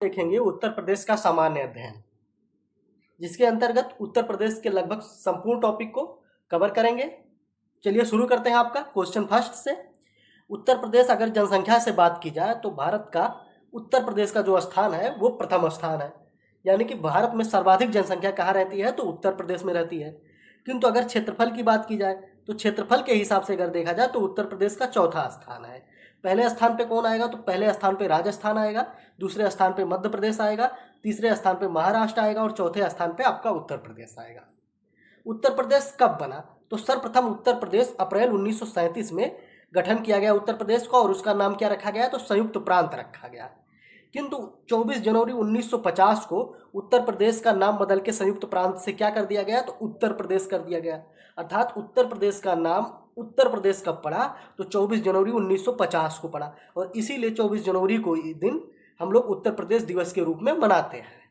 देखेंगे उत्तर प्रदेश का सामान्य अध्ययन, जिसके अंतर्गत उत्तर प्रदेश के लगभग संपूर्ण टॉपिक को कवर करेंगे। चलिए शुरू करते हैं आपका क्वेश्चन फर्स्ट से। उत्तर प्रदेश अगर जनसंख्या से बात की जाए तो भारत का उत्तर प्रदेश का जो स्थान है वो प्रथम स्थान है, यानी कि भारत में सर्वाधिक जनसंख्या कहाँ रहती है तो उत्तर प्रदेश में रहती है। किंतु अगर क्षेत्रफल की बात की जाए तो क्षेत्रफल के हिसाब से अगर देखा जाए तो उत्तर प्रदेश का चौथा स्थान है। पहले स्थान पे कौन आएगा तो पहले स्थान पे राजस्थान आएगा, दूसरे स्थान पे मध्य प्रदेश आएगा, तीसरे स्थान पे महाराष्ट्र आएगा और चौथे स्थान पे आपका उत्तर प्रदेश आएगा। उत्तर प्रदेश कब बना तो सर्वप्रथम उत्तर प्रदेश अप्रैल 1937 में गठन किया गया उत्तर प्रदेश का, और उसका नाम क्या रखा गया तो संयुक्त प्रांत रखा गया। किंतु 24 जनवरी 1950 को उत्तर प्रदेश का नाम बदल के संयुक्त प्रांत से क्या कर दिया गया तो उत्तर प्रदेश कर दिया गया। अर्थात उत्तर प्रदेश का नाम उत्तर प्रदेश कब पड़ा तो 24 जनवरी 1950 को पड़ा, और इसीलिए 24 जनवरी को ये दिन हम लोग उत्तर प्रदेश दिवस के रूप में मनाते हैं।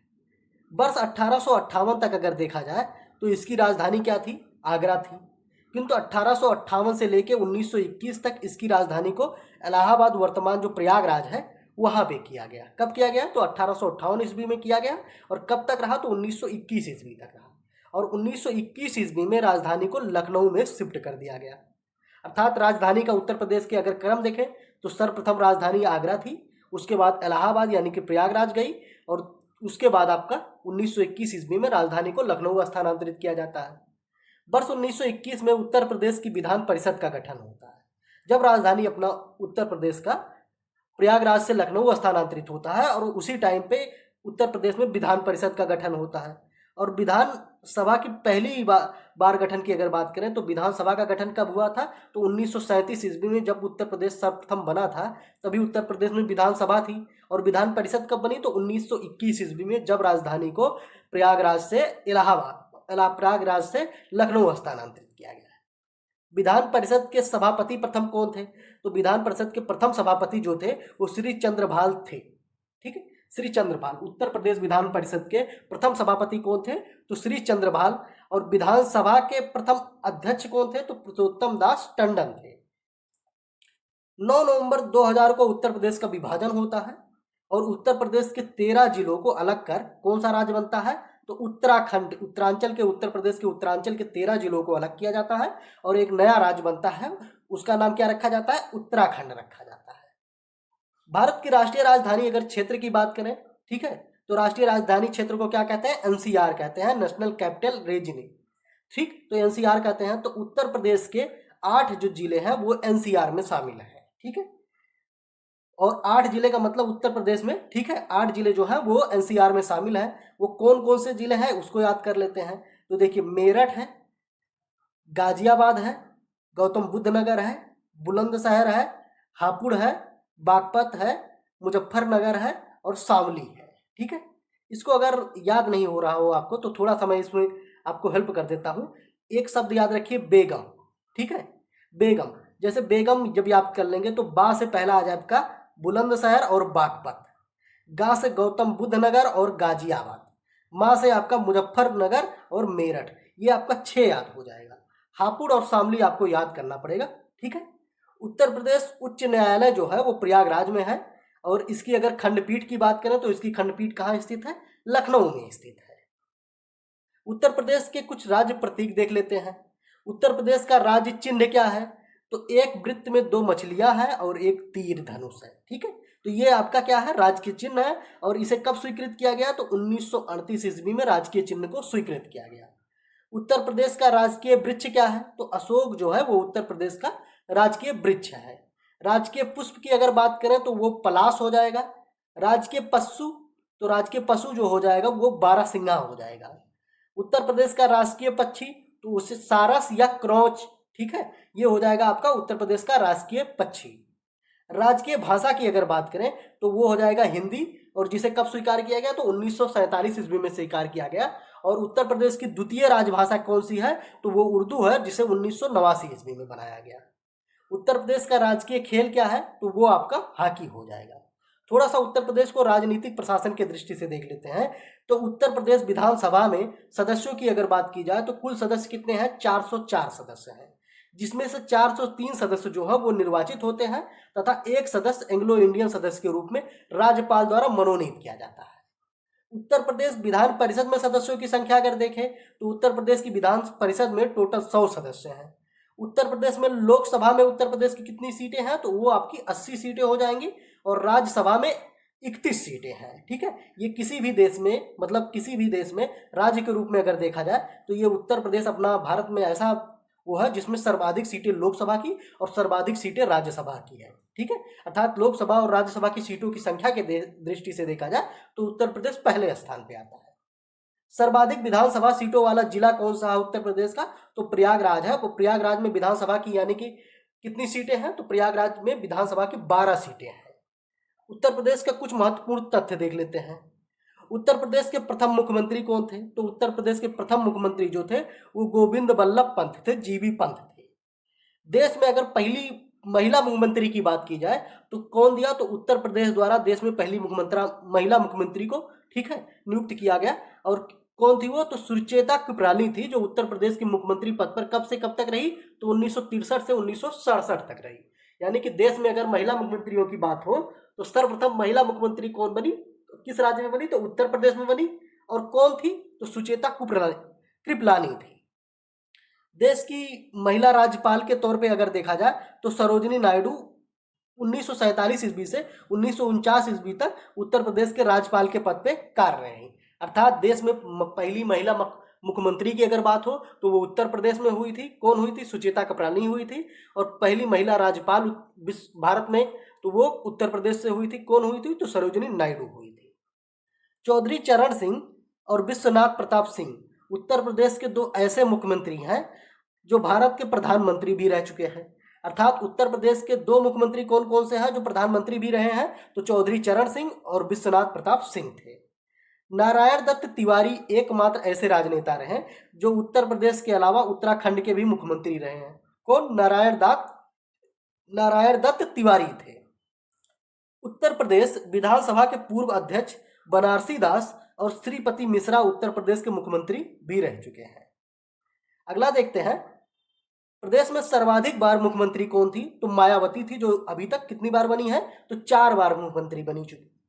वर्ष 1858 तक अगर देखा जाए तो इसकी राजधानी क्या थी, आगरा थी। किंतु 1858 से लेकर 1921 तक इसकी राजधानी को इलाहाबाद, वर्तमान जो प्रयागराज है, वहाँ पे किया गया। कब किया गया तो 1858 ईस्वी में किया गया, और कब तक रहा तो 1921 ईस्वी तक रहा, और 1921 ईस्वी में राजधानी को लखनऊ में शिफ्ट कर दिया गया। अर्थात राजधानी का उत्तर प्रदेश के अगर क्रम देखें तो सर्वप्रथम राजधानी आगरा थी, उसके बाद इलाहाबाद यानी कि प्रयागराज गई, और उसके बाद आपका 1921 ईस्वी में राजधानी को लखनऊ स्थानांतरित किया जाता है। वर्ष 1921 में उत्तर प्रदेश की विधान परिषद का गठन होता है, जब राजधानी अपना उत्तर प्रदेश का प्रयागराज से लखनऊ स्थानांतरित होता है, और उसी टाइम पे उत्तर प्रदेश में विधान परिषद का गठन होता है। और विधानसभा की पहली बार गठन की अगर बात करें तो विधानसभा का गठन कब हुआ था तो 1937 ईस्वी में, जब उत्तर प्रदेश सर्वप्रथम बना था तभी उत्तर प्रदेश में विधानसभा थी। और विधान परिषद कब बनी तो 1921 ईस्वी में, जब राजधानी को प्रयागराज से लखनऊ स्थानांतरित किया गया। विधान परिषद के सभापति प्रथम कौन थे तो विधान परिषद के प्रथम सभापति जो थे वो श्री चंद्रभाल थे। ठीक है, श्री चंद्रभाल। उत्तर प्रदेश विधान परिषद के प्रथम सभापति कौन थे तो श्री चंद्रभाल, और विधानसभा के प्रथम अध्यक्ष कौन थे तो पुरुषोत्तम दास टंडन थे। 9 नवंबर 2000 को उत्तर प्रदेश का विभाजन होता है, और उत्तर प्रदेश के 13 जिलों को अलग कर कौन सा राज्य बनता है तो उत्तराखंड। उत्तरांचल के उत्तर प्रदेश के उत्तरांचल के 13 जिलों को अलग किया जाता है, और एक नया राज्य बनता है, उसका नाम क्या रखा जाता है उत्तराखंड रखा जाता है। भारत की राष्ट्रीय राजधानी अगर क्षेत्र की बात करें, ठीक है, तो राष्ट्रीय राजधानी क्षेत्र को क्या कहते हैं एनसीआर कहते हैं, नेशनल कैपिटल रीजन। ठीक, तो एनसीआर कहते हैं। तो उत्तर प्रदेश के 8 जो जिले हैं वो एनसीआर में शामिल है। ठीक है, और 8 जिले का मतलब उत्तर प्रदेश में, ठीक है, 8 जिले जो है वो एनसीआर में शामिल है। वो कौन कौन से जिले हैं उसको याद कर लेते हैं। तो देखिए, मेरठ है, गाजियाबाद है, गौतम बुद्ध नगर है, बुलंदशहर है, हापुड़ है, बागपत है, मुजफ्फरनगर है और शामली है। ठीक है, इसको अगर याद नहीं हो रहा हो आपको तो थोड़ा सा मैं इसमें आपको हेल्प कर देता हूँ। एक शब्द याद रखिए, बेगम। ठीक है, बेगम। जैसे बेगम जब याद कर लेंगे तो बा से पहला आ जाए आपका बुलंदशहर और बागपत, गा से गौतम बुद्ध नगर और गाजियाबाद, माँ से आपका मुजफ्फरनगर और मेरठ। ये आपका 6 याद हो जाएगा। हापुड़ और शामली आपको याद करना पड़ेगा। ठीक है, उत्तर प्रदेश उच्च न्यायालय जो है वो प्रयागराज में है, और इसकी अगर खंडपीठ की बात करें तो इसकी खंडपीठ कहाँ स्थित है, लखनऊ में स्थित है। उत्तर प्रदेश के कुछ राज्य प्रतीक देख लेते हैं। उत्तर प्रदेश का राज्य चिन्ह क्या है तो एक वृत्त में 2 मछलियां हैं और एक तीर धनुष है। ठीक है, तो ये आपका क्या है राजकीय चिन्ह है, और इसे कब स्वीकृत किया गया तो 1938 ईस्वी में राजकीय चिन्ह को स्वीकृत किया गया। उत्तर प्रदेश का राजकीय वृक्ष क्या है तो अशोक जो है वो उत्तर प्रदेश का राजकीय वृक्ष है। राजकीय पुष्प की अगर बात करें तो वो पलाश हो जाएगा। राजकीय पशु तो राजकीय पशु जो हो जाएगा वो बारहसिंगा हो जाएगा। उत्तर प्रदेश का राजकीय पक्षी तो उसे सारस या क्रौच, ठीक है, ये हो जाएगा आपका उत्तर प्रदेश का राजकीय पक्षी। राजकीय भाषा की अगर बात करें तो वो हो जाएगा हिंदी, और जिसे कब स्वीकार किया गया तो 1947 ईस्वी में स्वीकार किया गया। और उत्तर प्रदेश की द्वितीय राजभाषा कौन सी है तो वो उर्दू है, जिसे 1989 ईस्वी में बनाया गया। उत्तर प्रदेश का राजकीय खेल क्या है तो वो आपका हॉकी हो जाएगा। थोड़ा सा उत्तर प्रदेश को राजनीतिक प्रशासन की दृष्टि से देख लेते हैं। तो उत्तर प्रदेश विधानसभा में सदस्यों की अगर बात की जाए तो कुल सदस्य कितने हैं 404 सदस्य हैं, जिसमें से 403 सदस्य जो है वो निर्वाचित होते हैं तथा एक सदस्य एंग्लो इंडियन सदस्य के रूप में राज्यपाल द्वारा मनोनीत किया जाता है। उत्तर प्रदेश विधान परिषद में सदस्यों की संख्या अगर देखें तो उत्तर प्रदेश की विधान परिषद में टोटल 100 सदस्य हैं। उत्तर प्रदेश में लोकसभा में उत्तर प्रदेश की कितनी सीटें हैं तो वो आपकी 80 सीटें हो जाएंगी और राज्यसभा में 31 सीटें हैं। ठीक है, ये किसी भी देश में मतलब किसी भी देश में राज्य के रूप में अगर देखा जाए तो ये उत्तर प्रदेश अपना भारत में ऐसा वो है जिसमें सर्वाधिक सीटें लोकसभा की और सर्वाधिक सीटें राज्यसभा की है। ठीक है, अर्थात लोकसभा और राज्यसभा की सीटों की संख्या के दृष्टि से देखा जाए तो उत्तर प्रदेश पहले स्थान पे आता है। सर्वाधिक विधानसभा सीटों वाला जिला कौन सा है उत्तर प्रदेश का तो प्रयागराज है। वो प्रयागराज में विधानसभा की यानी कि कितनी सीटें हैं तो प्रयागराज में विधानसभा की 12 सीटें हैं। उत्तर प्रदेश के कुछ महत्वपूर्ण तथ्य देख लेते हैं। उत्तर प्रदेश के प्रथम मुख्यमंत्री कौन थे तो उत्तर प्रदेश के प्रथम मुख्यमंत्री जो थे वो गोविंद बल्लभ पंत थे, जीबी पंत थे। देश में अगर पहली महिला मुख्यमंत्री की बात की जाए तो कौन दिया तो उत्तर प्रदेश द्वारा देश में पहली महिला मुख्यमंत्री को ठीक है नियुक्त किया गया। और कौन थी वो तो सुचेता कृपलानी थी जो उत्तर प्रदेश की मुख्यमंत्री पद पर कब से कब तक रही तो 1963 से 1967 तक रही। यानी कि देश में अगर महिला मुख्यमंत्रियों की बात हो तो सर्वप्रथम महिला मुख्यमंत्री कौन बनी, किस राज्य में बनी तो उत्तर प्रदेश में बनी। और कौन थी तो सुचेता कृपलानी थी। देश की महिला राज्यपाल के तौर पे अगर देखा जाए तो सरोजिनी नायडू 1947 ईस्वी से 1949 ईस्वी तक उत्तर प्रदेश के राज्यपाल के पद पे कार्य रही। अर्थात देश में पहली महिला मुख्यमंत्री की अगर बात हो तो वो उत्तर प्रदेश में हुई थी। कौन हुई थी, सुचेता कृपलानी हुई थी। और पहली महिला राज्यपाल भारत में तो वो उत्तर प्रदेश से हुई थी। कौन हुई थी तो सरोजिनी नायडू हुई थी। चौधरी चरण सिंह और विश्वनाथ प्रताप सिंह उत्तर प्रदेश के दो ऐसे मुख्यमंत्री हैं जो भारत के प्रधानमंत्री भी रह चुके हैं। अर्थात उत्तर प्रदेश के दो मुख्यमंत्री कौन कौन से हैं जो प्रधानमंत्री भी रहे हैं तो चौधरी चरण सिंह और विश्वनाथ प्रताप सिंह थे। नारायण दत्त तिवारी एकमात्र ऐसे राजनेता रहे जो उत्तर प्रदेश के अलावा उत्तराखंड के भी मुख्यमंत्री रहे हैं। कौन, नारायण दत्त तिवारी थे। उत्तर प्रदेश विधानसभा के पूर्व अध्यक्ष बनारसी दास और श्रीपति मिश्रा उत्तर प्रदेश के मुख्यमंत्री भी रह चुके हैं। अगला देखते हैं, प्रदेश में सर्वाधिक बार मुख्यमंत्री कौन थी तो मायावती थी जो अभी तक कितनी बार बनी है तो 4 बार मुख्यमंत्री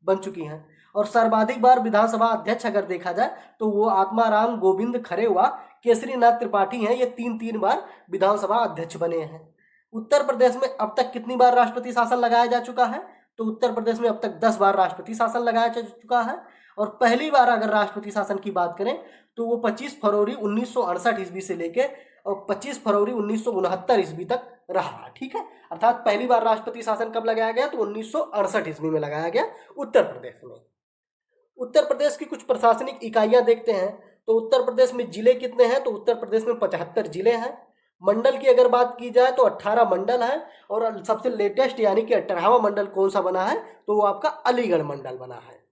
बन चुकी हैं। और सर्वाधिक बार विधानसभा अध्यक्ष अगर देखा जाए तो वो आत्माराम गोविंद खरे व केसरीनाथ त्रिपाठी हैं। ये 3 बार विधानसभा अध्यक्ष बने हैं। उत्तर प्रदेश में अब तक कितनी बार राष्ट्रपति शासन लगाया जा चुका है तो उत्तर प्रदेश में अब तक 10 बार राष्ट्रपति शासन लगाया जा चुका है। और पहली बार अगर राष्ट्रपति शासन की बात करें तो वो 25 फरवरी 1968 ईस्वी से लेके और 25 फरवरी 1969 ईस्वी तक रहा। ठीक है, अर्थात पहली बार राष्ट्रपति शासन कब लगाया गया तो 1968 ईस्वी में लगाया गया उत्तर प्रदेश में। उत्तर प्रदेश की कुछ प्रशासनिक इकाइयां देखते हैं तो उत्तर प्रदेश में जिले कितने हैं तो उत्तर प्रदेश में 75 जिले हैं। मंडल की अगर बात की जाए तो 18 मंडल है। और सबसे लेटेस्ट यानी कि 18वां मंडल कौन सा बना है तो वो आपका अलीगढ़ मंडल बना है।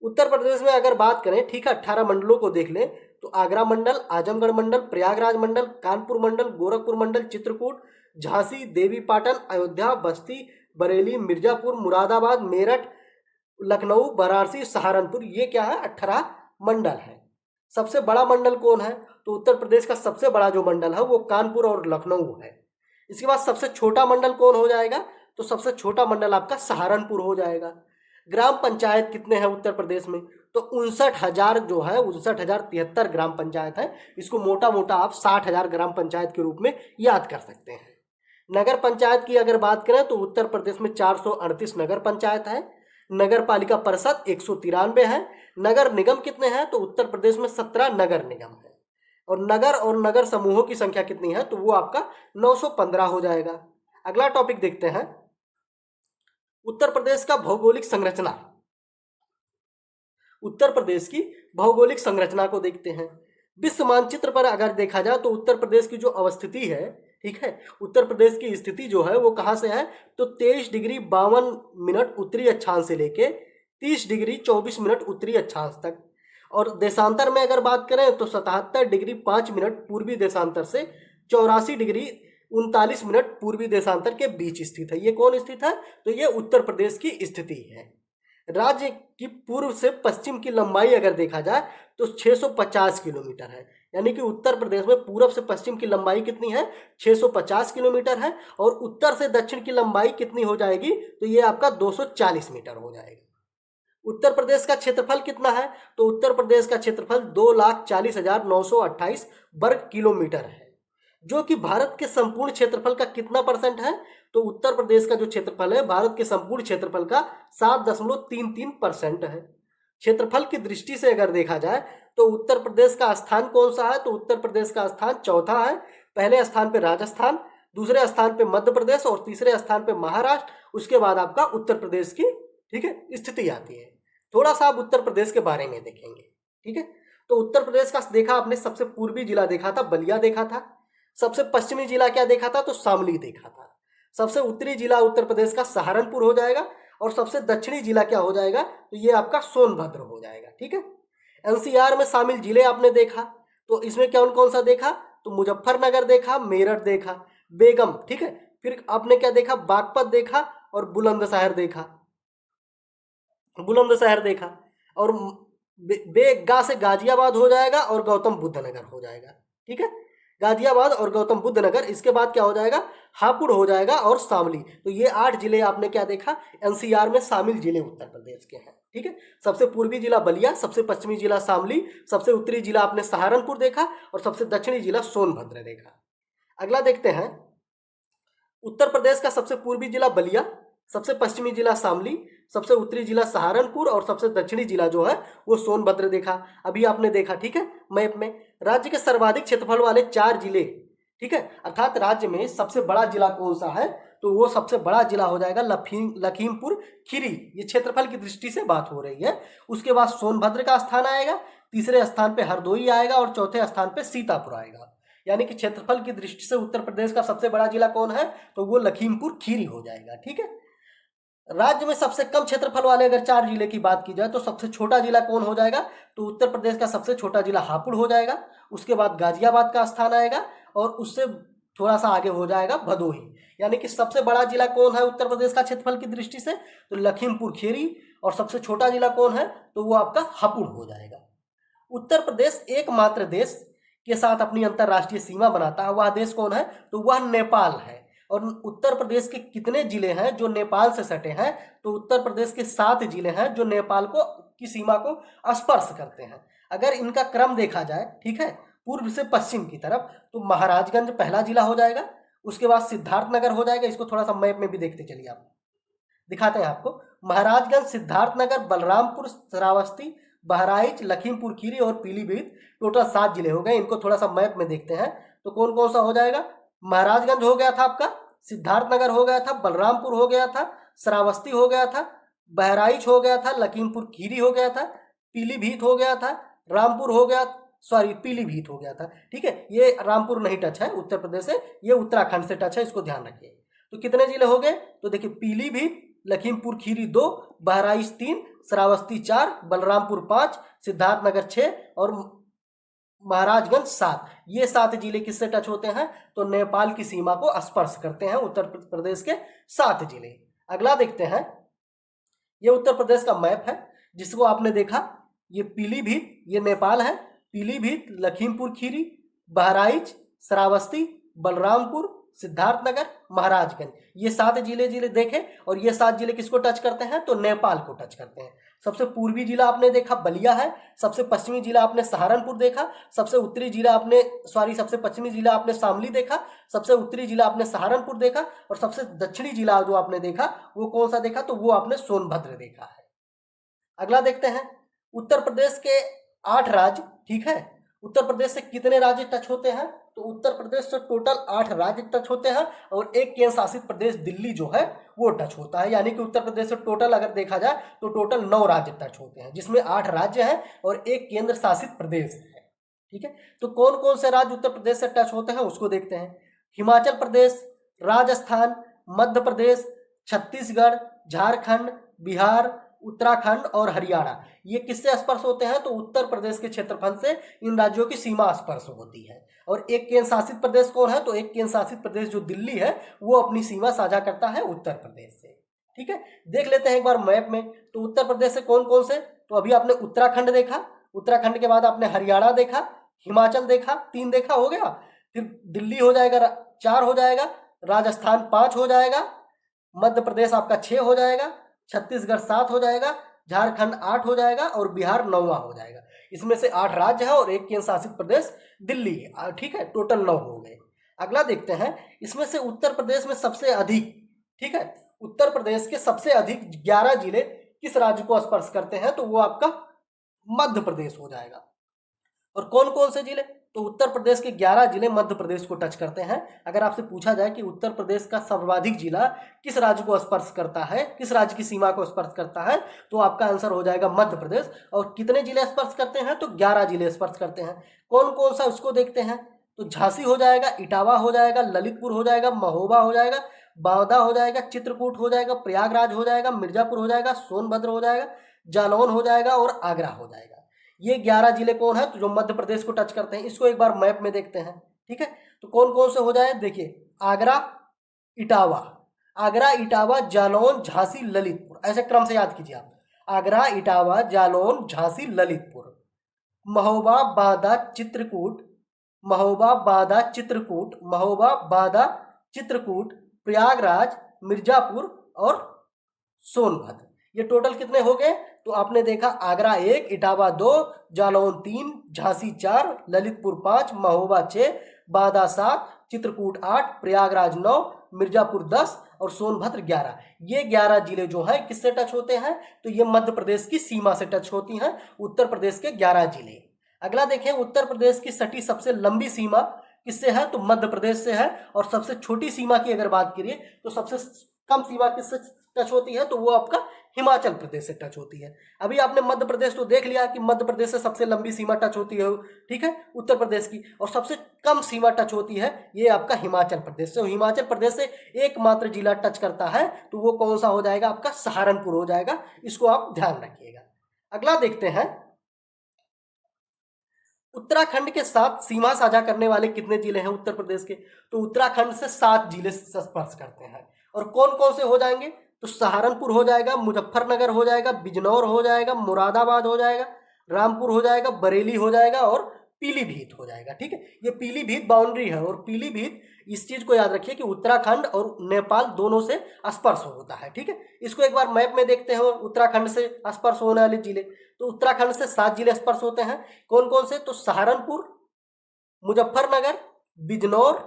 उत्तर प्रदेश में अगर बात करें ठीक है 18 मंडलों को देख लें तो आगरा मंडल, आजमगढ़ मंडल, प्रयागराज मंडल, कानपुर मंडल, गोरखपुर मंडल, चित्रकूट, झांसी, देवीपाटन, अयोध्या, बस्ती, बरेली, मिर्जापुर, मुरादाबाद, मेरठ, लखनऊ, वाराणसी, सहारनपुर, ये क्या है 18 मंडल है। सबसे बड़ा मंडल कौन है तो उत्तर प्रदेश का सबसे बड़ा जो मंडल है वो कानपुर और लखनऊ है। इसके बाद सबसे छोटा मंडल कौन हो जाएगा तो सबसे छोटा मंडल आपका सहारनपुर हो जाएगा। ग्राम पंचायत कितने हैं उत्तर प्रदेश में तो 59,000 जो है 59,073 ग्राम पंचायत है। इसको मोटा मोटा आप 60,000 ग्राम पंचायत के रूप में याद कर सकते हैं। नगर पंचायत की अगर बात करें तो उत्तर प्रदेश में 438 नगर पंचायत है। नगर पालिका परिषद 193 है। नगर निगम कितने हैं तो उत्तर प्रदेश में 17 नगर निगम है। और नगर समूहों की संख्या कितनी है तो वो आपका 915 हो जाएगा। अगला टॉपिक देखते हैं, उत्तर प्रदेश का भौगोलिक संरचना। उत्तर प्रदेश की भौगोलिक संरचना को देखते हैं। विश्व मानचित्र पर अगर देखा जाए तो उत्तर प्रदेश की जो अवस्थिति है ठीक है उत्तर प्रदेश की स्थिति जो है वो कहाँ से है तो 23 डिग्री 52 मिनट उत्तरी अक्षांश से लेके 30 डिग्री 24 मिनट उत्तरी अक्षांश तक। और देशांतर में अगर बात करें तो 77 डिग्री 5 मिनट पूर्वी देशांतर से 84 डिग्री 39 मिनट पूर्वी देशांतर के बीच स्थित है। ये कौन स्थित है तो ये उत्तर प्रदेश की स्थिति है। राज्य की पूर्व से पश्चिम की लंबाई अगर देखा जाए तो 650 किलोमीटर है। यानी कि उत्तर प्रदेश में पूरब से पश्चिम की लंबाई कितनी है, 650 किलोमीटर है, और उत्तर से दक्षिण की लंबाई कितनी हो जाएगी, तो ये आपका 240 मीटर हो जाएगा। उत्तर प्रदेश का क्षेत्रफल कितना है, तो उत्तर प्रदेश का क्षेत्रफल 2,40,928 वर्ग किलोमीटर है, जो कि भारत के संपूर्ण क्षेत्रफल का कितना परसेंट है, तो उत्तर प्रदेश का जो क्षेत्रफल है भारत के संपूर्ण क्षेत्रफल का 7.33% है। क्षेत्रफल की दृष्टि से अगर देखा जाए तो उत्तर प्रदेश का स्थान कौन सा है, तो उत्तर प्रदेश का स्थान चौथा है। पहले स्थान पे राजस्थान, दूसरे स्थान पे मध्य प्रदेश और तीसरे स्थान पे महाराष्ट्र, उसके बाद आपका उत्तर प्रदेश की, ठीक है, स्थिति आती है। थोड़ा सा आप उत्तर प्रदेश के बारे में देखेंगे, ठीक है। तो उत्तर प्रदेश का देखा आपने, सबसे पूर्वी जिला देखा था बलिया देखा था, सबसे पश्चिमी जिला क्या देखा था, तो शामली देखा था, सबसे उत्तरी जिला उत्तर प्रदेश का सहारनपुर हो जाएगा, और सबसे दक्षिणी जिला क्या हो जाएगा, तो ये आपका सोनभद्र हो जाएगा, ठीक है। एनसीआर में शामिल जिले आपने देखा, तो इसमें कौन कौन सा देखा, तो मुजफ्फरनगर देखा, मेरठ देखा, बेगम, ठीक है, फिर आपने क्या देखा, बागपत देखा और बुलंदशहर देखा, बुलंदशहर देखा, और बेगा से गाजियाबाद हो जाएगा और गौतम बुद्ध नगर हो जाएगा, ठीक है। गाजियाबाद और गौतम बुद्ध नगर, इसके बाद क्या हो जाएगा, हापुड़ हो जाएगा और शामली। तो ये 8 जिले आपने क्या देखा, एनसीआर में शामिल जिले उत्तर प्रदेश के हैं, ठीक है। सबसे पूर्वी जिला बलिया, सबसे पश्चिमी जिला शामली, सबसे उत्तरी जिला आपने सहारनपुर देखा, और सबसे दक्षिणी जिला सोनभद्र देखा। अगला देखते हैं, उत्तर प्रदेश का सबसे पूर्वी जिला बलिया, सबसे पश्चिमी जिला शामली, सबसे उत्तरी जिला सहारनपुर और सबसे दक्षिणी जिला जो है वो सोनभद्र देखा। अभी आपने देखा, ठीक है, मैप में राज्य के सर्वाधिक क्षेत्रफल वाले 4 जिले, ठीक है, अर्थात राज्य में सबसे बड़ा जिला कौन सा है, तो वो सबसे बड़ा जिला हो जाएगा लखीमपुर खीरी। ये क्षेत्रफल की दृष्टि से बात हो रही है। उसके बाद सोनभद्र का स्थान आएगा, तीसरे स्थान पे हरदोई आएगा और चौथे स्थान पे सीतापुर आएगा। यानी कि क्षेत्रफल की दृष्टि से उत्तर प्रदेश का सबसे बड़ा जिला कौन है, तो वो लखीमपुर खीरी हो जाएगा, ठीक है। राज्य में सबसे कम क्षेत्रफल वाले अगर 4 जिले की बात की जाए तो सबसे छोटा जिला कौन हो जाएगा, तो उत्तर प्रदेश का सबसे छोटा जिला हापुड़ हो जाएगा। उसके बाद गाजियाबाद का स्थान आएगा और उससे थोड़ा सा आगे हो जाएगा भदोही। यानी कि सबसे बड़ा जिला कौन है उत्तर प्रदेश का क्षेत्रफल की दृष्टि से, तो लखीमपुर खीरी, और सबसे छोटा जिला कौन है, तो वो आपका हापुड़ हो जाएगा। उत्तर प्रदेश एकमात्र देश के साथ अपनी अंतर्राष्ट्रीय सीमा बनाता है, वह देश कौन है, तो वह नेपाल है। और उत्तर प्रदेश के कितने जिले हैं जो नेपाल से सटे हैं, तो उत्तर प्रदेश के 7 जिले हैं जो नेपाल को की सीमा को स्पर्श करते हैं। अगर इनका क्रम देखा जाए, ठीक है, पूर्व से पश्चिम की तरफ, तो महाराजगंज पहला जिला हो जाएगा, उसके बाद सिद्धार्थनगर हो जाएगा। इसको थोड़ा सा मैप में भी देखते चलिए, आप दिखाते हैं आपको। महाराजगंज, सिद्धार्थनगर, बलरामपुर, श्रावस्ती, बहराइच, लखीमपुर खीरी और पीलीभीत, टोटल 7 जिले हो गए। इनको थोड़ा सा मैप में देखते हैं, तो कौन कौन सा हो जाएगा, महाराजगंज हो गया था आपका, सिद्धार्थनगर हो गया था, बलरामपुर हो गया था, श्रावस्ती हो गया था, बहराइच हो गया था, लखीमपुर खीरी हो गया था, पीलीभीत हो गया था, रामपुर हो गया, सॉरी पीलीभीत हो गया था, ठीक है। ये रामपुर नहीं टच है उत्तर प्रदेश से, ये उत्तराखंड से टच है, इसको ध्यान रखिए। तो कितने जिले हो गए, तो देखिए पीलीभीत, लखीमपुर खीरी 2, बहराइच 3, श्रावस्ती 4, बलरामपुर 5, सिद्धार्थनगर 6 और महाराजगंज 7। ये 7 जिले किससे टच होते हैं, तो नेपाल की सीमा को स्पर्श करते हैं उत्तर प्रदेश के 7 जिले। अगला देखते हैं, ये उत्तर प्रदेश का मैप है जिसको आपने देखा, ये पीलीभीत, ये नेपाल है, पीलीभीत, लखीमपुर खीरी, बहराइच, श्रावस्ती, बलरामपुर, सिद्धार्थनगर, महाराजगंज, ये 7 जिले देखे। और ये 7 जिले किसको टच करते हैं, तो नेपाल को टच करते हैं। सबसे पूर्वी जिला आपने देखा बलिया है, सबसे पश्चिमी जिला आपने सहारनपुर देखा, सबसे उत्तरी जिला आपने सबसे पश्चिमी जिला आपने शामली देखा, सबसे उत्तरी जिला आपने सहारनपुर देखा, और सबसे दक्षिणी जिला जो आपने देखा वो कौन सा देखा, तो वो आपने सोनभद्र देखा है। अगला देखते हैं, उत्तर प्रदेश के 8 राज्य, ठीक है, उत्तर प्रदेश से कितने राज्य टच होते हैं, तो उत्तर प्रदेश से टोटल 8 राज्य टच होते हैं और एक केंद्र शासित प्रदेश दिल्ली जो है वो टच होता है। यानी कि उत्तर प्रदेश से टोटल अगर देखा जाए तो टोटल 9 राज्य टच होते हैं, जिसमें 8 राज्य हैं और एक केंद्र शासित प्रदेश है, ठीक है। तो कौन कौन से राज्य उत्तर प्रदेश से टच होते हैं उसको देखते हैं। हिमाचल प्रदेश, राजस्थान, मध्य प्रदेश, छत्तीसगढ़, झारखंड, बिहार, उत्तराखंड और हरियाणा, ये किससे स्पर्श होते हैं, तो उत्तर प्रदेश के क्षेत्रफल से इन राज्यों की सीमा स्पर्श होती है। और एक केंद्र शासित प्रदेश कौन है, तो एक केंद्र शासित प्रदेश जो दिल्ली है वो अपनी सीमा साझा करता है उत्तर प्रदेश से, ठीक है। देख लेते हैं एक बार मैप में, तो उत्तर प्रदेश से कौन कौन से, तो अभी आपने उत्तराखंड देखा, उत्तराखंड के बाद आपने हरियाणा देखा, हिमाचल देखा, 3 देखा, हो गया। फिर दिल्ली हो जाएगा 4 हो जाएगा, राजस्थान 5 हो जाएगा, मध्य प्रदेश आपका 6 हो जाएगा, छत्तीसगढ़ 7 हो जाएगा, झारखंड 8 हो जाएगा और बिहार 9वां हो जाएगा। इसमें से 8 राज्य है और एक केंद्र शासित प्रदेश दिल्ली है। ठीक है, टोटल 9 हो गए। अगला देखते हैं, इसमें से उत्तर प्रदेश में सबसे अधिक, ठीक है, उत्तर प्रदेश के सबसे अधिक 11 जिले किस राज्य को स्पर्श करते हैं, तो वो आपका मध्य प्रदेश हो जाएगा। और कौन कौन से जिले, तो उत्तर प्रदेश के 11 जिले मध्य प्रदेश को टच करते हैं। अगर आपसे पूछा जाए कि उत्तर प्रदेश का सर्वाधिक जिला किस राज्य को स्पर्श करता है, किस राज्य की सीमा को स्पर्श करता है, तो आपका आंसर हो जाएगा मध्य प्रदेश। और कितने जिले स्पर्श करते हैं, तो 11 जिले स्पर्श करते हैं। कौन कौन सा उसको देखते हैं, तो झांसी हो जाएगा, इटावा हो जाएगा, ललितपुर हो जाएगा, महोबा हो जाएगा, बांदा हो जाएगा, चित्रकूट हो जाएगा, प्रयागराज हो जाएगा, मिर्जापुर हो जाएगा, सोनभद्र हो जाएगा, जालौन हो जाएगा और आगरा हो जाएगा। ये 11 जिले कौन है, तो जो मध्य प्रदेश को टच करते हैं। इसको एक बार मैप में देखते हैं, ठीक है। तो कौन कौन से हो जाए, देखिए, आगरा, इटावा, आगरा, इटावा, जालौन, झांसी, ललितपुर, ऐसे क्रम से याद कीजिए आप। आगरा, इटावा, जालौन, झांसी, ललितपुर, महोबा, बांदा, चित्रकूट, महोबा, बांदा, चित्रकूट, महोबा, बांदा, चित्रकूट, प्रयागराज, मिर्जापुर और सोनभद्र। ये टोटल कितने हो गए, तो आपने देखा आगरा 1, इटावा 2, जालौन 3, झांसी 4, ललितपुर 5, महोबा 6, बांदा 7, चित्रकूट 8, प्रयागराज 9, मिर्जापुर 10 और सोनभद्र 11। ये 11 जिले जो है किससे टच होते हैं, तो ये मध्य प्रदेश की सीमा से टच होती हैं, उत्तर प्रदेश के 11 जिले। अगला देखें, उत्तर प्रदेश की सटी सबसे लंबी सीमा किससे है, तो मध्य प्रदेश से है। और सबसे छोटी सीमा की अगर बात करिए तो सबसे कम सीमा किससे टच होती है, तो वो आपका हिमाचल प्रदेश से टच होती है। अभी आपने मध्य प्रदेश तो देख लिया कि मध्य प्रदेश से सबसे लंबी सीमा टच होती है, ठीक है, उत्तर प्रदेश की, और सबसे कम सीमा टच होती है ये आपका हिमाचल प्रदेश से। हिमाचल प्रदेश से एकमात्र जिला टच करता है, तो वो कौन सा हो जाएगा, आपका सहारनपुर हो जाएगा। इसको आप ध्यान रखिएगा। अगला देखते हैं, उत्तराखंड के साथ सीमा साझा करने वाले कितने जिले हैं उत्तर प्रदेश के, तो उत्तराखंड से 7 जिले स्पर्श करते हैं। और कौन कौन से हो जाएंगे, तो सहारनपुर हो जाएगा, मुजफ्फरनगर हो जाएगा, बिजनौर हो जाएगा, मुरादाबाद हो जाएगा, रामपुर हो जाएगा, बरेली हो जाएगा और पीलीभीत हो जाएगा। ठीक है, ये पीलीभीत बाउंड्री है। और पीलीभीत, इस चीज को याद रखिए कि उत्तराखंड और नेपाल दोनों से स्पर्श होता है। ठीक है, इसको एक बार मैप में देखते हैं, उत्तराखंड से स्पर्श होने वाले जिले। तो उत्तराखंड से 7 जिले स्पर्श होते हैं। कौन कौन से, तो सहारनपुर, मुजफ्फरनगर, बिजनौर,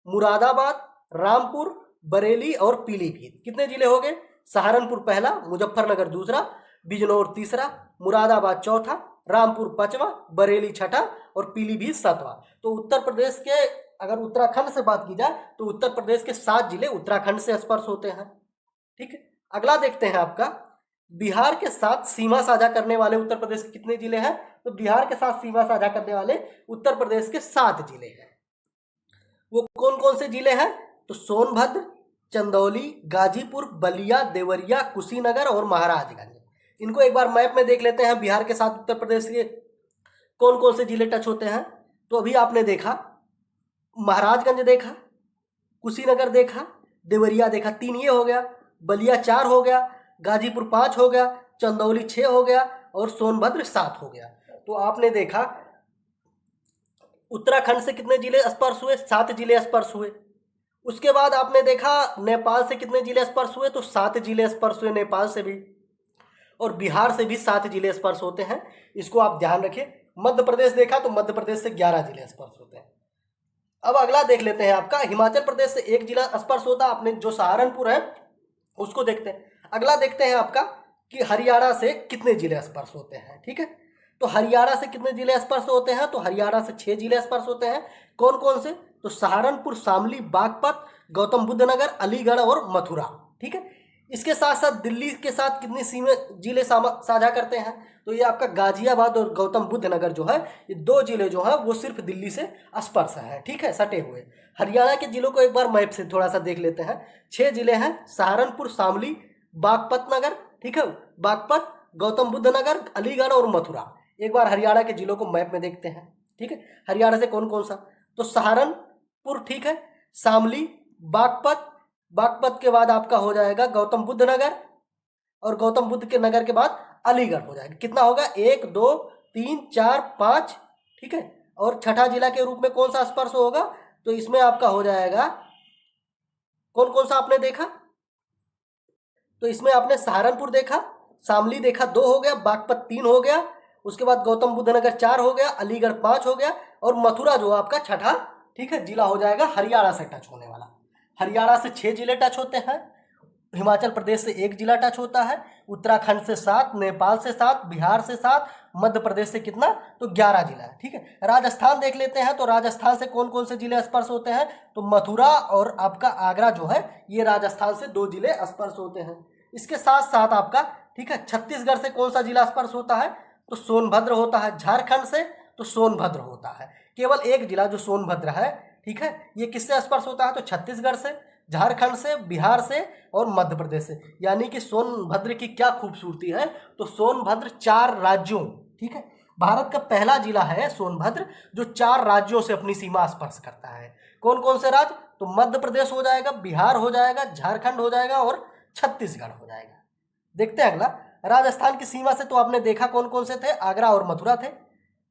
मुरादाबाद, रामपुर, बरेली और पीलीभीत। कितने जिले हो गए, सहारनपुर पहला, मुजफ्फरनगर दूसरा, बिजनौर तीसरा, मुरादाबाद चौथा, रामपुर 5वां, बरेली 6ठा और पीलीभीत 7वां। तो उत्तर प्रदेश के, अगर उत्तराखंड से बात की जाए तो उत्तर प्रदेश के 7 जिले उत्तराखंड से स्पर्श होते हैं। ठीक है, अगला देखते हैं आपका, बिहार के साथ सीमा साझा करने वाले उत्तर प्रदेश के कितने जिले हैं, तो बिहार के साथ सीमा साझा करने वाले उत्तर प्रदेश के 7 जिले हैं। वो कौन कौन से जिले हैं, तो सोनभद्र, चंदौली, गाजीपुर, बलिया, देवरिया, कुशीनगर और महाराजगंज। इनको एक बार मैप में देख लेते हैं, बिहार के साथ उत्तर प्रदेश के कौन कौन से जिले टच होते हैं। तो अभी आपने देखा, महाराजगंज देखा, कुशीनगर देखा, देवरिया देखा, 3 ये हो गया, बलिया 4 हो गया, गाजीपुर 5 हो गया, चंदौली 6 हो गया और सोनभद्र 7 हो गया। तो आपने देखा उत्तराखंड से कितने जिले स्पर्श हुए, 7 जिले स्पर्श हुए। उसके बाद आपने देखा नेपाल से कितने जिले स्पर्श हुए, तो 7 जिले स्पर्श हुए नेपाल से भी। और बिहार से भी 7 जिले स्पर्श होते हैं, इसको आप ध्यान रखिए। मध्य प्रदेश देखा तो मध्य प्रदेश से 11 जिले स्पर्श होते हैं। अब अगला देख लेते हैं आपका, हिमाचल प्रदेश से 1 जिला स्पर्श होता है, आपने जो सहारनपुर है उसको देखते हैं। अगला देखते हैं आपका कि हरियाणा से कितने जिले स्पर्श होते हैं। ठीक है, तो हरियाणा से कितने जिले स्पर्श होते हैं, तो हरियाणा से 6 जिले स्पर्श होते हैं। कौन कौन से, तो सहारनपुर, शामली, बागपत, गौतम बुद्ध नगर, अलीगढ़ और मथुरा। ठीक है, इसके साथ साथ दिल्ली के साथ कितनी सीमा जिले साझा करते हैं, तो ये आपका गाजियाबाद और गौतम बुद्ध नगर जो है, ये 2 जिले जो है वो सिर्फ दिल्ली से स्पर्श है। ठीक है, सटे हुए। हरियाणा के जिलों को एक बार मैप से थोड़ा सा देख लेते हैं। 6 जिले हैं, सहारनपुर, शामली, बागपत नगर, ठीक है, बागपत, गौतम बुद्ध नगर, अलीगढ़ और मथुरा। एक बार हरियाणा के जिलों को मैप में देखते हैं। ठीक है, हरियाणा से कौन कौन सा, तो सहारनपुर, ठीक है, शामली, बागपत, बागपत के बाद आपका हो जाएगा गौतम बुद्ध नगर और गौतम बुद्ध के नगर के बाद अलीगढ़ हो जाएगा। कितना होगा, 1 2 3 4 5, ठीक है, और छठा जिला के रूप में कौन सा स्पर्श होगा, तो इसमें आपका हो जाएगा कौन कौन सा आपने देखा, तो इसमें आपने सहारनपुर देखा, शामली देखा 2 हो गया, बागपत 3 हो गया, उसके बाद गौतम बुद्ध नगर 4 हो गया, अलीगढ़ 5 हो गया, और मथुरा जो आपका छठा, ठीक है, जिला हो जाएगा हरियाणा से टच होने वाला। हरियाणा से 6 जिले टच होते हैं, हिमाचल प्रदेश से 1 जिला टच होता है, उत्तराखंड से 7, नेपाल से 7, बिहार से 7, मध्य प्रदेश से कितना, तो 11 जिला है। ठीक है, राजस्थान देख लेते हैं, तो राजस्थान से कौन कौन से जिले स्पर्श होते हैं, तो मथुरा और आपका आगरा जो है ये राजस्थान से 2 जिले स्पर्श होते हैं। इसके साथ साथ आपका, ठीक है, छत्तीसगढ़ से कौन सा जिला स्पर्श होता है, तो सोनभद्र होता है। झारखंड से तो सोनभद्र होता है, केवल एक जिला जो सोनभद्र है, ठीक है, ये किससे स्पर्श होता है, तो छत्तीसगढ़ से, झारखंड से, बिहार से और मध्य प्रदेश से। यानी कि सोनभद्र की क्या खूबसूरती है, तो सोनभद्र 4 राज्यों, ठीक है, भारत का पहला जिला है सोनभद्र जो 4 राज्यों से अपनी सीमा स्पर्श करता है। कौन कौन से राज्य, तो मध्य प्रदेश हो जाएगा, बिहार हो जाएगा, झारखंड हो जाएगा और छत्तीसगढ़ हो जाएगा। देखते हैं अगला, राजस्थान की सीमा से तो आपने देखा कौन कौन से थे, आगरा और मथुरा थे।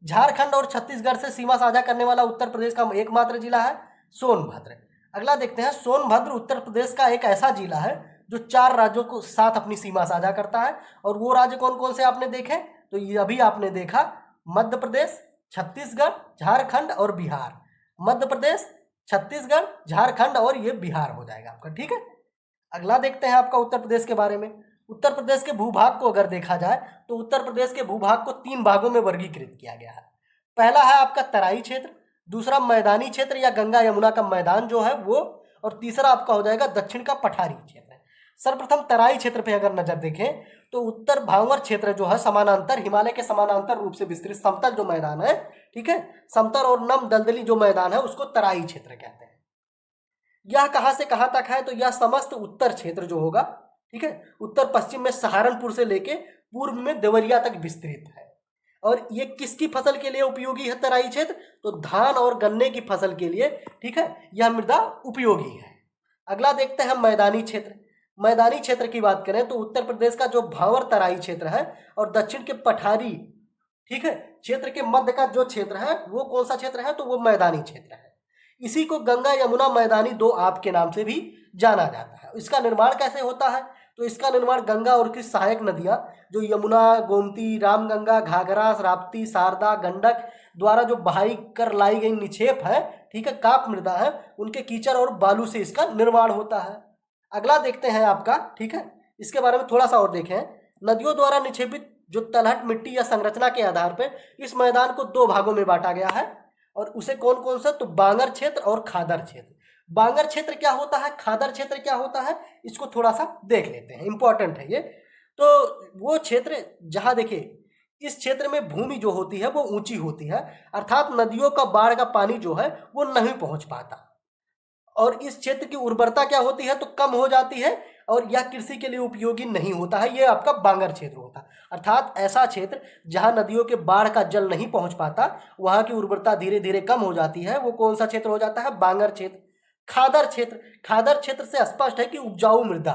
झारखंड और छत्तीसगढ़ से सीमा साझा करने वाला उत्तर प्रदेश का एकमात्र जिला है सोनभद्र। अगला देखते हैं, सोनभद्र उत्तर प्रदेश का एक ऐसा जिला है जो 4 राज्यों को साथ अपनी सीमा साझा करता है, और वो राज्य कौन कौन से आपने देखे, तो ये अभी आपने देखा मध्य प्रदेश, छत्तीसगढ़, झारखंड और बिहार। मध्य प्रदेश, छत्तीसगढ़, झारखंड और ये बिहार हो जाएगा आपका। ठीक है, अगला देखते हैं आपका उत्तर प्रदेश के बारे में। उत्तर प्रदेश के भूभाग को अगर देखा जाए तो उत्तर प्रदेश के भूभाग को 3 भागों में वर्गीकृत किया गया है। पहला है आपका तराई क्षेत्र, दूसरा मैदानी क्षेत्र या गंगा यमुना का मैदान जो है वो, और तीसरा आपका हो जाएगा दक्षिण का पठारी क्षेत्र। सर्वप्रथम तराई क्षेत्र पे अगर नजर देखें तो उत्तर भांवर क्षेत्र जो है समानांतर, हिमालय के समानांतर रूप से विस्तृत समतल जो मैदान है, ठीक है, समतल और नम दलदली जो मैदान है उसको तराई क्षेत्र कहते हैं। यह कहां से कहां तक है, तो यह समस्त उत्तर क्षेत्र जो होगा, ठीक है, उत्तर पश्चिम में सहारनपुर से लेके पूर्व में देवरिया तक विस्तृत है। और ये किसकी फसल के लिए उपयोगी है तराई क्षेत्र, तो धान और गन्ने की फसल के लिए, ठीक है, यह मृदा उपयोगी है। अगला देखते हैं मैदानी क्षेत्र। मैदानी क्षेत्र की बात करें तो उत्तर प्रदेश का जो भांवर तराई क्षेत्र है और दक्षिण के पठारी, ठीक है, क्षेत्र के मध्य का जो क्षेत्र है वो कौन सा क्षेत्र है, तो वो मैदानी क्षेत्र है। इसी को गंगा यमुना मैदानी 2 आप के नाम से भी जाना जाता है। इसका निर्माण कैसे होता है, तो इसका निर्माण गंगा और की सहायक नदियां जो यमुना, गोमती, रामगंगा, घाघरा, राप्ती, शारदा, गंडक द्वारा जो बहाई कर लाई गई निक्षेप है, ठीक है, काप मृदा है, उनके कीचड़ और बालू से इसका निर्माण होता है। अगला देखते हैं आपका, ठीक है, इसके बारे में थोड़ा सा और देखें। नदियों द्वारा निक्षेपित जो तलहट मिट्टी या संरचना के आधार पर इस मैदान को 2 भागों में बांटा गया है, और उसे कौन कौन सा, तो बांगर क्षेत्र और खादर क्षेत्र। बांगर क्षेत्र क्या होता है, खादर क्षेत्र क्या होता है, इसको थोड़ा सा देख लेते हैं, इंपॉर्टेंट है ये। तो वो क्षेत्र जहां देखिए इस क्षेत्र में भूमि जो होती है वो ऊंची होती है, अर्थात नदियों का बाढ़ का पानी जो है वो नहीं पहुंच पाता, और इस क्षेत्र की उर्वरता क्या होती है, तो कम हो जाती है, और यह कृषि के लिए उपयोगी नहीं होता है। यह आपका बांगर क्षेत्र होता है, अर्थात ऐसा क्षेत्र जहां नदियों के बाढ़ का जल नहीं पहुंच पाता, वहां की उर्वरता धीरे धीरे कम हो जाती है, वो कौन सा क्षेत्र हो जाता है, बांगर क्षेत्र। खादर क्षेत्र, खादर क्षेत्र से स्पष्ट है कि उपजाऊ मृदा।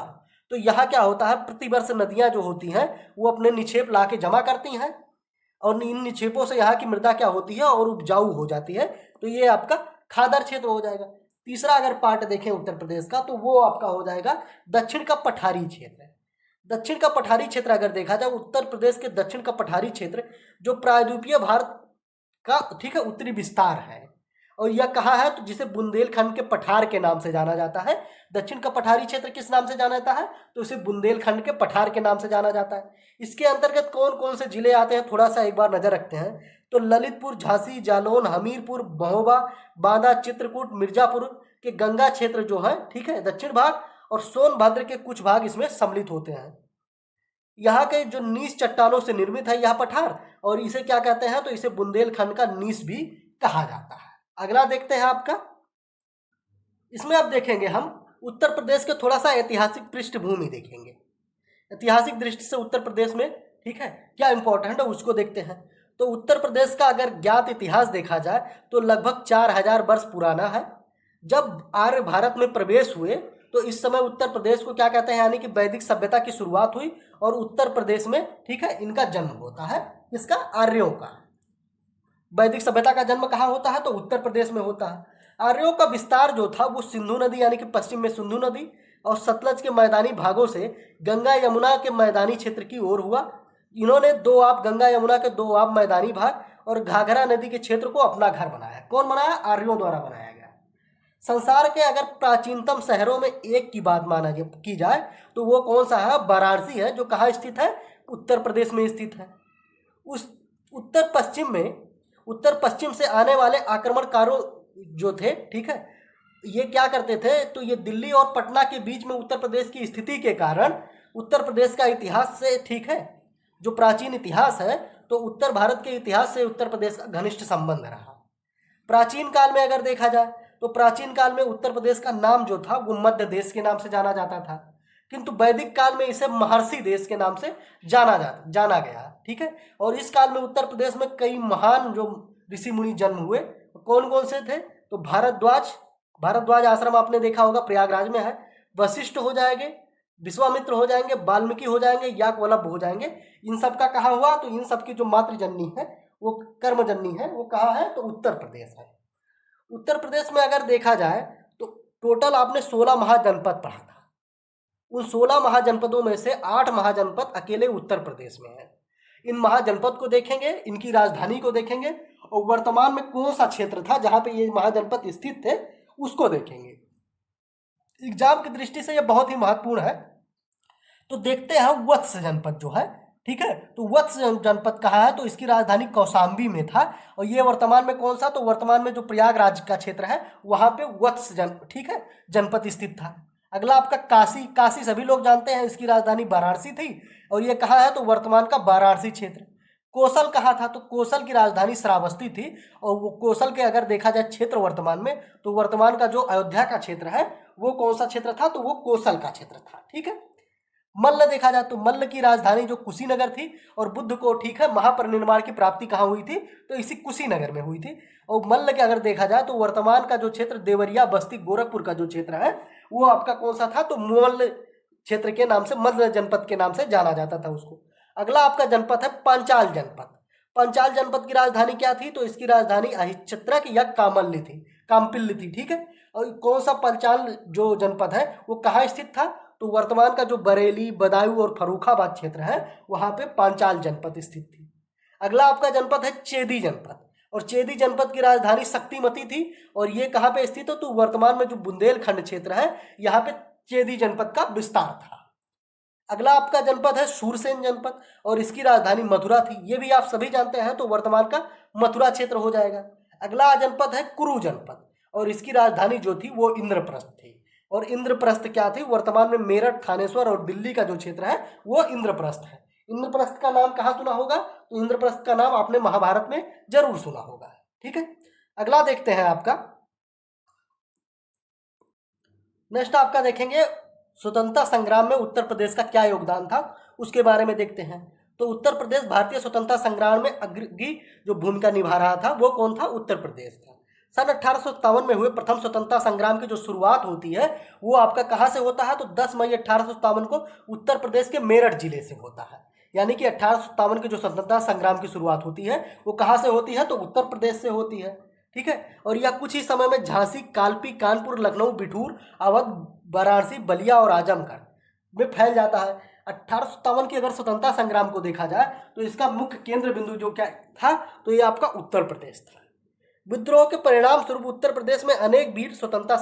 तो यहाँ क्या होता है, प्रतिवर्ष नदियां जो होती हैं वो अपने निक्षेप ला के जमा करती हैं, और इन निक्षेपों से यहाँ की मृदा क्या होती है और उपजाऊ हो जाती है, तो ये आपका खादर क्षेत्र हो जाएगा। तीसरा अगर पार्ट देखें उत्तर प्रदेश का तो वो आपका हो जाएगा दक्षिण का पठारी क्षेत्र। दक्षिण का पठारी क्षेत्र अगर देखा जाए, उत्तर प्रदेश के दक्षिण का पठारी क्षेत्र जो प्रायद्वीपीय भारत का, ठीक है, उत्तरी विस्तार है, और यह कहाँ है, तो जिसे बुंदेलखंड के पठार के नाम से जाना जाता है। दक्षिण का पठारी क्षेत्र किस नाम से जाना जाता है, तो इसे बुंदेलखंड के पठार के नाम से जाना जाता है। इसके अंतर्गत कौन कौन से जिले आते हैं, थोड़ा सा एक बार नजर रखते हैं। तो ललितपुर, झांसी, जालौन, हमीरपुर, महोबा, बांदा, चित्रकूट, मिर्जापुर के गंगा क्षेत्र जो है, ठीक है, दक्षिण भाग, और सोनभद्र के कुछ भाग इसमें सम्मिलित होते हैं। यहाँ के जो नीस चट्टानों से निर्मित है यह पठार, और इसे क्या कहते हैं, तो इसे बुंदेलखंड का नीस भी कहा जाता है। अगला देखते हैं आपका, इसमें आप देखेंगे हम उत्तर प्रदेश के थोड़ा सा ऐतिहासिक पृष्ठभूमि देखेंगे। ऐतिहासिक दृष्टि से उत्तर प्रदेश में, ठीक है, क्या इंपॉर्टेंट है उसको देखते हैं। तो उत्तर प्रदेश का अगर ज्ञात इतिहास देखा जाए तो लगभग 4000 वर्ष पुराना है। जब आर्य भारत में प्रवेश हुए तो इस समय उत्तर प्रदेश को क्या कहते हैं, यानी कि वैदिक सभ्यता की शुरुआत हुई, और उत्तर प्रदेश में, ठीक है, इनका जन्म होता है, किसका, आर्यों का। वैदिक सभ्यता का जन्म कहाँ होता है? तो उत्तर प्रदेश में होता है। आर्यों का विस्तार जो था वो सिंधु नदी यानी कि पश्चिम में सिंधु नदी और सतलज के मैदानी भागों से गंगा यमुना के मैदानी क्षेत्र की ओर हुआ। इन्होंने दो आप गंगा यमुना के दो आप मैदानी भाग और घाघरा नदी के क्षेत्र को अपना घर बनाया। कौन बनाया? आर्यों द्वारा बनाया गया। संसार के अगर प्राचीनतम शहरों में एक की बात माना की जाए तो वो कौन सा है? वाराणसी है, जो कहाँ स्थित है? उत्तर प्रदेश में स्थित है। उस उत्तर पश्चिम से आने वाले आक्रमणकारों जो थे, ठीक है, ये क्या करते थे? तो ये दिल्ली और पटना के बीच में उत्तर प्रदेश की स्थिति के कारण उत्तर प्रदेश का इतिहास से, ठीक है, जो प्राचीन इतिहास है, तो उत्तर भारत के इतिहास से उत्तर प्रदेश का घनिष्ठ संबंध रहा। प्राचीन काल में अगर देखा जाए तो प्राचीन काल में उत्तर प्रदेश का नाम जो था वो मध्य देश के नाम से जाना जाता था, किंतु वैदिक काल में इसे महर्षि देश के नाम से जाना गया, ठीक है। और इस काल में उत्तर प्रदेश में कई महान जो ऋषि मुनि जन्म हुए। कौन कौन से थे? तो भारद्वाज आश्रम आपने देखा होगा, प्रयागराज में है। वशिष्ठ हो जाएंगे, विश्वामित्र हो जाएंगे, वाल्मीकि हो जाएंगे, याज्ञवल्क्य हो जाएंगे। इन सब का कहाँ हुआ? तो इन सब की जो मातृजननी है वो कर्मजननी है, वो कहाँ है? तो उत्तर प्रदेश है। उत्तर प्रदेश में अगर देखा जाए तो टोटल आपने 16 महाजनपद पढ़ा था। उन 16 महाजनपदों में से 8 महाजनपद अकेले उत्तर प्रदेश में है। इन महाजनपद को देखेंगे, इनकी राजधानी को देखेंगे और वर्तमान में कौन सा क्षेत्र था जहां पे ये महाजनपद स्थित थे उसको देखेंगे। एग्जाम की दृष्टि से यह बहुत ही महत्वपूर्ण है। तो देखते हैं वत्स जनपद जो है, ठीक है, तो वत्स जनपद कहाँ है? तो इसकी राजधानी कौशाम्बी में था। और ये वर्तमान में कौन सा? तो वर्तमान में जो प्रयागराज का क्षेत्र है वहां पे वत्स ठीक है, जनपद स्थित था। अगला आपका काशी सभी लोग जानते हैं, इसकी राजधानी वाराणसी थी। और ये कहाँ है? तो वर्तमान का वाराणसी क्षेत्र। कौशल कहाँ था? तो कौशल की राजधानी श्रावस्ती थी। और वो कौशल के अगर देखा जाए क्षेत्र वर्तमान में, तो वर्तमान का जो अयोध्या का क्षेत्र है वो कौन सा क्षेत्र था? तो वो कौशल का क्षेत्र था, ठीक है। मल्ल देखा जाए तो मल्ल की राजधानी जो कुशीनगर थी। और बुद्ध को, ठीक है, महापरिनिर्वाण की प्राप्ति कहाँ हुई थी? तो इसी कुशीनगर में हुई थी। और मल्ल के अगर देखा जाए तो वर्तमान का जो क्षेत्र देवरिया, बस्ती, गोरखपुर का जो क्षेत्र है वो आपका कौन सा था? तो मल्ल क्षेत्र के नाम से, मल्ल जनपद के नाम से जाना जाता था उसको। अगला आपका जनपद है पांचाल जनपद। पांचाल जनपद की राजधानी क्या थी? तो इसकी राजधानी अहिच्छत्रक या कामपिल्ली थी, ठीक है। और कौन सा पांचाल जो जनपद है वो कहाँ स्थित था? तो वर्तमान का जो बरेली, बदायूं और फर्रुखाबाद क्षेत्र है वहां पे पांचाल जनपद स्थित थी। अगला आपका जनपद है चेदी जनपद। और चेदी जनपद की राजधानी शक्तिमती थी। और ये कहाँ पे स्थित है? तो वर्तमान में जो बुंदेलखंड क्षेत्र है यहाँ पे चेदी जनपद का विस्तार था। अगला आपका जनपद है सूरसेन जनपद और इसकी राजधानी मथुरा थी। ये भी आप सभी जानते हैं, तो वर्तमान का मथुरा क्षेत्र हो जाएगा। अगला जनपद है कुरु जनपद और इसकी राजधानी जो थी वो इंद्रप्रस्थ थी। और इंद्रप्रस्थ क्या थी? वर्तमान में मेरठ, थानेश्वर और दिल्ली का जो क्षेत्र है वो इंद्रप्रस्थ है। इंद्रप्रस्थ का नाम कहाँ सुना होगा? तो इंद्रप्रस्थ का नाम आपने महाभारत में जरूर सुना होगा, ठीक है। अगला देखते हैं आपका, नेक्स्ट आपका देखेंगे स्वतंत्रता संग्राम में उत्तर प्रदेश का क्या योगदान था, उसके बारे में देखते हैं। तो उत्तर प्रदेश भारतीय स्वतंत्रता संग्राम में अग्रणी जो भूमिका निभा रहा था वो कौन था? उत्तर प्रदेश था। सन 1857 में हुए प्रथम स्वतंत्रता संग्राम की जो शुरुआत होती है वो आपका कहाँ से होता है? तो 10 मई 1857 को उत्तर प्रदेश के मेरठ जिले से होता है। यानी कि 1857 की जो स्वतंत्रता संग्राम की शुरुआत होती है वो कहाँ से होती है? तो उत्तर प्रदेश से होती है, ठीक है। और यह कुछ ही समय में झांसी, कालपी, कानपुर, लखनऊ, बिठूर, अवध, वाराणसी, बलिया और आजमगढ़ में फैल जाता है। 1857 की अगर स्वतंत्रता संग्राम को देखा जाए तो इसका मुख्य केंद्र बिंदु जो क्या था? तो ये आपका उत्तर प्रदेश था। विद्रोह के परिणाम स्वरूप उत्तर प्रदेश में अनेक वीर स्वतंत्रता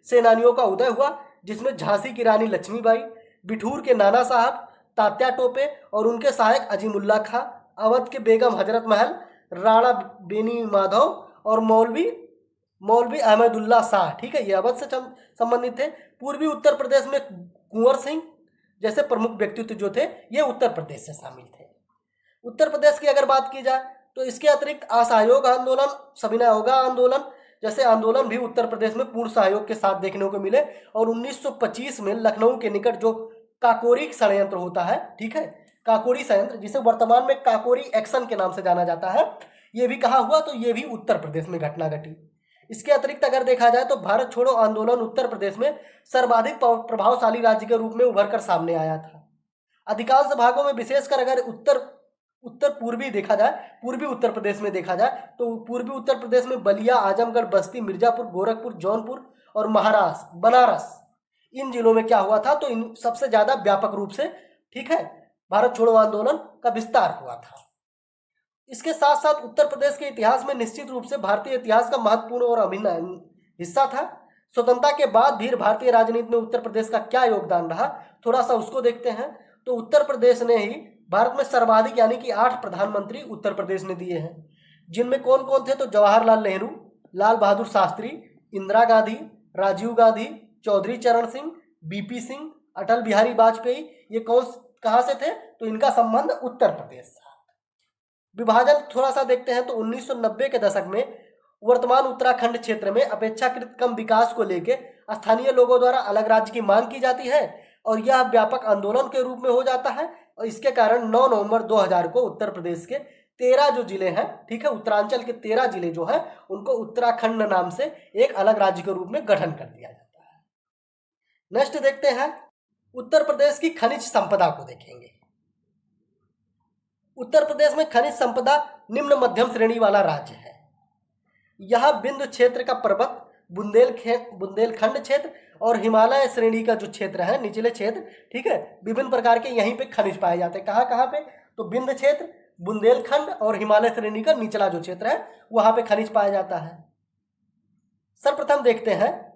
सेनानियों का उदय हुआ, जिसमें झांसी की रानी लक्ष्मीबाई, बिठूर के नाना साहब, तात्या टोपे और उनके सहायक अजीमुल्ला खां, अवध के बेगम हजरत महल, राणा बेनी माधव और मौलवी अहमदुल्ला शाह, ठीक है, ये अवध से संबंधित थे। पूर्वी उत्तर प्रदेश में कुंवर सिंह जैसे प्रमुख व्यक्तित्व जो थे ये उत्तर प्रदेश से शामिल थे। उत्तर प्रदेश की अगर बात की जाए तो इसके अतिरिक्त असहयोग आंदोलन, सविनय अवज्ञा आंदोलन जैसे आंदोलन भी उत्तर प्रदेश में पूर्ण सहयोग के साथ देखने को मिले। और 1925 में लखनऊ के निकट जो काकोरी षड्यंत्र होता है, ठीक है, काकोरी षड्यंत्र जिसे वर्तमान में काकोरी एक्शन के नाम से जाना जाता है, ये भी कहाँ हुआ? तो ये भी उत्तर प्रदेश में घटना घटी। इसके अतिरिक्त अगर देखा जाए तो भारत छोड़ो आंदोलन उत्तर प्रदेश में सर्वाधिक प्रभावशाली राज्य के रूप में उभर कर सामने आया था। अधिकांश भागों में, विशेषकर अगर उत्तर पूर्वी देखा जाए, पूर्वी उत्तर प्रदेश में देखा जाए तो पूर्वी उत्तर प्रदेश में बलिया, आजमगढ़, बस्ती, मिर्जापुर, गोरखपुर, जौनपुर और महाराष्ट्र, बनारस, इन जिलों में क्या हुआ था, तो इन सबसे ज्यादा व्यापक रूप से, ठीक है, भारत छोड़ो आंदोलन का विस्तार हुआ था। इसके साथ साथ उत्तर प्रदेश के इतिहास में निश्चित रूप से भारतीय इतिहास का महत्वपूर्ण और अभिन्न हिस्सा था। स्वतंत्रता के बाद भी भारतीय राजनीति में उत्तर प्रदेश का क्या योगदान रहा, थोड़ा सा उसको देखते हैं। तो उत्तर प्रदेश ने ही भारत में सर्वाधिक यानी कि 8 प्रधानमंत्री उत्तर प्रदेश ने दिए हैं, जिनमें कौन कौन थे, तो जवाहरलाल नेहरू, लाल बहादुर शास्त्री, इंदिरा गांधी, राजीव गांधी, चौधरी चरण सिंह, बीपी सिंह, अटल बिहारी वाजपेयी। ये कौन कहाँ से थे, तो इनका संबंध उत्तर प्रदेश से। विभाजन थोड़ा सा देखते हैं तो 1990 के दशक में वर्तमान उत्तराखंड क्षेत्र में अपेक्षाकृत कम विकास को लेकर स्थानीय लोगों द्वारा अलग राज्य की मांग की जाती है और यह व्यापक आंदोलन के रूप में हो जाता है। और इसके कारण 9 नवंबर 2000 को उत्तर प्रदेश के 13 जो जिले हैं, ठीक है, उत्तरांचल के 13 जिले जो हैं, उनको उत्तराखंड नाम से एक अलग राज्य के रूप में गठन कर दिया जाता है। नेक्स्ट देखते हैं, उत्तर प्रदेश की खनिज संपदा को देखेंगे। उत्तर प्रदेश में खनिज संपदा निम्न मध्यम श्रेणी वाला राज्य है। यह बिंदु क्षेत्र का पर्वत, बुंदेलखंड क्षेत्र और हिमालय श्रेणी का जो क्षेत्र है, निचले क्षेत्र, ठीक है, विभिन्न प्रकार के यहीं पे खनिज पाए जाते हैं। कहाँ कहाँ पे, तो बिंद क्षेत्र, बुंदेलखंड और हिमालय श्रेणी का निचला जो क्षेत्र है वहां पे खनिज पाया जाता है। सर्वप्रथम देखते हैं,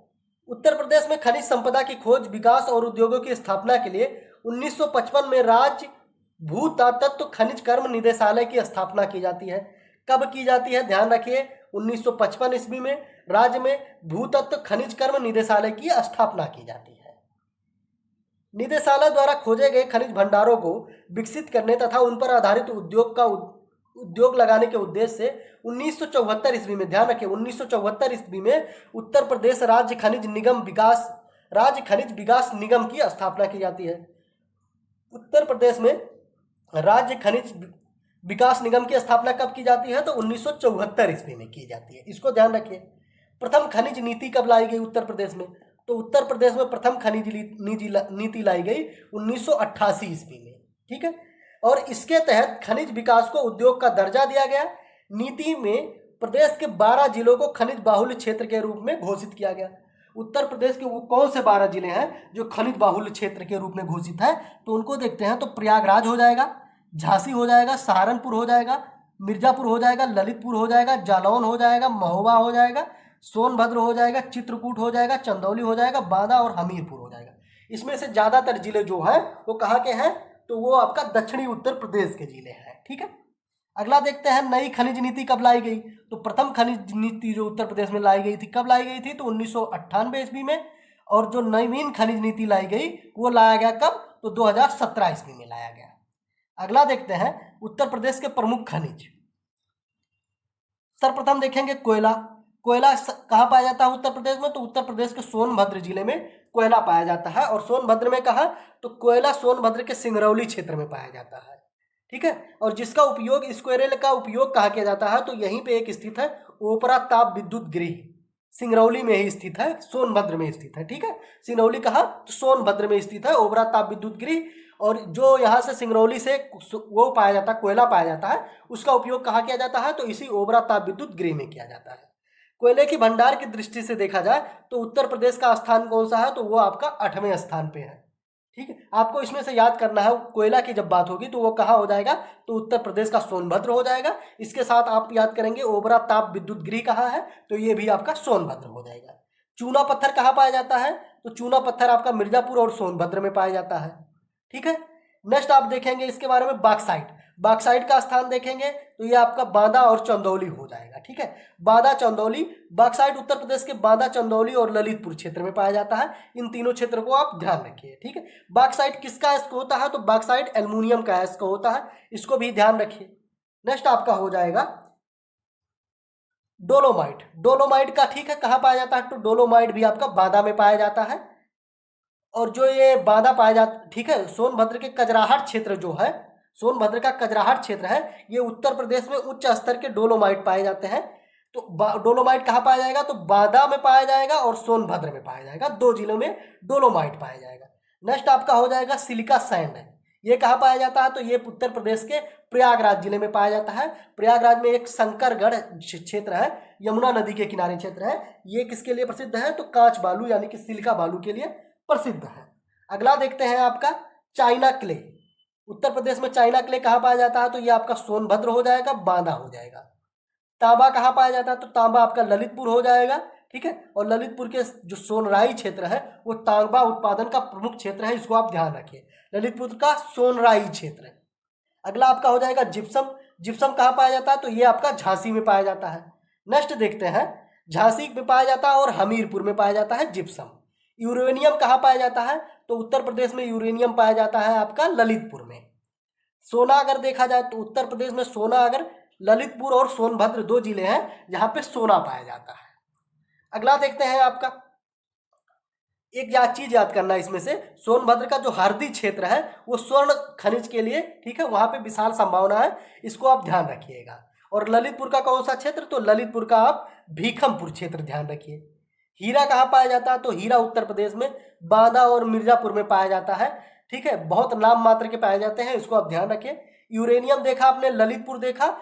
उत्तर प्रदेश में खनिज संपदा की खोज, विकास और उद्योगों की स्थापना के लिए 1955 में राज्य भूतत्व खनिज कर्म निदेशालय की स्थापना की जाती है। कब की जाती है, ध्यान रखिए, 1955 ईस्वी में राज्य में भूतत्व खनिज कर्म निदेशालय की स्थापना की जाती है। निदेशालय द्वारा खोजे गए खनिज भंडारों को विकसित करने तथा उन पर आधारित उद्योग लगाने के उद्देश्य से 1974 ईस्वी में, ध्यान रखिए, 1974 ईस्वी में उत्तर प्रदेश राज्य खनिज विकास निगम की स्थापना की जाती है। उत्तर प्रदेश में राज्य खनिज विकास निगम की स्थापना कब की जाती है, तो 1974 ईस्वी में की जाती है। इसको ध्यान रखिए। प्रथम खनिज नीति कब लाई गई उत्तर प्रदेश में, तो उत्तर प्रदेश में प्रथम खनिज नीति लाई गई 1988 ईस्वी में, ठीक है। और इसके तहत खनिज विकास को उद्योग का दर्जा दिया गया। नीति में प्रदेश के 12 जिलों को खनिज बाहुल्य क्षेत्र के रूप में घोषित किया गया। उत्तर प्रदेश के वो कौन से 12 जिले हैं जो खनिज बाहुल्य क्षेत्र के रूप में घोषित है, तो उनको देखते हैं। तो प्रयागराज हो जाएगा, झांसी हो जाएगा, सहारनपुर हो जाएगा, मिर्जापुर हो जाएगा, ललितपुर हो जाएगा, जालौन हो जाएगा, महोबा हो जाएगा, सोनभद्र हो जाएगा, चित्रकूट हो जाएगा, चंदौली हो जाएगा, बांदा और हमीरपुर हो जाएगा। इसमें से ज्यादातर जिले जो हैं वो कहाँ के हैं, तो वो आपका दक्षिणी उत्तर प्रदेश के जिले हैं, ठीक है। अगला देखते हैं, नई खनिज नीति कब लाई गई, तो प्रथम खनिज नीति जो उत्तर प्रदेश में लाई गई थी, कब लाई गई थी, तो 1998 ईस्वी में। और जो नवीन खनिज नीति लाई गई वो लाया गया कब, तो 2017 ईस्वी में लाया गया। अगला देखते हैं, उत्तर प्रदेश के प्रमुख खनिज। सर्वप्रथम देखेंगे कोयला। कोयला कहाँ पाया जाता है उत्तर प्रदेश में, तो उत्तर प्रदेश के सोनभद्र जिले में कोयला पाया जाता है। और सोनभद्र में कहा, तो कोयला सोनभद्र के सिंगरौली क्षेत्र में पाया जाता है, ठीक है। और जिसका उपयोग, इस कोयले का उपयोग कहाँ किया जाता है, तो यहीं पे एक स्थित है ओपरा ताप विद्युत गृह, सिंगरौली में ही स्थित है, सोनभद्र में स्थित है, ठीक है। सिंगरौली कहा, तो सोनभद्र में स्थित है ओबरा ताप विद्युत गृह। और जो यहाँ से सिंगरौली से वो पाया जाता है, कोयला पाया जाता है, उसका उपयोग कहाँ किया जाता है, तो इसी ओबरा ताप विद्युत गृह में किया जाता है। कोयले की भंडार की दृष्टि से देखा जाए तो उत्तर प्रदेश का स्थान कौन सा है, तो वो आपका 8वें स्थान पे है, ठीक है। आपको इसमें से याद करना है, कोयला की जब बात होगी तो वो कहाँ हो जाएगा, तो उत्तर प्रदेश का सोनभद्र हो जाएगा। इसके साथ आप याद करेंगे ओबरा ताप विद्युत गृह कहाँ है, तो ये भी आपका सोनभद्र हो जाएगा। चूना पत्थर कहाँ पाया जाता है, तो चूना पत्थर आपका मिर्जापुर और सोनभद्र में पाया जाता है, ठीक है। नेक्स्ट आप देखेंगे इसके बारे में बॉक्साइट। बॉक्साइट का स्थान देखेंगे तो ये आपका बांदा और चंदौली हो जाएगा, ठीक है। बांदा, चंदौली, बॉक्साइट उत्तर प्रदेश के बांदा, चंदौली और ललितपुर क्षेत्र में पाया जाता है। इन तीनों क्षेत्रों को आप ध्यान रखिए, ठीक है। बॉक्साइट किसका अयस्क होता है, तो बॉक्साइट एल्युमिनियम का अयस्क होता है, इसको भी ध्यान रखिए। नेक्स्ट आपका हो जाएगा डोलोमाइट। डोलोमाइट का, ठीक है, कहाँ पाया जाता है, तो डोलोमाइट भी आपका बांदा में पाया जाता है। और जो ये बांदा पाया जाता, ठीक है, सोनभद्र के कजराहट क्षेत्र जो है, सोनभद्र का कजराहट क्षेत्र है, ये उत्तर प्रदेश में उच्च स्तर के डोलोमाइट पाए जाते हैं। तो डोलोमाइट कहाँ पाया जाएगा, तो बांदा में पाया जाएगा और सोनभद्र में पाया जाएगा, 2 जिलों में डोलोमाइट पाया जाएगा। नेक्स्ट आपका हो जाएगा सिलिका सैंड। ये कहाँ पाया जाता है? तो ये उत्तर प्रदेश के प्रयागराज जिले में पाया जाता है। प्रयागराज में एक शंकरगढ़ क्षेत्र है, यमुना नदी के किनारे क्षेत्र है। ये किसके लिए प्रसिद्ध है? तो कांच बालू यानी कि सिलिका बालू के लिए प्रसिद्ध है। अगला देखते हैं आपका चाइना क्ले। उत्तर प्रदेश में चाइना क्ले कहाँ पाया जाता है? तो ये आपका सोनभद्र हो जाएगा, बांदा हो जाएगा। तांबा कहाँ पाया जाता है? तो तांबा आपका ललितपुर हो जाएगा, ठीक है। और ललितपुर के जो सोनराई क्षेत्र है वो तांबा उत्पादन का प्रमुख क्षेत्र है, इसको आप ध्यान रखिए, ललितपुर का सोनराई क्षेत्र है। अगला आपका हो जाएगा जिप्सम। जिप्सम कहाँ पाया जाता है? तो ये आपका झांसी में पाया जाता है। नेक्स्ट देखते हैं, झांसी में पाया जाता है और हमीरपुर में पाया जाता है जिप्सम। यूरेनियम कहाँ पाया जाता है? तो उत्तर प्रदेश में यूरेनियम पाया जाता है आपका ललितपुर में। सोना अगर देखा जाए तो उत्तर प्रदेश में सोना अगर ललितपुर और सोनभद्र दो जिले हैं जहाँ पे सोना पाया जाता है। अगला देखते हैं आपका, एक चीज याद करना है इसमें से, सोनभद्र का जो हरदी क्षेत्र है वो स्वर्ण खनिज के लिए, ठीक है, वहां पे विशाल संभावना है, इसको आप ध्यान रखिएगा। और ललितपुर का कौन सा क्षेत्र? तो ललितपुर का आप भीखमपुर क्षेत्र ध्यान रखिए। हीरा कहाँ पाया जाता है? तो हीरा उत्तर प्रदेश में बांदा और मिर्जापुर में पाया जाता है, ठीक है, बहुत नाम मात्र के पाए जाते हैं, इसको आप ध्यान रखिए। यूरेनियम देखा आपने, ललितपुर देखा,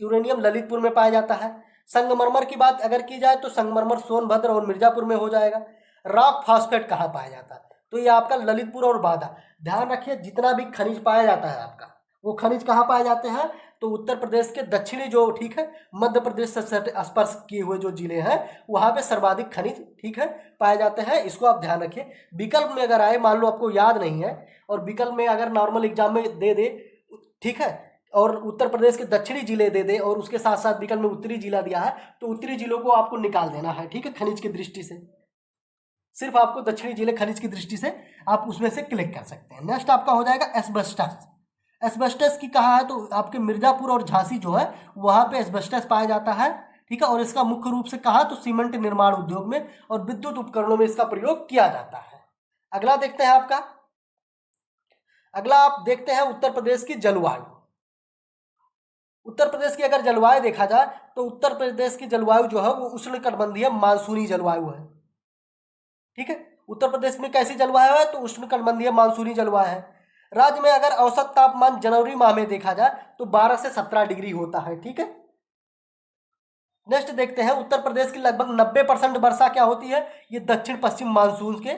यूरेनियम ललितपुर में पाया जाता है। संगमरमर की बात अगर की जाए तो संगमरमर सोनभद्र और मिर्जापुर में हो जाएगा। रॉक फॉस्फेट कहाँ पाया जाता है? तो ये आपका ललितपुर और बांदा। ध्यान रखिए जितना भी खनिज पाया जाता है आपका, वो खनिज कहाँ पाए जाते हैं? तो उत्तर प्रदेश के दक्षिणी जो, ठीक है, मध्य प्रदेश से स्पर्श किए हुए जो जिले हैं वहाँ पे सर्वाधिक खनिज, ठीक है, पाए जाते हैं, इसको आप ध्यान रखिए। विकल्प में अगर आए, मान लो आपको याद नहीं है और विकल्प में अगर नॉर्मल एग्जाम में दे दे, ठीक है, और उत्तर प्रदेश के दक्षिणी जिले दे दे और उसके साथ साथ विकल्प में उत्तरी जिला दिया है, तो उत्तरी जिलों को आपको निकाल देना है, ठीक है, खनिज की दृष्टि से। सिर्फ आपको दक्षिणी जिले खनिज की दृष्टि से आप उसमें से क्लिक कर सकते हैं। नेक्स्ट आपका हो जाएगा एस्बेस्टस। एस्बेस्टस की कहा है? तो आपके मिर्जापुर और झांसी जो है वहां पे एस्बेस्टस पाया जाता है, ठीक है, और इसका मुख्य रूप से कहा तो सीमेंट निर्माण उद्योग में और विद्युत उपकरणों में इसका प्रयोग किया जाता है। अगला देखते हैं आपका, अगला आप देखते हैं उत्तर प्रदेश की जलवायु। उत्तर प्रदेश की अगर जलवायु देखा जाए तो उत्तर प्रदेश की जलवायु जो है वो उष्णकटिबंधीय मानसूनी जलवायु है, ठीक है। उत्तर प्रदेश में कैसी जलवायु है? तो उष्णकटिबंधीय मानसूनी जलवायु है। राज्य में अगर औसत तापमान जनवरी माह में देखा जाए तो 12 से 17 डिग्री होता है, ठीक है। नेक्स्ट देखते हैं, उत्तर प्रदेश की लगभग 90% वर्षा क्या होती है? ये दक्षिण पश्चिम मानसून के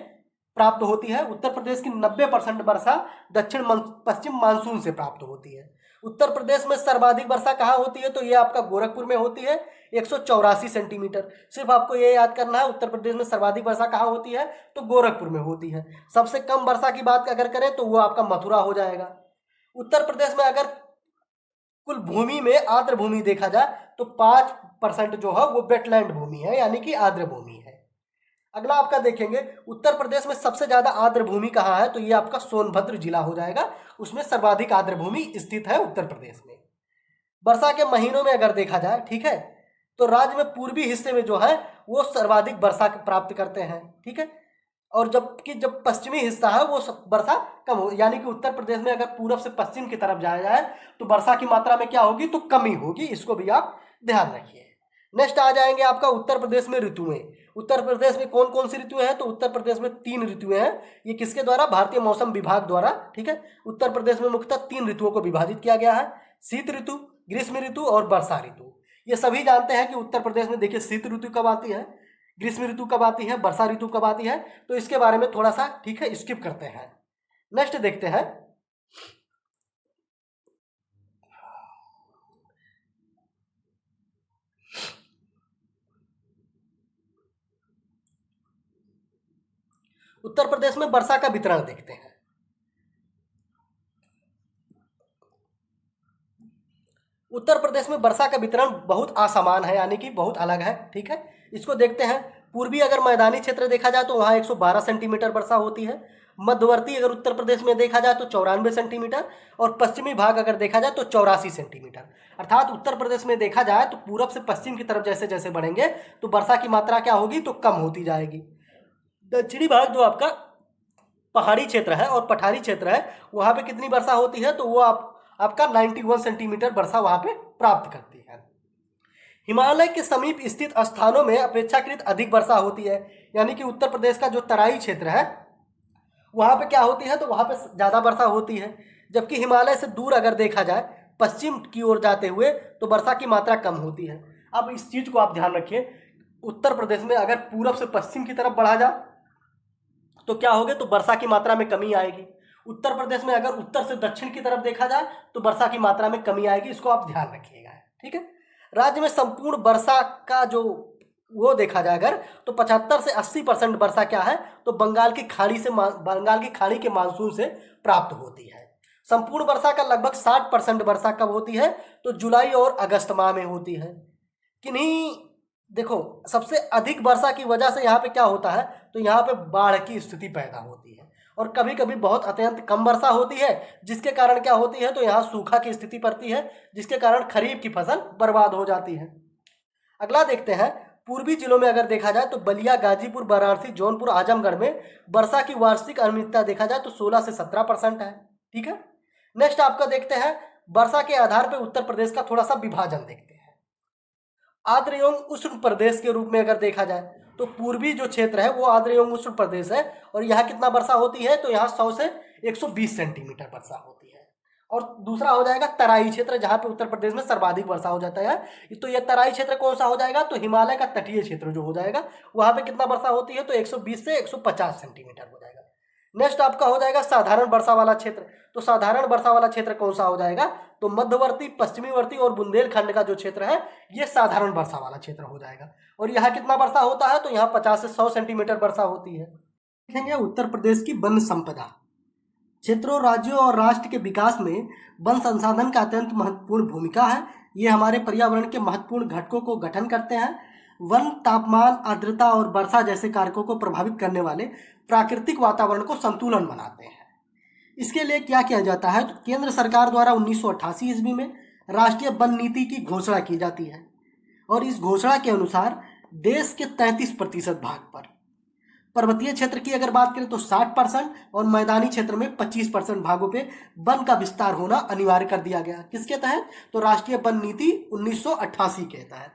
प्राप्त होती है। उत्तर प्रदेश की 90% वर्षा दक्षिण पश्चिम मानसून से प्राप्त होती है। उत्तर प्रदेश में सर्वाधिक वर्षा कहाँ होती है? तो ये आपका गोरखपुर में होती है, 184 सेंटीमीटर। सिर्फ आपको ये याद करना है, उत्तर प्रदेश में सर्वाधिक वर्षा कहाँ होती है? तो गोरखपुर में होती है। सबसे कम वर्षा की बात अगर करें तो वो आपका मथुरा हो जाएगा। उत्तर प्रदेश में अगर कुल भूमि में आर्द्र भूमि देखा जाए तो 5% जो है वो वेटलैंड भूमि है, यानी कि आर्द्र भूमि है। अगला आपका देखेंगे, उत्तर प्रदेश में सबसे ज्यादा आर्द्र भूमि कहाँ है? तो ये आपका सोनभद्र जिला हो जाएगा, उसमें सर्वाधिक आर्द्र भूमि स्थित है उत्तर प्रदेश में। वर्षा के महीनों में अगर देखा जाए, ठीक है, तो राज्य में पूर्वी हिस्से में जो है वो सर्वाधिक वर्षा प्राप्त करते हैं, ठीक है, और जबकि जब पश्चिमी हिस्सा है वो वर्षा कम हो, यानी कि उत्तर प्रदेश में अगर पूरब से पश्चिम की तरफ जाया जाए तो वर्षा की मात्रा में क्या होगी? तो कमी होगी, इसको भी आप ध्यान रखिए। नेक्स्ट आ जाएंगे आपका उत्तर प्रदेश में ऋतुएं। उत्तर प्रदेश में कौन कौन सी ऋतुएं हैं? तो उत्तर प्रदेश में 3 ऋतुएं हैं। ये किसके द्वारा? भारतीय मौसम विभाग द्वारा, ठीक है। उत्तर प्रदेश में मुख्यतः 3 ऋतुओं को विभाजित किया गया है, शीत ऋतु, ग्रीष्म ऋतु और वर्षा ऋतु। ये सभी जानते हैं कि उत्तर प्रदेश में देखिए शीत ऋतु कब आती है, ग्रीष्म ऋतु कब आती है, वर्षा ऋतु कब आती है, तो इसके बारे में थोड़ा सा, ठीक है, स्किप करते हैं। नेक्स्ट देखते हैं, उत्तर प्रदेश में वर्षा का वितरण देखते हैं। उत्तर प्रदेश में वर्षा का वितरण बहुत असमान है, यानी कि बहुत अलग है, ठीक है। इसको देखते हैं, पूर्वी अगर मैदानी क्षेत्र देखा जाए तो वहाँ 112 सेंटीमीटर वर्षा होती है। मध्यवर्ती अगर उत्तर प्रदेश में देखा जाए तो 94 सेंटीमीटर, और पश्चिमी भाग अगर देखा जाए तो 84 सेंटीमीटर। अर्थात उत्तर प्रदेश में देखा जाए तो पूरब से पश्चिम की तरफ जैसे जैसे बढ़ेंगे तो वर्षा की मात्रा क्या होगी? तो कम होती जाएगी। दक्षिणी भाग जो आपका पहाड़ी क्षेत्र है और पठारी क्षेत्र है वहाँ पे कितनी वर्षा होती है? तो वो आपका 91 सेंटीमीटर वर्षा वहाँ पे प्राप्त करती है। हिमालय के समीप स्थित स्थानों में अपेक्षाकृत अधिक वर्षा होती है, यानी कि उत्तर प्रदेश का जो तराई क्षेत्र है वहाँ पे क्या होती है? तो वहाँ पे ज़्यादा वर्षा होती है। जबकि हिमालय से दूर अगर देखा जाए पश्चिम की ओर जाते हुए तो वर्षा की मात्रा कम होती है। अब इस चीज को आप ध्यान रखिए, उत्तर प्रदेश में अगर पूरब से पश्चिम की तरफ बढ़ा जाए तो क्या होगा, तो वर्षा की मात्रा में कमी आएगी। उत्तर प्रदेश में अगर उत्तर से दक्षिण की तरफ देखा जाए तो वर्षा की मात्रा में कमी आएगी, इसको आप ध्यान रखिएगा। ठीक है, राज्य में संपूर्ण वर्षा का जो वो देखा जाए अगर, तो 75 से 80% वर्षा क्या है, तो बंगाल की खाड़ी के मानसून से प्राप्त होती है। संपूर्ण वर्षा का लगभग 60% वर्षा कब होती है, तो जुलाई और अगस्त माह में होती है। किन्हीं देखो, सबसे अधिक वर्षा की वजह से यहाँ पे क्या होता है, तो यहाँ पे बाढ़ की स्थिति पैदा होती है, और कभी कभी बहुत अत्यंत कम वर्षा होती है, जिसके कारण क्या होती है, तो यहाँ सूखा की स्थिति पड़ती है, जिसके कारण खरीफ की फसल बर्बाद हो जाती है। अगला देखते हैं, पूर्वी जिलों में अगर देखा जाए तो बलिया, गाजीपुर, वाराणसी, जौनपुर, आजमगढ़ में वर्षा की वार्षिक अनियमितता देखा जाए तो 16 से 17% है। ठीक है, नेक्स्ट आपका देखते हैं, वर्षा के आधार पर उत्तर प्रदेश का थोड़ा सा विभाजन देखते हैं। आर्द्र एवं उष्ण प्रदेश के रूप में अगर देखा जाए तो पूर्वी जो क्षेत्र है वो आर्द्र एवं उष्ण प्रदेश है, और यहाँ कितना वर्षा होती है, तो यहाँ 100 से 120 सेंटीमीटर वर्षा होती है। और दूसरा हो जाएगा तराई क्षेत्र, जहाँ पे उत्तर प्रदेश में सर्वाधिक वर्षा हो जाता है। तो ये तराई क्षेत्र कौन सा हो जाएगा, तो हिमालय का तटीय क्षेत्र जो हो जाएगा, वहाँ पे कितना वर्षा होती है, तो 120 से 150 सेंटीमीटर हो जाएगा। नेक्स्ट आपका हो जाएगा साधारण वर्षा वाला क्षेत्र। तो साधारण वर्षा वाला क्षेत्र कौन सा हो जाएगा, तो मध्यवर्ती, पश्चिमीवर्ती और बुंदेलखंड का जो क्षेत्र है ये साधारण वर्षा वाला क्षेत्र हो जाएगा। और यहाँ कितना वर्षा होता है, तो यहाँ 50 से 100 सेंटीमीटर वर्षा होती है। देखेंगे उत्तर प्रदेश की वन संपदा। क्षेत्रों, राज्यों और राष्ट्र के विकास में वन संसाधन का अत्यंत महत्वपूर्ण भूमिका है। ये हमारे पर्यावरण के महत्वपूर्ण घटकों को गठन करते हैं। वन तापमान, आर्द्रता और वर्षा जैसे कारकों को प्रभावित करने वाले प्राकृतिक वातावरण को संतुलन बनाते हैं। इसके लिए क्या किया जाता है, तो केंद्र सरकार द्वारा 1988 ईस्वी में राष्ट्रीय वन नीति की घोषणा की जाती है, और इस घोषणा के अनुसार देश के 33% भाग पर, पर्वतीय क्षेत्र की अगर बात करें तो 60% और मैदानी क्षेत्र में 25% भागों पे वन का विस्तार होना अनिवार्य कर दिया गया। किसके तहत, तो राष्ट्रीय वन नीति 1988 के तहत।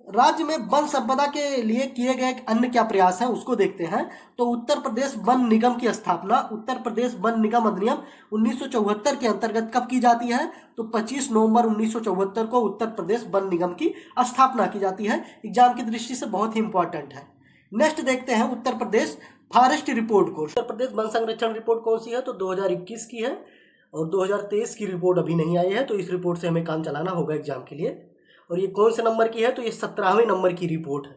राज्य में वन संपदा के लिए किए गए अन्य क्या प्रयास हैं उसको देखते हैं। तो उत्तर प्रदेश वन निगम की स्थापना, उत्तर प्रदेश वन निगम अधिनियम 1974 के अंतर्गत कब की जाती है, तो 25 नवंबर 1974 को उत्तर प्रदेश वन निगम की स्थापना की जाती है। एग्जाम की दृष्टि से बहुत ही इंपॉर्टेंट है। नेक्स्ट देखते हैं उत्तर प्रदेश फॉरेस्ट रिपोर्ट को। उत्तर प्रदेश वन संरक्षण रिपोर्ट कौन सी है, तो 2021 की है, और 2023 की रिपोर्ट अभी नहीं आई है, तो इस रिपोर्ट से हमें काम चलाना होगा एग्जाम के लिए। और ये कौन से नंबर की है, तो ये 17वें नंबर की रिपोर्ट है।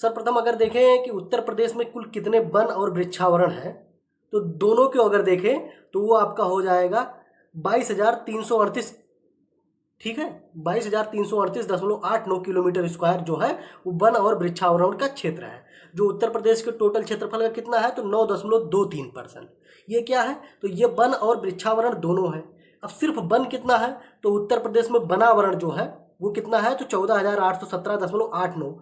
सर्वप्रथम अगर देखें कि उत्तर प्रदेश में कुल कितने वन और वृक्षावरण हैं, तो दोनों को अगर देखें तो वो आपका हो जाएगा 22,338। ठीक है, 22,338.89 किलोमीटर स्क्वायर जो है वो वन और वृक्षावरण का क्षेत्र है, जो उत्तर प्रदेश के टोटल क्षेत्रफल का कितना है, तो 9.23%। ये क्या है, तो ये वन और वृक्षावरण दोनों है। अब सिर्फ वन कितना है, तो उत्तर प्रदेश में वनावरण जो है वो कितना है, तो 14,817.89,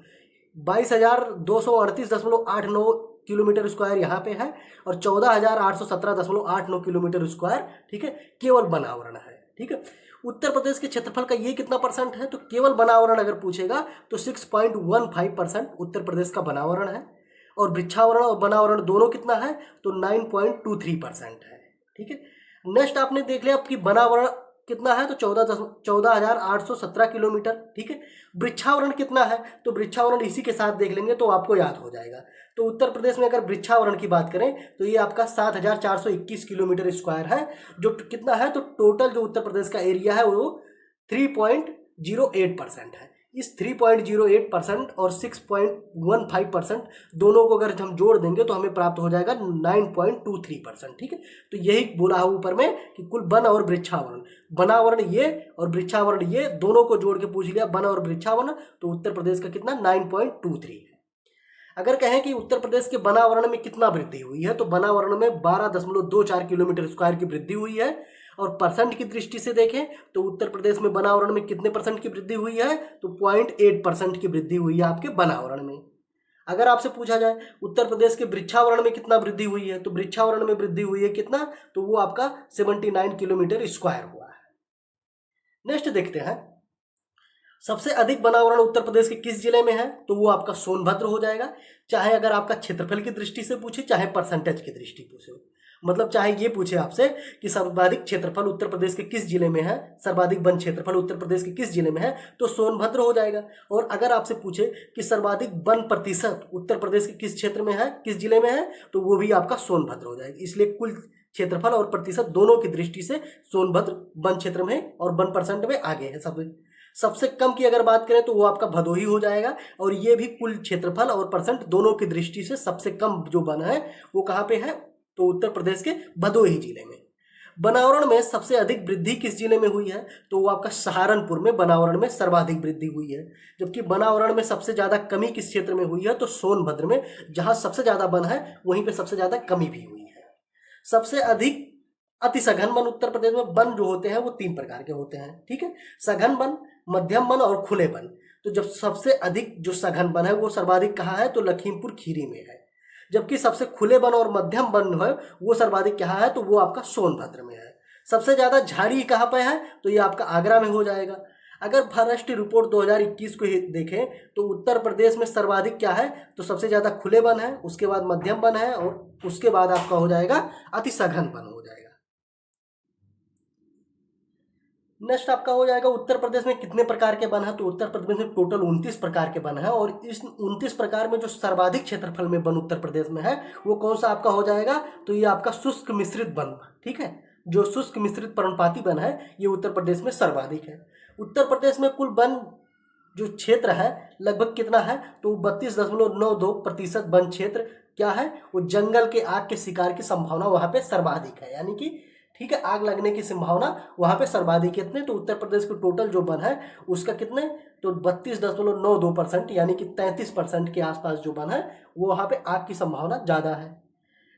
22,238.89 किलोमीटर स्क्वायर यहाँ पे है, और 14,817.89 किलोमीटर स्क्वायर, ठीक है, केवल वनावरण है। ठीक है, उत्तर प्रदेश के क्षेत्रफल का ये कितना परसेंट है, तो केवल वनावरण अगर पूछेगा तो 6.15% उत्तर प्रदेश का वनावरण है, और वृक्षावरण और वनावरण दोनों कितना है, तो 9.23% है। ठीक है, नेक्स्ट आपने देख लिया आपकी वनावरण कितना है, तो 14,817 किलोमीटर। ठीक है, वृक्षावरण कितना है, तो वृक्षावरण इसी के साथ देख लेंगे तो आपको याद हो जाएगा। तो उत्तर प्रदेश में अगर वृक्षावरण की बात करें तो ये आपका 7,421 किलोमीटर स्क्वायर है, जो कितना है, तो टोटल जो उत्तर प्रदेश का एरिया है वो 3.08% है। इस 3.08% और 6.15% दोनों को अगर हम जोड़ देंगे तो हमें प्राप्त हो जाएगा 9.23%। ठीक है, तो यही बोला है ऊपर में कि कुल वन और वृक्षावरण, वनावरण ये और वृक्षावरण ये दोनों को जोड़ के पूछ लिया वन और वृक्षावरण, तो उत्तर प्रदेश का कितना 9.23 है। अगर कहें कि उत्तर प्रदेश के वनावरण में कितना वृद्धि हुई है, तो वनावरण में 12.24 किलोमीटर स्क्वायर की वृद्धि हुई है। और परसेंट की दृष्टि से देखें तो उत्तर प्रदेश में वनावरण में कितने परसेंट की वृद्धि हुई है, तो 0.8% की वृद्धि हुई है आपके वनावरण में। अगर आपसे पूछा जाए उत्तर प्रदेश के वृक्षावरण में कितना वृद्धि हुई है, तो वृक्षावरण में वृद्धि हुई है कितना, तो वो आपका 79 किलोमीटर स्क्वायर हुआ है। नेक्स्ट देखते हैं, सबसे अधिक वनावरण उत्तर प्रदेश के किस जिले में है, तो वो आपका सोनभद्र हो जाएगा, चाहे अगर आपका क्षेत्रफल की दृष्टि से पूछे चाहे परसेंटेज की दृष्टि पूछे। मतलब चाहे ये पूछे आपसे कि सर्वाधिक क्षेत्रफल उत्तर प्रदेश के किस जिले में है, सर्वाधिक वन क्षेत्रफल उत्तर प्रदेश के किस जिले में है, तो सोनभद्र हो जाएगा। और अगर आपसे पूछे कि सर्वाधिक वन प्रतिशत उत्तर प्रदेश के किस क्षेत्र में है, किस जिले में है, तो वो भी आपका सोनभद्र हो जाएगा। इसलिए कुल क्षेत्रफल और प्रतिशत दोनों की दृष्टि से सोनभद्र वन क्षेत्र में और 1% में आगे है। सबसे कम की अगर बात करें तो वो आपका भदोही हो जाएगा। और ये भी कुल क्षेत्रफल और परसेंट दोनों की दृष्टि से सबसे कम जो वन है वो कहाँ पे है, तो उत्तर प्रदेश के भदोही जिले में। बनावरण में सबसे अधिक वृद्धि किस जिले में हुई है, तो वो आपका सहारनपुर में बनावरण में सर्वाधिक वृद्धि हुई है। जबकि बनावरण में सबसे ज्यादा कमी किस क्षेत्र में हुई है, तो सोनभद्र में, जहां सबसे ज्यादा वन है वहीं पे सबसे ज्यादा कमी भी हुई है। सबसे अधिक अति सघन वन उत्तर प्रदेश में वन जो होते हैं वो 3 प्रकार के होते हैं, ठीक है। सघन वन, मध्यम वन और खुले वन। तो जब सबसे अधिक जो सघन वन है वो सर्वाधिक कहाँ है, तो लखीमपुर खीरी में है। जबकि सबसे खुले वन और मध्यम वन है वो सर्वाधिक कहाँ है, तो वो आपका सोनभद्र में है। सबसे ज्यादा झाड़ी कहाँ पे है, तो ये आपका आगरा में हो जाएगा। अगर फॉरेस्ट रिपोर्ट 2021 को ही देखें तो उत्तर प्रदेश में सर्वाधिक क्या है, तो सबसे ज्यादा खुले वन है, उसके बाद मध्यम वन है और उसके बाद आपका हो जाएगा अति सघन वन हो जाएगा। नेक्स्ट आपका हो जाएगा उत्तर प्रदेश में कितने प्रकार के वन है, तो उत्तर प्रदेश में टोटल 29 प्रकार के वन है। और इस 29 प्रकार में जो सर्वाधिक क्षेत्रफल में वन उत्तर प्रदेश में है वो कौन सा आपका हो जाएगा, तो ये आपका शुष्क मिश्रित वन, ठीक है। जो शुष्क मिश्रित पर्णपाती वन है ये उत्तर प्रदेश में सर्वाधिक है। उत्तर प्रदेश में कुल वन जो क्षेत्र है लगभग कितना है, तो 32.92% वन क्षेत्र क्या है, वो जंगल के आग के शिकार की संभावना वहां पे सर्वाधिक है, यानी कि ठीक है, आग लगने की संभावना वहां पे सर्वाधिक कितने, तो उत्तर प्रदेश के टोटल जो वन है उसका कितने, तो 32.92% यानी कि 33% के आसपास जो वन है वो वहां पे आग की संभावना ज्यादा है।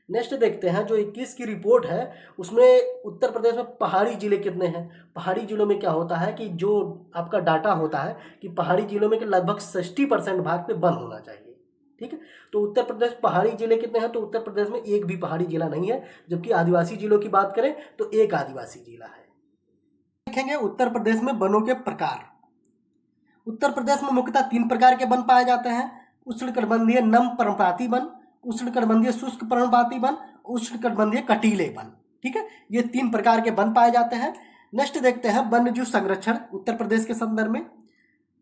नेक्स्ट देखते हैं जो 21 की रिपोर्ट है उसमें उत्तर प्रदेश में पहाड़ी जिले कितने हैं। पहाड़ी जिलों में क्या होता है कि जो आपका डाटा होता है कि पहाड़ी जिलों में लगभग 60% भाग पे वन होना चाहिए, ठीक है। तो उत्तर प्रदेश पहाड़ी जिले कितने हैं, तो उत्तर प्रदेश में एक भी पहाड़ी जिला नहीं है। जबकि आदिवासी जिलों की बात करें तो एक आदिवासी जिला है। देखेंगे उत्तर प्रदेश में वनों के प्रकार। उत्तर प्रदेश में मुख्यतः 3 प्रकार के वन पाए जाते हैं, उष्णकटिबंधीय नम पर्णपाती वन, उष्णकटिबंधीय शुष्क पर्णपाती वन, उष्णकटिबंधीय कटीले वन, ठीक है। ये 3 प्रकार के वन पाए जाते हैं। नेक्स्ट देखते हैं वन्यजीव संरक्षण उत्तर प्रदेश के संदर्भ में।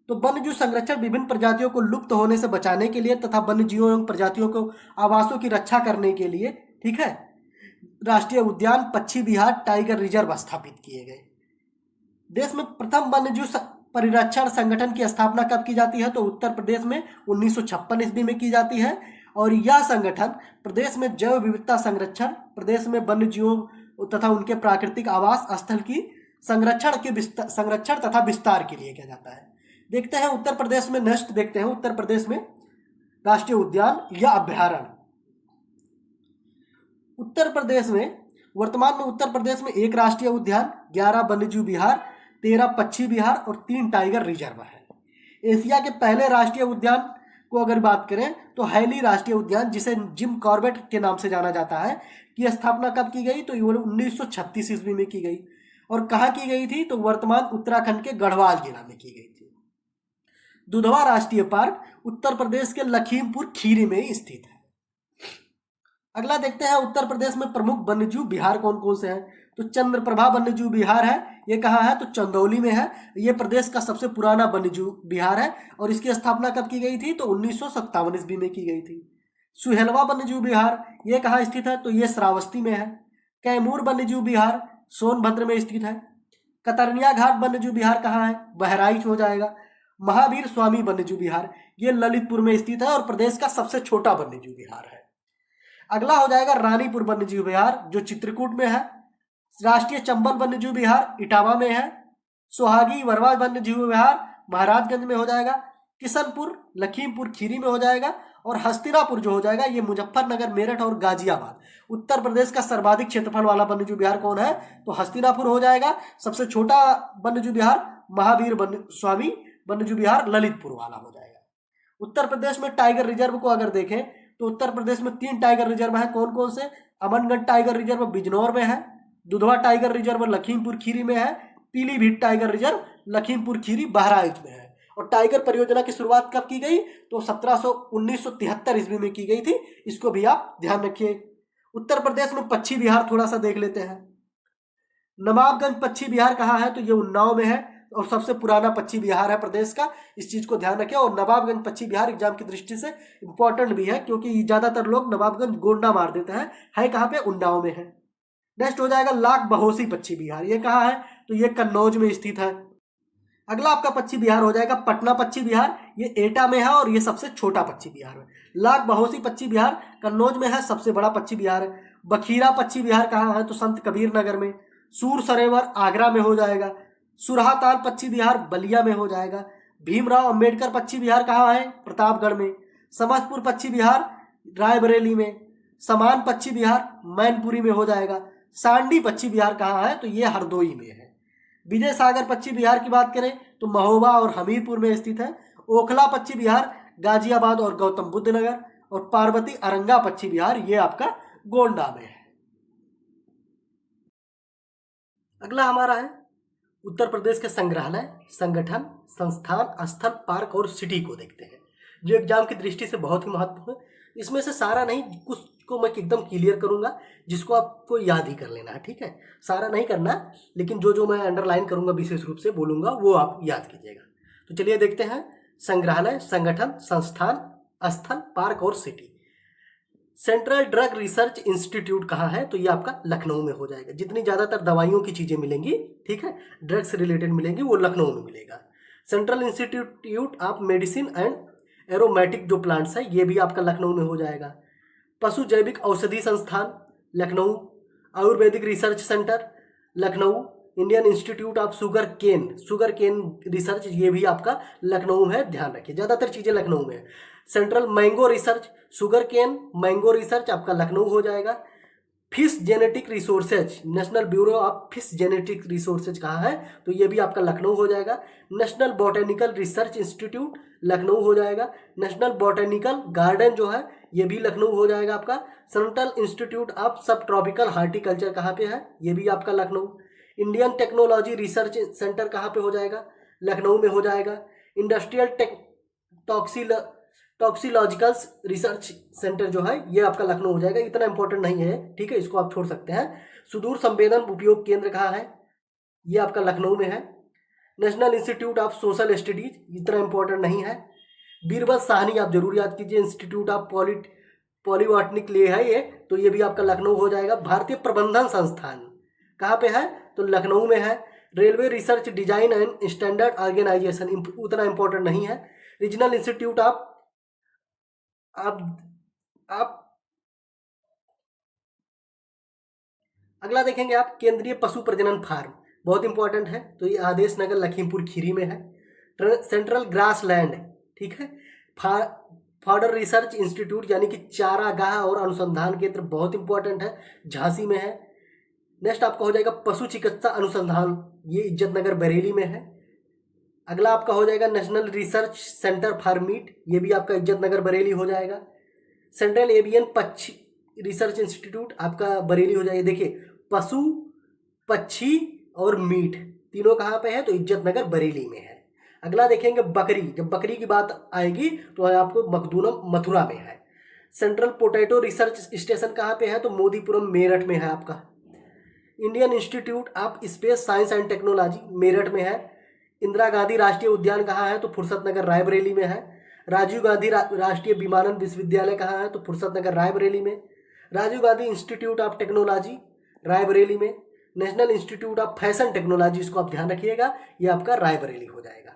तो वन्यजीव संरक्षण विभिन्न प्रजातियों को लुप्त होने से बचाने के लिए तथा वन्यजीवों एवं प्रजातियों को आवासों की रक्षा करने के लिए, ठीक है, राष्ट्रीय उद्यान, पक्षी विहार, टाइगर रिजर्व स्थापित किए गए। देश में प्रथम वन्यजीव परिरक्षण संगठन की स्थापना कब की जाती है, तो उत्तर प्रदेश में 1956 ईस्वी में की जाती है। और यह संगठन प्रदेश में जैव विविधता संरक्षण, प्रदेश में वन्यजीवों तथा उनके प्राकृतिक आवास स्थल की संरक्षण तथा विस्तार के लिए किया जाता है। देखते हैं उत्तर प्रदेश में, नेक्स्ट देखते हैं उत्तर प्रदेश में राष्ट्रीय उद्यान या अभ्यारण्य। उत्तर प्रदेश में वर्तमान में उत्तर प्रदेश में 1 राष्ट्रीय उद्यान, 11 वन्यजीव विहार, 13 पक्षी विहार और 3 टाइगर रिजर्व है। एशिया के पहले राष्ट्रीय उद्यान को अगर बात करें तो हैली राष्ट्रीय उद्यान, जिसे जिम कॉर्बेट के नाम से जाना जाता है, की स्थापना कब की गई, तो 1936 ईस्वी में की गई। और कहाँ की गई थी, तो वर्तमान उत्तराखंड के गढ़वाल जिला में की गई थी। दुधवा राष्ट्रीय पार्क उत्तर प्रदेश के लखीमपुर खीरी में स्थित है। अगला देखते हैं उत्तर प्रदेश में प्रमुख वन्यजीव विहार कौन कौन से हैं। तो चंद्रप्रभा वन्यजीव विहार है, ये कहाँ है, तो चंदौली में है। ये प्रदेश का सबसे पुराना वन्यजीव विहार है और इसकी स्थापना कब की गई थी, तो 1957 ईस्वी में की गई थी। सुहेलवा वन्यजीव विहार ये कहाँ स्थित है, तो ये श्रावस्ती में है। कैमूर वन्यजीव विहार सोनभद्र में स्थित है। कतरनिया घाट वन्यजीव विहार कहाँ है, बहराइच हो जाएगा। महावीर स्वामी वन्यजीव विहार ये ललितपुर में स्थित है और प्रदेश का सबसे छोटा वन्यजीव विहार है। अगला हो जाएगा रानीपुर वन्यजीव विहार जो चित्रकूट में है। राष्ट्रीय चंबल वन्यजीव विहार इटावा में है। सोहागी वरवा वन्यजीव विहार महाराजगंज में हो जाएगा। किशनपुर लखीमपुर खीरी में हो जाएगा। और हस्तिनापुर जो हो जाएगा ये मुजफ्फरनगर, मेरठ और गाजियाबाद। उत्तर प्रदेश का सर्वाधिक क्षेत्रफल वाला वन्यजीव विहार कौन है, तो हस्तिनापुर हो जाएगा। सबसे छोटा वन्यजीव विहार महावीर स्वामी वन्यजीव विहार ललितपुर वाला हो जाएगा। उत्तर प्रदेश में टाइगर रिजर्व को अगर देखें तो उत्तर प्रदेश में 3 टाइगर रिजर्व है। कौन कौन से, अमनगढ़ टाइगर रिजर्व बिजनौर में है। दुधवा टाइगर रिजर्व लखीमपुर खीरी में है। पीलीभीत टाइगर रिजर्व लखीमपुर खीरी बहराइच में है। और टाइगर परियोजना की शुरुआत कब की गई, तो 1973 ईस्वी में की गई थी। इसको भी आप ध्यान रखिए। उत्तर प्रदेश में पश्चिम बिहार थोड़ा सा देख लेते हैं। नवाबगंज पश्चिम बिहार कहाँ है, तो ये उन्नाव में है और सबसे पुराना पश्चिम बिहार है प्रदेश का, इस चीज को ध्यान रखें। और नवाबगंज पश्चिम बिहार एग्जाम की दृष्टि से इंपॉर्टेंट भी है, क्योंकि ज्यादातर लोग नवाबगंज गोंडा मार देते हैं, है कहाँ पे, उन्नाव में है। नेक्स्ट हो जाएगा लाख बहोसी पश्चिम बिहार, ये कहाँ है, तो ये कन्नौज में स्थित है। अगला आपका पश्चिम बिहार हो जाएगा पटना पश्चिम बिहार, ये एटा में है और ये सबसे छोटा पश्चिम बिहार है। लाख बहोसी पश्चिम बिहार कन्नौज में है, सबसे बड़ा पश्चिम बिहार है। बखीरा पश्चिम बिहार कहाँ है, तो संत कबीर नगर में। सूर सरोवर आगरा में हो जाएगा। सुरहाताल पश्चिम बिहार बलिया में हो जाएगा। भीमराव अंबेडकर पश्चिम बिहार कहाँ है, प्रतापगढ़ में। समस्तपुर पश्चिम बिहार रायबरेली में। समान पश्चिम बिहार मैनपुरी में हो जाएगा। सांडी पश्चिम बिहार कहाँ है, तो ये हरदोई में है। विजय सागर पश्चिम बिहार की बात करें तो महोबा और हमीरपुर में स्थित है। ओखला पश्चिम बिहार गाजियाबाद और गौतम बुद्ध नगर। और पार्वती अरंगा पश्चिम बिहार ये आपका गोंडा में है। अगला हमारा है उत्तर प्रदेश के संग्रहालय, संगठन, संस्थान, स्थल, पार्क और सिटी को देखते हैं, जो एग्जाम की दृष्टि से बहुत ही महत्वपूर्ण है। इसमें से सारा नहीं, कुछ को मैं एकदम क्लियर करूंगा जिसको आपको याद ही कर लेना है, ठीक है। सारा नहीं करना, लेकिन जो जो मैं अंडरलाइन करूंगा विशेष रूप से बोलूंगा वो आप याद कीजिएगा। तो चलिए देखते हैं, संग्रहालय, संगठन, संस्थान, स्थल, पार्क और city. Central drug research institute कहाँ है, तो ये आपका लखनऊ में हो जाएगा। जितनी ज़्यादातर दवाइयों की चीज़ें मिलेंगी, ठीक है, ड्रग्स से रिलेटेड मिलेंगी, वो लखनऊ में मिलेगा। Central institute of medicine and aromatic जो प्लांट्स है, ये भी आपका लखनऊ में हो जाएगा। पशु जैविक औषधि संस्थान Lucknow. Ayurvedic research centre Lucknow. Indian Institute of sugar cane research, ये भी आपका लखनऊ है, ध्यान रखिए, ज़्यादातर चीज़ें लखनऊ में है। Central mango research, sugar cane mango research आपका लखनऊ हो जाएगा। Fish genetic resources, national bureau of fish genetic resources कहाँ है, तो ये भी आपका लखनऊ हो जाएगा। National botanical research institute Lucknow हो जाएगा। नेशनल बॉटेनिकल गार्डन जो है ये भी लखनऊ हो जाएगा आपका। सेंट्रल इंस्टीट्यूट ऑफ सब ट्रॉपिकल हार्टिकल्चर कहाँ पे है, ये भी आपका Lucknow. Indian technology research centre कहाँ पे हो जाएगा, लखनऊ में हो जाएगा। इंडस्ट्रियल टॉक्सिलॉजिकल रिसर्च सेंटर जो है ये आपका लखनऊ हो जाएगा। इतना इंपॉर्टेंट नहीं है, ठीक है, इसको आप छोड़ सकते हैं। सुदूर संवेदन उपयोग केंद्र कहाँ है, ये आपका लखनऊ में है। National Institute of social studies, इतना इंपॉर्टेंट नहीं है। बीरबल साहनी आप जरूर याद कीजिए, इंस्टीट्यूट ऑफ पॉलीबॉटनिक ले है ये, तो ये भी आपका लखनऊ हो जाएगा। भारतीय प्रबंधन संस्थान कहाँ पे है, तो लखनऊ में है। Railway research design and standard organisation, उतना इंपॉर्टेंट नहीं है। रीजनल इंस्टीट्यूट ऑफ आप अगला देखेंगे आप, केंद्रीय पशु प्रजनन फार्म, बहुत इंपॉर्टेंट है, तो ये आदेश नगर लखीमपुर खीरी में है। सेंट्रल ग्रास लैंड, ठीक है। फॉडर रिसर्च इंस्टीट्यूट यानी कि चारागाह और अनुसंधान केंद्र, बहुत इंपॉर्टेंट है, झांसी में है। नेक्स्ट आपका हो जाएगा पशु चिकित्सा अनुसंधान, ये इज्जत नगर बरेली में है। अगला आपका हो जाएगा national research centre for meet, ये भी आपका इज्जत नगर बरेली हो जाएगा। सेंट्रल एवियन पक्षी रिसर्च इंस्टीट्यूट आपका बरेली हो जाएगा। देखिए पशु, पक्षी और मीट तीनों कहाँ पे है, तो इज्जत नगर बरेली में है। अगला देखेंगे बकरी, जब बकरी की बात आएगी तो आपको मखदूनम मथुरा में है। सेंट्रल पोटैटो रिसर्च स्टेशन कहाँ पे है, तो मोदीपुरम मेरठ में है आपका। Indian Institute of space science and technology Meerut में है। इंदिरा गांधी राष्ट्रीय उद्यान कहाँ है, तो फुर्सत नगर रायबरेली में है। राजीव गांधी राष्ट्रीय विमानन विश्वविद्यालय कहाँ है, तो फुर्सत नगर रायबरेली में। Rajiv Gandhi Institute of Technology Raebareli में। National Institute of Fashion Technology, इसको आप ध्यान रखिएगा, ये आपका रायबरेली हो जाएगा।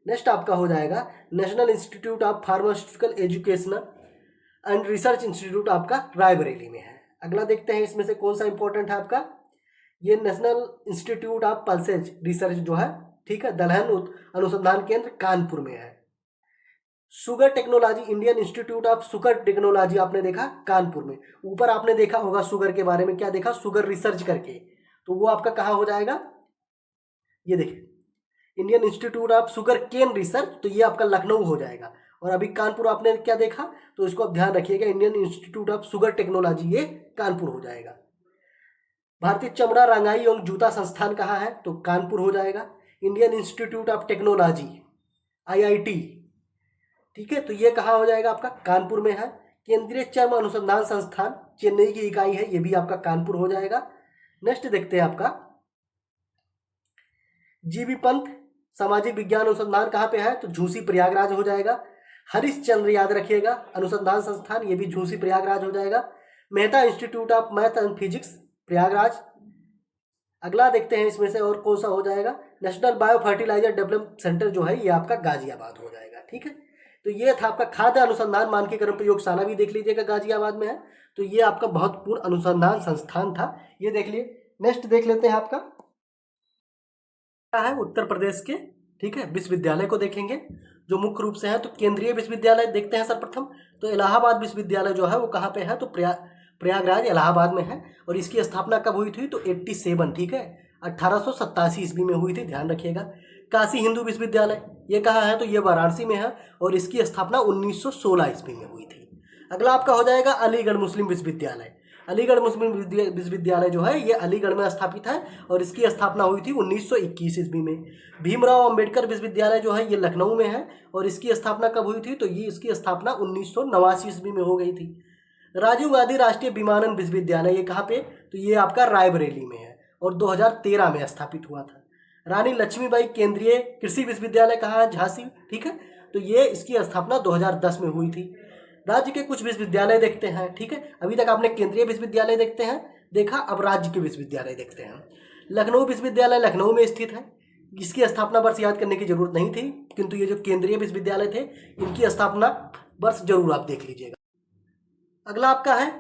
नेक्स्ट आपका हो जाएगा national Institute of pharmaceutical educational and research institute आपका रायबरेली में है। अगला देखते हैं इसमें से कौन सा इंपॉर्टेंट है आपका, ये national Institute of pulses research जो है, ठीक है, दलहन अनुसंधान केंद्र कानपुर में है। Sugar technology, Indian Institute of sugar technology आपने देखा कानपुर में। ऊपर आपने देखा होगा शुगर के बारे में, क्या देखा, शुगर रिसर्च करके, तो वो आपका कहाँ हो जाएगा, ये देखिए Indian Institute of sugar cane research, तो ये आपका लखनऊ हो जाएगा। और अभी कानपुर आपने क्या देखा, तो इसको आप ध्यान रखिएगा, Indian Institute of sugar technology ये कानपुर हो जाएगा। भारतीय चमड़ा रंगाई एवं जूता संस्थान कहाँ है, तो कानपुर हो जाएगा। Indian Institute of technology IIT, ठीक है, तो ये कहाँ हो जाएगा आपका, कानपुर में है। केंद्रीय चर्म अनुसंधान संस्थान चेन्नई की इकाई है, ये भी आपका कानपुर हो जाएगा। नेक्स्ट देखते हैं आपका जीबी पंत सामाजिक विज्ञान अनुसंधान कहाँ पे है, तो झूसी प्रयागराज हो जाएगा। हरिश्चंद्र याद रखिएगा अनुसंधान संस्थान, ये भी झूसी प्रयागराज हो जाएगा। Mehta institute of math and physics Prayagraj. अगला देखते हैं इसमें से और कौन सा हो जाएगा, national bio fertiliser development centre जो है ये आपका गाजियाबाद हो जाएगा। ठीक है, तो ये था आपका खाद्य अनुसंधान मानकीकरण प्रयोगशाला, भी देख लीजिएगा गाजियाबाद में है। तो ये आपका महत्वपूर्ण अनुसंधान संस्थान था, ये देख लिए। नेक्स्ट देख लेते हैं आपका है उत्तर प्रदेश के, ठीक है, विश्वविद्यालय को देखेंगे जो मुख्य रूप से है। तो केंद्रीय विश्वविद्यालय देखते हैं सर्वप्रथम, तो इलाहाबाद विश्वविद्यालय जो है वो कहाँ पे है, तो प्रयागराज इलाहाबाद में है। और इसकी स्थापना कब हुई थी, तो 87, ठीक है, 1887 ईस्वी में हुई थी, ध्यान रखिएगा। काशी हिंदू विश्वविद्यालय ये कहाँ है, तो ये वाराणसी में है और इसकी स्थापना 1916 ईस्वी में हुई थी। अगला आपका हो जाएगा अलीगढ़ मुस्लिम विश्वविद्यालय। अलीगढ़ मुस्लिम विश्वविद्यालय जो है ये अलीगढ़ में स्थापित है और इसकी स्थापना हुई थी 1921 ईस्वी में। भीमराव अंबेडकर विश्वविद्यालय जो है ये लखनऊ में है और इसकी स्थापना कब हुई थी, तो ये इसकी स्थापना 1989 ईस्वी में हो गई थी। राजीव गांधी राष्ट्रीय विमानन विश्वविद्यालय ये कहाँ पे, तो ये आपका रायबरेली में है और 2013 में स्थापित हुआ था। रानी लक्ष्मीबाई केंद्रीय कृषि विश्वविद्यालय कहाँ है, झांसी, ठीक है, तो ये इसकी स्थापना 2010 में हुई थी। राज्य के कुछ विश्वविद्यालय देखते हैं, ठीक है, अभी तक आपने केंद्रीय विश्वविद्यालय देखा, अब राज्य के विश्वविद्यालय देखते हैं। लखनऊ विश्वविद्यालय लखनऊ में स्थित है, इसकी स्थापना वर्ष याद करने की जरूरत नहीं थी, किंतु ये जो केंद्रीय विश्वविद्यालय थे इनकी स्थापना वर्ष जरूर आप देख लीजिएगा। अगला आपका है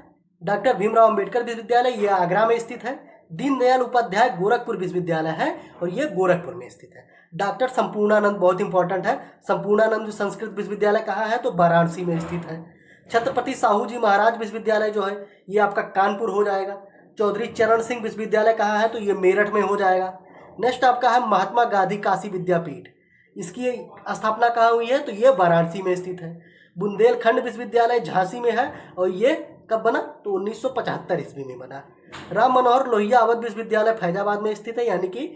डॉक्टर भीमराव अंबेडकर विश्वविद्यालय, ये आगरा में स्थित है। दीनदयाल उपाध्याय गोरखपुर विश्वविद्यालय है और ये गोरखपुर में स्थित है। डॉक्टर संपूर्णानंद बहुत इंपॉर्टेंट है, संपूर्णानंद संस्कृत विश्वविद्यालय कहाँ है, तो वाराणसी में स्थित है। छत्रपति साहू जी महाराज विश्वविद्यालय जो है ये आपका कानपुर हो जाएगा। चौधरी चरण सिंह विश्वविद्यालय कहाँ है, तो ये मेरठ में हो जाएगा। नेक्स्ट आपका है महात्मा गांधी काशी विद्यापीठ, इसकी स्थापना कहाँ हुई है, तो ये वाराणसी में स्थित है। बुंदेलखंड विश्वविद्यालय झांसी में है और ये कब बना, तो 1975 ईस्वी में बना। राम मनोहर लोहिया अवध विश्वविद्यालय फैजाबाद में स्थित है, यानी कि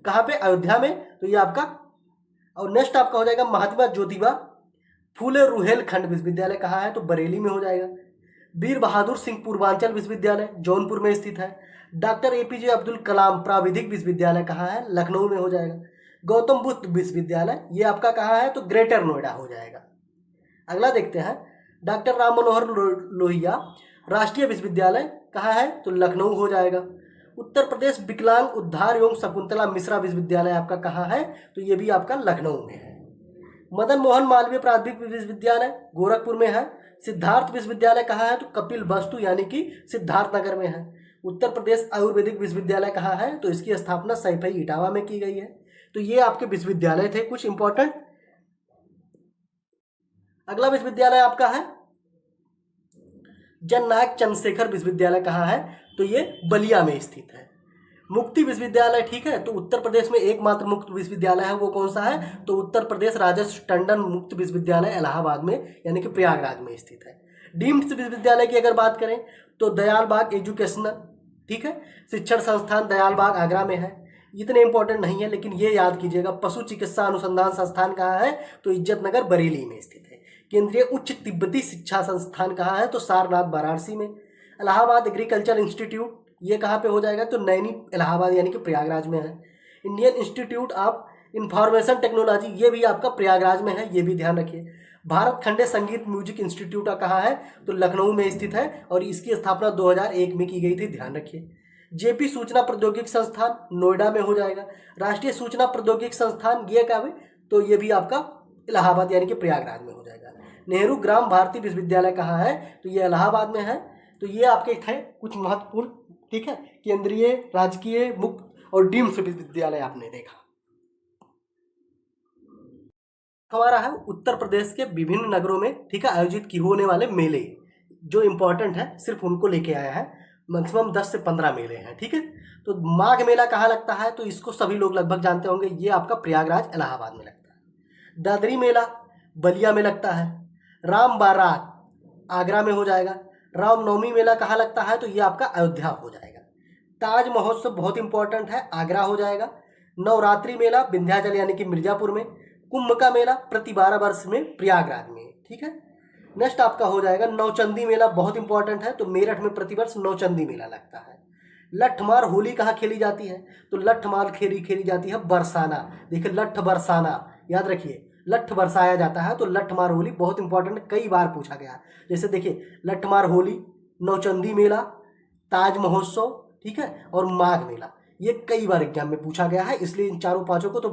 कहाँ पे, अयोध्या में, तो ये आपका। और नेक्स्ट आपका हो जाएगा महात्मा ज्योतिबा फूले रुहेलखंड विश्वविद्यालय कहाँ है, तो बरेली में हो जाएगा। वीर बहादुर सिंह पूर्वांचल विश्वविद्यालय जौनपुर में स्थित है। डॉक्टर एपीजे अब्दुल कलाम प्राविधिक विश्वविद्यालय कहाँ है, लखनऊ में हो जाएगा। गौतम बुद्ध विश्वविद्यालय ये आपका कहाँ है, तो ग्रेटर नोएडा हो जाएगा। अगला देखते हैं डॉक्टर राम मनोहर लोहिया राष्ट्रीय विश्वविद्यालय कहाँ है, तो लखनऊ हो जाएगा। उत्तर प्रदेश विकलांग उद्धार एवं शकुंतला मिश्रा विश्वविद्यालय आपका कहाँ है, तो ये भी आपका लखनऊ में है। मदन मोहन मालवीय प्राथमिक विश्वविद्यालय गोरखपुर में है। सिद्धार्थ विश्वविद्यालय कहाँ है, तो कपिल वस्तु यानी कि सिद्धार्थ नगर में है। उत्तर प्रदेश आयुर्वेदिक विश्वविद्यालय कहाँ है, तो इसकी स्थापना सैफई इटावा में की गई है। तो ये आपके विश्वविद्यालय थे कुछ इंपॉर्टेंट। अगला विश्वविद्यालय आपका है जननायक चंद्रशेखर विश्वविद्यालय कहाँ है, तो ये बलिया में स्थित है। मुक्ति विश्वविद्यालय, ठीक है, तो उत्तर प्रदेश में एकमात्र मुक्त विश्वविद्यालय है, वो कौन सा है, तो उत्तर प्रदेश राजर्षि टंडन मुक्त विश्वविद्यालय इलाहाबाद में यानी कि प्रयागराज में स्थित है। डीम्ड विश्वविद्यालय की अगर बात करें तो दयाल बाग एजुकेशनल, ठीक है, शिक्षण संस्थान दयाल बाग आगरा में है। इतने इंपॉर्टेंट नहीं है लेकिन ये याद कीजिएगा। पशु चिकित्सा अनुसंधान संस्थान कहाँ है, तो इज्जतनगर बरेली में स्थित है। केंद्रीय उच्च तिब्बती शिक्षा संस्थान कहाँ है, तो सारनाथ वाराणसी में। इलाहाबाद एग्रीकल्चर इंस्टीट्यूट ये कहाँ पे हो जाएगा, तो नैनी इलाहाबाद यानी कि प्रयागराज में है। Indian Institute of information technology ये भी आपका प्रयागराज में है, ये भी ध्यान रखिए। भारत खंडे संगीत म्यूजिक इंस्टीट्यूट कहाँ है, तो लखनऊ में स्थित है और इसकी स्थापना 2001 में की गई थी, ध्यान रखिए। जेपी सूचना प्रौद्योगिकी संस्थान नोएडा में हो जाएगा। राष्ट्रीय सूचना प्रौद्योगिकी संस्थान ये क्या है, तो ये भी आपका इलाहाबाद यानी कि प्रयागराज में हो जाएगा। नेहरू ग्राम भारती विश्वविद्यालय कहाँ है, तो ये इलाहाबाद में है। तो ये आपके थे कुछ महत्वपूर्ण, ठीक है, केंद्रीय राजकीय मुक्त और डीम्ड विश्वविद्यालय आपने देखा। हमारा है उत्तर प्रदेश के विभिन्न नगरों में, ठीक है, आयोजित की होने वाले मेले जो इंपॉर्टेंट है सिर्फ उनको लेके आया है। मैक्सिमम 10 से 15 मेले हैं, ठीक है। तो माघ मेला कहाँ लगता है, तो इसको सभी लोग लगभग जानते होंगे, ये आपका प्रयागराज इलाहाबाद में लगता है। दादरी मेला बलिया में लगता है। राम बारात आगरा में हो जाएगा। रामनवमी मेला कहाँ लगता है, तो ये आपका अयोध्या हो जाएगा। ताज महोत्सव बहुत इंपॉर्टेंट है, आगरा हो जाएगा। नवरात्रि मेला विंध्याचल यानी कि मिर्जापुर में। कुंभ का मेला प्रति 12 वर्ष में प्रयागराज में, ठीक है। नेक्स्ट आपका हो जाएगा नौचंदी मेला, बहुत इंपॉर्टेंट है। तो मेरठ में प्रतिवर्ष नौचंदी मेला लगता है। लठमार होली कहाँ खेली जाती है? तो लठमार खेली जाती है बरसाना। देखिए लठ बरसाना, याद रखिए लठ बरसाया जाता है। तो लठमार होली बहुत इंपॉर्टेंट, कई बार पूछा गया। जैसे देखिए लठमार होली, नौचंदी मेला, ताज महोत्सव, ठीक है, और माघ मेला, ये कई बार एग्जाम में पूछा गया है, इसलिए इन चारों पांचों को। तो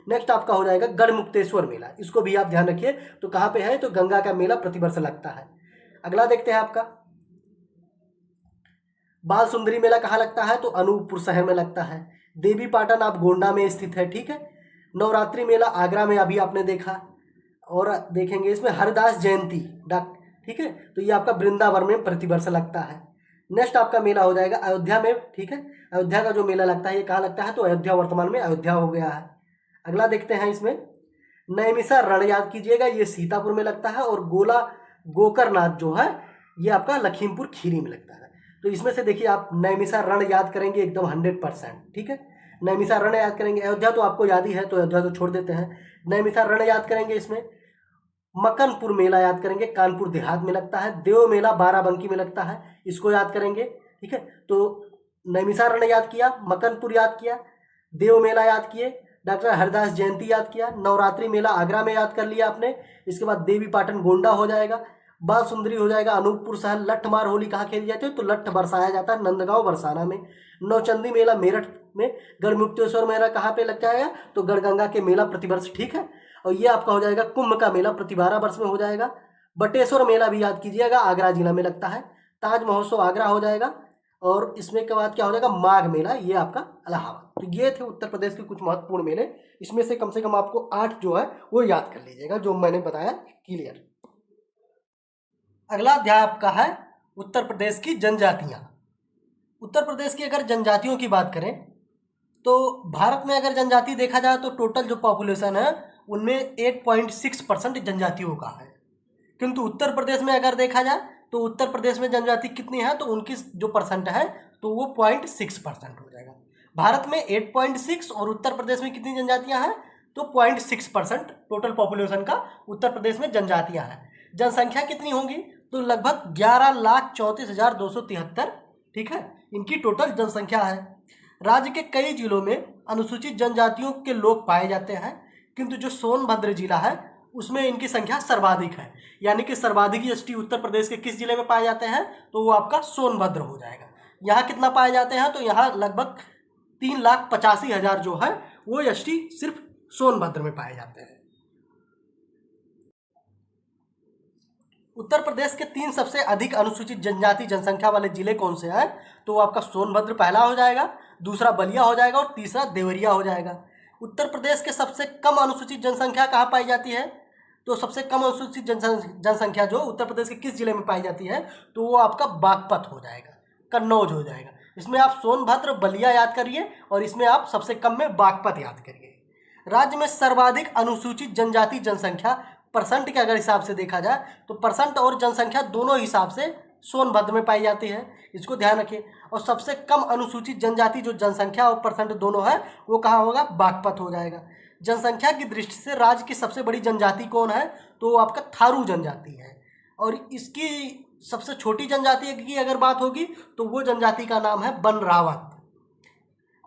नेक्स्ट आपका हो जाएगा गढ़मुक्तेश्वर मेला, इसको भी आप ध्यान रखिए। तो कहाँ पे है? तो गंगा का मेला प्रतिवर्ष लगता है। अगला देखते हैं आपका बाल सुंदरी मेला कहाँ लगता है? तो अनूपपुर शहर में लगता है। देवी पाटन आप गोंडा में स्थित है, ठीक है। नवरात्रि मेला आगरा में अभी आपने देखा। और देखेंगे इसमें हरदास जयंती ठीक है, तो ये आपका वृंदावन में प्रतिवर्ष लगता है। नेक्स्ट आपका मेला हो जाएगा अयोध्या में, ठीक है। अयोध्या का जो मेला लगता है ये कहाँ लगता है? तो अयोध्या वर्तमान में अयोध्या हो गया है। अगला देखते हैं इसमें नैमिषा रण, याद कीजिएगा ये सीतापुर में लगता है। और गोला गोकरनाथ जो है ये आपका लखीमपुर खीरी में लगता है। तो इसमें से देखिए आप नैमिषा रण याद करेंगे एकदम 100%, ठीक है। नैमिषा रण याद करेंगे। अयोध्या तो आपको याद ही है, तो अयोध्या तो छोड़ देते हैं। नैमिषा रण याद करेंगे। इसमें मकनपुर मेला याद करेंगे, कानपुर देहात में लगता है। देव मेला बाराबंकी में लगता है, इसको याद करेंगे, ठीक है। तो नैमिषारण्य याद किया, मकनपुर याद किया, देव मेला याद किए, डॉक्टर हरदास जयंती याद किया, नवरात्रि मेला आगरा में याद कर लिया आपने। इसके बाद देवी पाटन गोंडा हो जाएगा, बाल सुंदरी हो जाएगा अनूपपुर शहर। लठमार होली कहाँ खेली जाती है? तो लठ बरसाया जाता है नंदगांव बरसाना में। नौचंदी मेला मेरठ में। गढ़मुक्तेश्वर मेला कहाँ पे लग जाएगा? तो गढ़गंगा के मेला प्रतिवर्ष, ठीक है। और ये आपका हो जाएगा कुंभ का मेला, प्रति 12 वर्ष में हो जाएगा। बटेश्वर मेला भी याद कीजिएगा, आगरा जिला में लगता है। ताज महोत्सव आगरा हो जाएगा। और इसमें के बाद क्या हो जाएगा? माघ मेला, ये आपका इलाहाबाद। तो ये थे उत्तर प्रदेश के कुछ महत्वपूर्ण मेले। इसमें से कम आपको 8 जो है वो याद कर लीजिएगा, जो मैंने बताया क्लियर। अगला अध्याय आपका है उत्तर प्रदेश की जनजातियां। उत्तर प्रदेश की अगर जनजातियों की बात करें तो भारत में अगर जनजाति देखा जाए तो टोटल जो पॉपुलेशन है उनमें 8.6% जनजातियों का है। किंतु उत्तर प्रदेश में अगर देखा जाए तो उत्तर प्रदेश में जनजाति कितनी है? तो उनकी जो परसेंट है तो वो 0.6% हो जाएगा। भारत में 8.6 और उत्तर प्रदेश में कितनी जनजातियां हैं? तो 0.6% टोटल पॉपुलेशन का उत्तर प्रदेश में जनजातियां हैं। जनसंख्या कितनी होगी? तो लगभग 11,34,273, ठीक है, इनकी टोटल जनसंख्या है। राज्य के कई जिलों में अनुसूचित जनजातियों के लोग पाए जाते हैं, किंतु जो सोनभद्र जिला है उसमें इनकी संख्या सर्वाधिक है। यानी कि सर्वाधिक एसटी उत्तर प्रदेश के किस जिले में पाए जाते हैं? तो वो आपका सोनभद्र हो जाएगा। यहाँ कितना पाए जाते हैं? तो यहाँ लगभग 3,85,000 जो है वो एसटी सिर्फ सोनभद्र में पाए जाते हैं। उत्तर प्रदेश के 3 सबसे अधिक अनुसूचित जनजाति जनसंख्या वाले जिले कौन से हैं? तो वो आपका सोनभद्र पहला हो जाएगा, दूसरा बलिया हो जाएगा और तीसरा देवरिया हो जाएगा। उत्तर प्रदेश के सबसे कम अनुसूचित जनसंख्या कहाँ पाई जाती है? तो सबसे कम अनुसूचित जनसंख्या जो उत्तर प्रदेश के किस जिले में पाई जाती है? तो वो आपका बागपत हो जाएगा, कन्नौज हो जाएगा। इसमें आप सोनभद्र बलिया याद करिए और इसमें आप सबसे कम में बागपत याद करिए। राज्य में सर्वाधिक अनुसूचित जनजाति जनसंख्या परसेंट के अगर हिसाब से देखा जाए तो परसेंट और जनसंख्या दोनों हिसाब से सोनभद्र में पाई जाती है, इसको ध्यान रखिए। और सबसे कम अनुसूचित जनजाति जो जनसंख्या और परसेंट दोनों है वो कहाँ होगा? बागपत हो जाएगा। जनसंख्या की दृष्टि से राज्य की सबसे बड़ी जनजाति कौन है? तो वो आपका थारू जनजाति है। और इसकी सबसे छोटी जनजाति की अगर बात होगी तो वो जनजाति का नाम है बनरावत।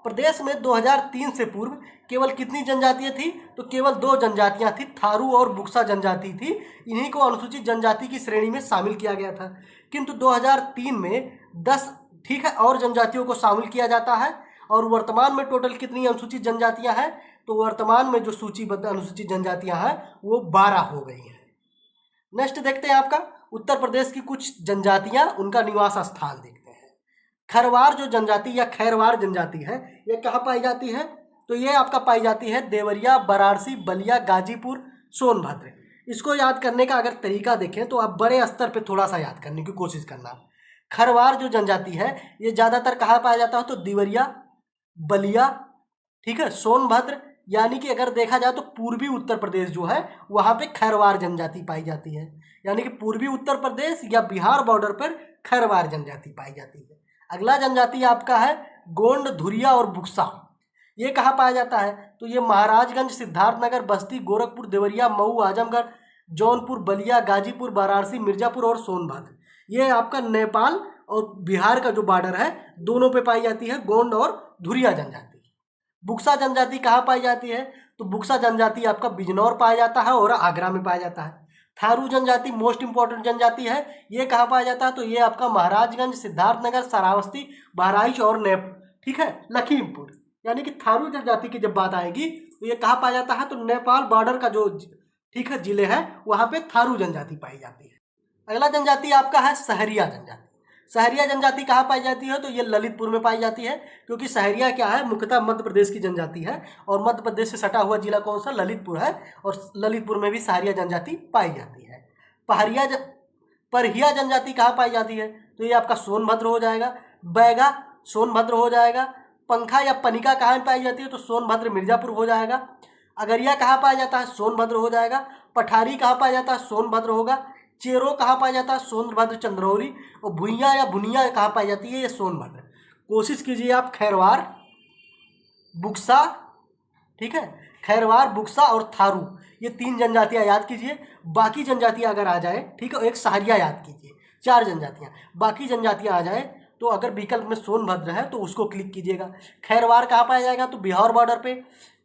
प्रदेश में 2003 से पूर्व केवल कितनी जनजातियां थी? तो केवल 2 जनजातियां थी, थारू और बुक्सा जनजाति थी। इन्हीं को अनुसूचित जनजाति की श्रेणी में शामिल किया गया था। किंतु 2003 में 10, ठीक है, और जनजातियों को शामिल किया जाता है। और वर्तमान में टोटल कितनी अनुसूचित जनजातियां हैं? तो वर्तमान में जो सूचीबद्ध अनुसूचित जनजातियां हैं वो 12 हो गई हैं। नेक्स्ट देखते हैं आपका उत्तर प्रदेश की कुछ जनजातियां, उनका निवास स्थान देखते हैं। खरवार जो जनजाति या खैरवार जनजाति है ये कहाँ पाई जाती है? तो ये आपका पाई जाती है देवरिया, वाराणसी, बलिया, गाजीपुर, सोनभद्र। इसको याद करने का अगर तरीका देखें तो आप बड़े स्तर पे थोड़ा सा याद करने की कोशिश करना। खरवार जो जनजाति है ये ज़्यादातर कहाँ पाया जाता है? तो देवरिया, बलिया, ठीक है, सोनभद्र। यानी कि अगर देखा जाए तो पूर्वी उत्तर प्रदेश जो है वहाँ पे खैरवार जनजाति पाई जाती है। यानी कि पूर्वी उत्तर प्रदेश या बिहार बॉर्डर पर खैरवार जनजाति पाई जाती है। अगला जनजाति आपका है गोंड, धुरिया और बुक्सा। ये कहाँ पाया जाता है? तो ये महाराजगंज, सिद्धार्थनगर, बस्ती, गोरखपुर, देवरिया, मऊ, आजमगढ़, जौनपुर, बलिया, गाजीपुर, वाराणसी, मिर्जापुर और सोनभद्र। ये आपका नेपाल और बिहार का जो बॉर्डर है दोनों पे पाई जाती है गोंड और धुरिया जनजाति। बुक्सा जनजाति कहाँ पाई जाती है? तो बुक्सा जनजाति आपका बिजनौर पाया जाता है और आगरा में पाया जाता है। थारू जनजाति मोस्ट इंपॉर्टेंट जनजाति है, ये कहाँ पाया जाता है? तो ये आपका महाराजगंज, सिद्धार्थनगर, श्रावस्ती, बहराइच और ठीक है, लखीमपुर। यानी कि थारू जनजाति की जब बात आएगी तो ये कहाँ पाया जाता है? तो नेपाल बॉर्डर का जो ठीक है जिले हैं वहाँ पे थारू जनजाति पाई जाती है। अगला जनजाति आपका है सहरिया जनजाति। सहरिया जनजाति कहाँ पाई जाती है? तो ये ललितपुर में पाई जाती है, क्योंकि सहरिया क्या है, मुख्यतः मध्य प्रदेश की जनजाति है और मध्य प्रदेश से सटा हुआ जिला कौन सा? ललितपुर है, और ललितपुर में भी सहरिया जनजाति पाई जाती है। परहिया जनजाति कहाँ पाई जाती है? तो ये आपका सोनभद्र हो जाएगा। बैगा सोनभद्र हो जाएगा। पंखा या पनिका कहाँ पाई जाती है? तो सोनभद्र, मिर्जापुर हो जाएगा। अगरिया कहाँ पाया जाता है? सोनभद्र हो जाएगा। पठारी कहाँ पाया जाता है? सोनभद्र होगा। चेरो कहाँ पाया जाता है? सोनभद्र, चंद्रौली। और भुइयाँ या भुनिया कहाँ पाई जाती है? ये सोनभद्र। कोशिश कीजिए आप खैरवार, बुक्सा, ठीक है, खैरवार, बुक्सा और थारू, ये 3 जनजातियाँ याद कीजिए। बाकी जनजातियाँ अगर आ जाए, ठीक है, एक सहरिया याद कीजिए, 4 जनजातियाँ। बाकी जनजातियाँ आ जाए तो अगर विकल्प में सोनभद्र है तो उसको क्लिक कीजिएगा। खैरवार कहाँ पाया जाएगा? तो बिहार बॉर्डर पे।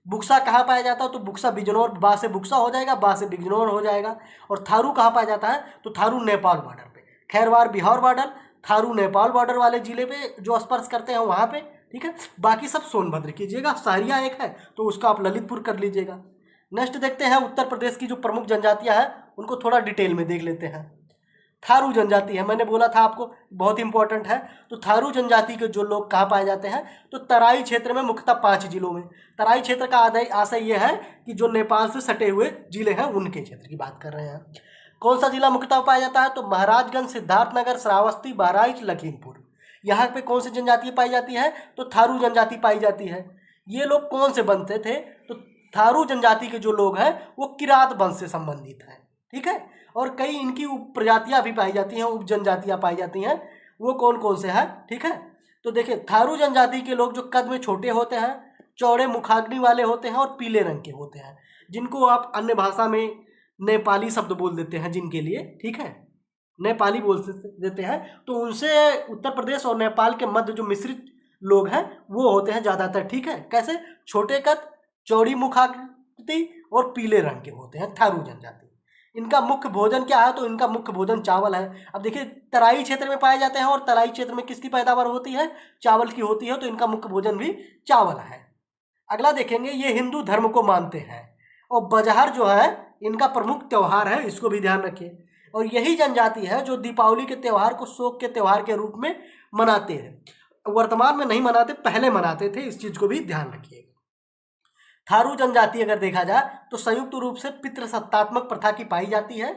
बुक्सा कहाँ पाया जाता है? तो बुक्सा बिजनौर, बा से बुक्सा हो जाएगा, बा से बिजनौर हो जाएगा। और थारू कहाँ पाया जाता है? तो थारू नेपाल बॉर्डर पे। खैरवार बिहार बॉर्डर, थारू नेपाल बॉर्डर वाले जिले पे जो स्पर्श करते हैं वहाँ पे, ठीक है। बाकी सब सोनभद्र कीजिएगा। सहरिया एक है तो उसका आप ललितपुर कर लीजिएगा। नेक्स्ट देखते हैं उत्तर प्रदेश की जो प्रमुख जनजातियाँ हैं उनको थोड़ा डिटेल में देख लेते हैं। थारू जनजाति है, मैंने बोला था आपको बहुत इंपॉर्टेंट है। तो थारू जनजाति के जो लोग कहाँ पाए जाते हैं? तो तराई क्षेत्र में, मुख्यतः 5 जिलों में। तराई क्षेत्र का आशय ये है कि जो नेपाल से सटे हुए जिले हैं उनके क्षेत्र की बात कर रहे हैं। कौन सा जिला मुख्यतः पाया जाता है? तो महाराजगंज, सिद्धार्थनगर, श्रावस्ती, बहराइच, लखीमपुर। यहाँ पे कौन सी जनजाति पाई जाती है? तो थारू जनजाति पाई जाती है। ये लोग कौन से बनते थे? तो थारू जनजाति के जो लोग हैं वो किरात वंश से संबंधित हैं, ठीक है। और कई इनकी उप प्रजातियाँ भी पाई जाती हैं, उप जनजातियाँ पाई जाती हैं। वो कौन कौन से हैं, ठीक है। तो देखिए, थारू जनजाति के लोग जो कद में छोटे होते हैं, चौड़े मुखाग्नि वाले होते हैं और पीले रंग के होते हैं, जिनको आप अन्य भाषा में नेपाली शब्द बोल देते हैं जिनके लिए, ठीक है, नेपाली बोल देते हैं। तो उनसे उत्तर प्रदेश और नेपाल के मध्य जो मिश्रित लोग हैं वो होते हैं ज़्यादातर, ठीक है। कैसे? छोटे कद, चौड़ी मुखाकृति और पीले रंग के होते हैं थारू जनजाति। इनका मुख्य भोजन क्या है? तो इनका मुख्य भोजन चावल है। अब देखिए, तराई क्षेत्र में पाए जाते हैं और तराई क्षेत्र में किसकी पैदावार होती है? चावल की होती है, तो इनका मुख्य भोजन भी चावल है। अगला देखेंगे, ये हिंदू धर्म को मानते हैं और बजहर जो है इनका प्रमुख त्यौहार है, इसको भी ध्यान रखिए। और यही जनजाति है जो दीपावली के त्यौहार को शोक के त्यौहार के रूप में मनाते हैं। वर्तमान में नहीं मनाते, पहले मनाते थे, इस चीज़ को भी ध्यान रखिएगा। थारू जनजाति अगर देखा जाए तो संयुक्त रूप से पितृसत्तात्मक प्रथा की पाई जाती है,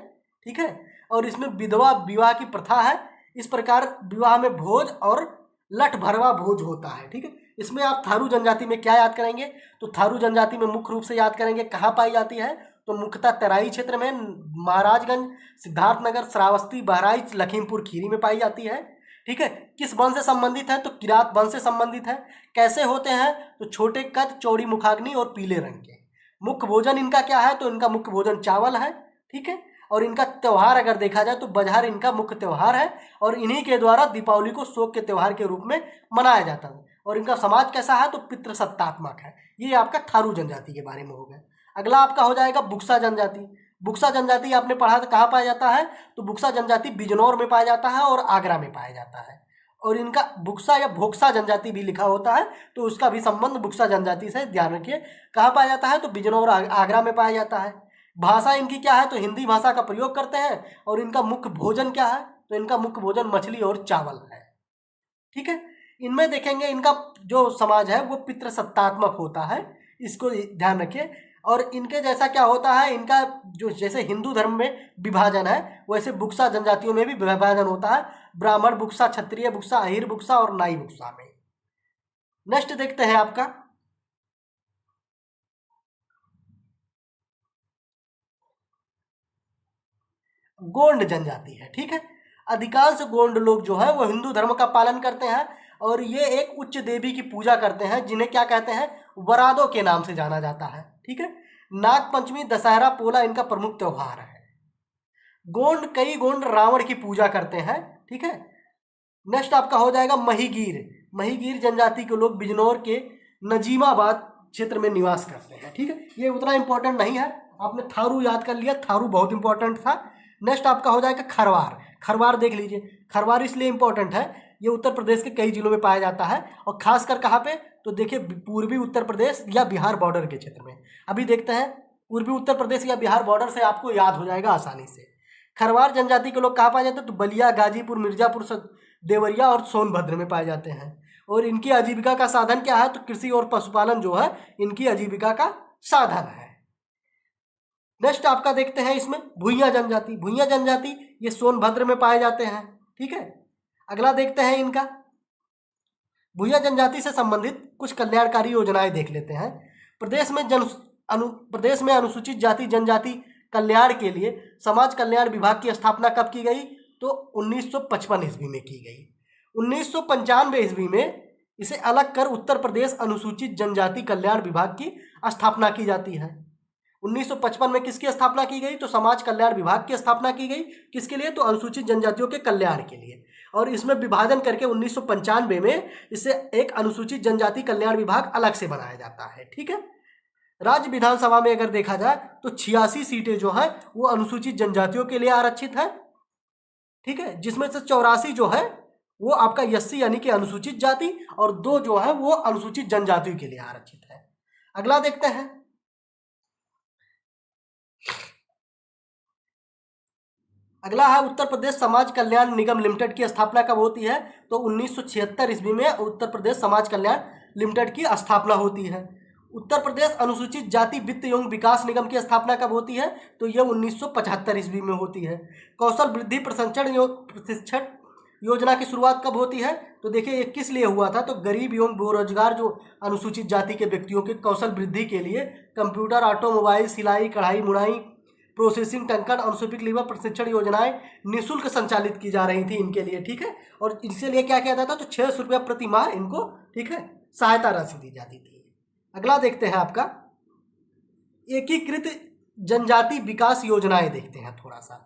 ठीक है। और इसमें विधवा विवाह की प्रथा है। इस प्रकार विवाह में भोज और लठ भरवा भोज होता है, ठीक है। इसमें आप थारू जनजाति में क्या याद करेंगे? तो थारू जनजाति में मुख्य रूप से याद करेंगे कहाँ पाई जाती है? तो मुख्यतः तराई क्षेत्र में, महाराजगंज, सिद्धार्थनगर, श्रावस्ती, बहराइच, लखीमपुर खीरी में पाई जाती है, ठीक है। किस वंश से संबंधित है? तो किरात वंश से संबंधित है। कैसे होते हैं? तो छोटे कद, चौड़ी मुखाग्नि और पीले रंग के। मुख्य भोजन इनका क्या है? तो इनका मुख्य भोजन चावल है, ठीक है। और इनका त्यौहार अगर देखा जाए तो बजहर इनका मुख्य त्यौहार है और इन्हीं के द्वारा दीपावली को शोक के त्यौहार के रूप में मनाया जाता है। और इनका समाज कैसा है? तो पितृसत्तात्मक है। ये आपका थारू जनजाति के बारे में हो गया। अगला आपका हो जाएगा बुक्सा जनजाति। बुक्सा जनजाति आपने पढ़ा था कहाँ पाया जाता है? तो बुक्सा जनजाति बिजनौर में पाया जाता है और आगरा में पाया जाता है। और इनका बुक्सा या भोक्सा जनजाति भी लिखा होता है, तो उसका भी संबंध बुक्सा जनजाति से ध्यान रखिए। कहाँ पाया जाता है? तो बिजनौर, आगरा में पाया जाता है। भाषा इनकी क्या है? तो हिंदी भाषा का प्रयोग करते हैं। और इनका मुख्य भोजन क्या है? तो इनका मुख्य भोजन मछली और चावल है, ठीक है। इनमें देखेंगे इनका जो समाज है वो पितृसत्तात्मक होता है, इसको ध्यान रखिए। और इनके जैसा क्या होता है, इनका जो जैसे हिंदू धर्म में विभाजन है वैसे बुक्सा जनजातियों में भी विभाजन होता है। ब्राह्मण बुक्सा, क्षत्रिय बुक्सा, अहिर बुक्सा और नाई बुक्सा में। नेक्स्ट देखते हैं आपका गोंड जनजाति है, ठीक है। अधिकांश गोंड लोग जो है वो हिंदू धर्म का पालन करते हैं और ये एक उच्च देवी की पूजा करते हैं जिन्हें क्या कहते हैं? वरादो के नाम से जाना जाता है, ठीक है। नाग पंचमी, दशहरा, पोला इनका प्रमुख त्यौहार है। गोंड, कई गोंड रावण की पूजा करते हैं, ठीक है। नेक्स्ट आपका हो जाएगा महिगीर। महिगीर जनजाति के लोग बिजनौर के नजीमाबाद क्षेत्र में निवास करते हैं, ठीक है। ये उतना इंपॉर्टेंट नहीं है, आपने थारू याद कर लिया, थारू बहुत इंपॉर्टेंट था। नेक्स्ट आपका हो जाएगा खरवार। खरवार देख लीजिए, खरवार इसलिए इंपॉर्टेंट है, ये उत्तर प्रदेश के कई जिलों में पाया जाता है, और खासकर कहाँ पे, तो देखिए पूर्वी उत्तर प्रदेश या बिहार बॉर्डर के क्षेत्र में। अभी देखते हैं, पूर्वी उत्तर प्रदेश या बिहार बॉर्डर से आपको याद हो जाएगा आसानी से। खरवार जनजाति के लोग कहाँ पाए जाते हैं, तो बलिया, गाजीपुर, मिर्जापुर, देवरिया और सोनभद्र में पाए जाते हैं। और इनकी आजीविका का साधन क्या है, तो कृषि और पशुपालन जो है इनकी आजीविका का साधन है। नेक्स्ट आपका देखते हैं इसमें भुइयां जनजाति। भुइयां जनजाति ये सोनभद्र में पाए जाते हैं, ठीक है। अगला देखते हैं इनका, भुइयां जनजाति से संबंधित कुछ कल्याणकारी योजनाएं देख लेते हैं। प्रदेश में अनुसूचित जाति जनजाति कल्याण के लिए समाज कल्याण विभाग की स्थापना कब की गई, तो 1955 ईस्वी में की गई। 1995 ईस्वी में इसे अलग कर उत्तर प्रदेश अनुसूचित जनजाति कल्याण विभाग की स्थापना की जाती है। 1955 में किसकी स्थापना की गई, तो समाज कल्याण विभाग की स्थापना की गई। किसके लिए, तो अनुसूचित जनजातियों के कल्याण के लिए। और इसमें विभाजन करके 1995 में इसे एक अनुसूचित जनजाति कल्याण विभाग अलग से बनाया जाता है, ठीक है। राज्य विधानसभा में अगर देखा जाए तो 86 सीटें जो है वो अनुसूचित जनजातियों के लिए आरक्षित है, ठीक है, जिसमें से 84 जो है वो आपका एससी यानी कि अनुसूचित जाति, और 2 जो है वो अनुसूचित जनजातियों के लिए आरक्षित है। अगला देखते हैं, अगला है उत्तर प्रदेश समाज कल्याण निगम लिमिटेड की स्थापना कब होती है, तो 1976 ईस्वी में उत्तर प्रदेश समाज कल्याण लिमिटेड की स्थापना होती है। उत्तर प्रदेश अनुसूचित जाति वित्त एवं विकास निगम की स्थापना कब होती है, तो यह 1975 ईस्वी में होती है। कौशल वृद्धि प्रशिक्षण योजना की शुरुआत कब होती है, तो देखिए ये किस लिए हुआ था, तो गरीब एवं बेरोजगार जो अनुसूचित जाति के व्यक्तियों के कौशल वृद्धि के लिए कंप्यूटर, ऑटोमोबाइल, सिलाई, कढ़ाई, बुनाई, प्रोसेसिंग, टंकन और सुपिक लीवर प्रशिक्षण योजनाएं निःशुल्क संचालित की जा रही थी इनके लिए, ठीक है। और इसके लिए क्या किया जाता था, तो 600 रुपया प्रति माह इनको, ठीक है, सहायता राशि दी जाती थी। अगला देखते हैं आपका एकीकृत जनजाति विकास योजनाएं देखते हैं थोड़ा सा।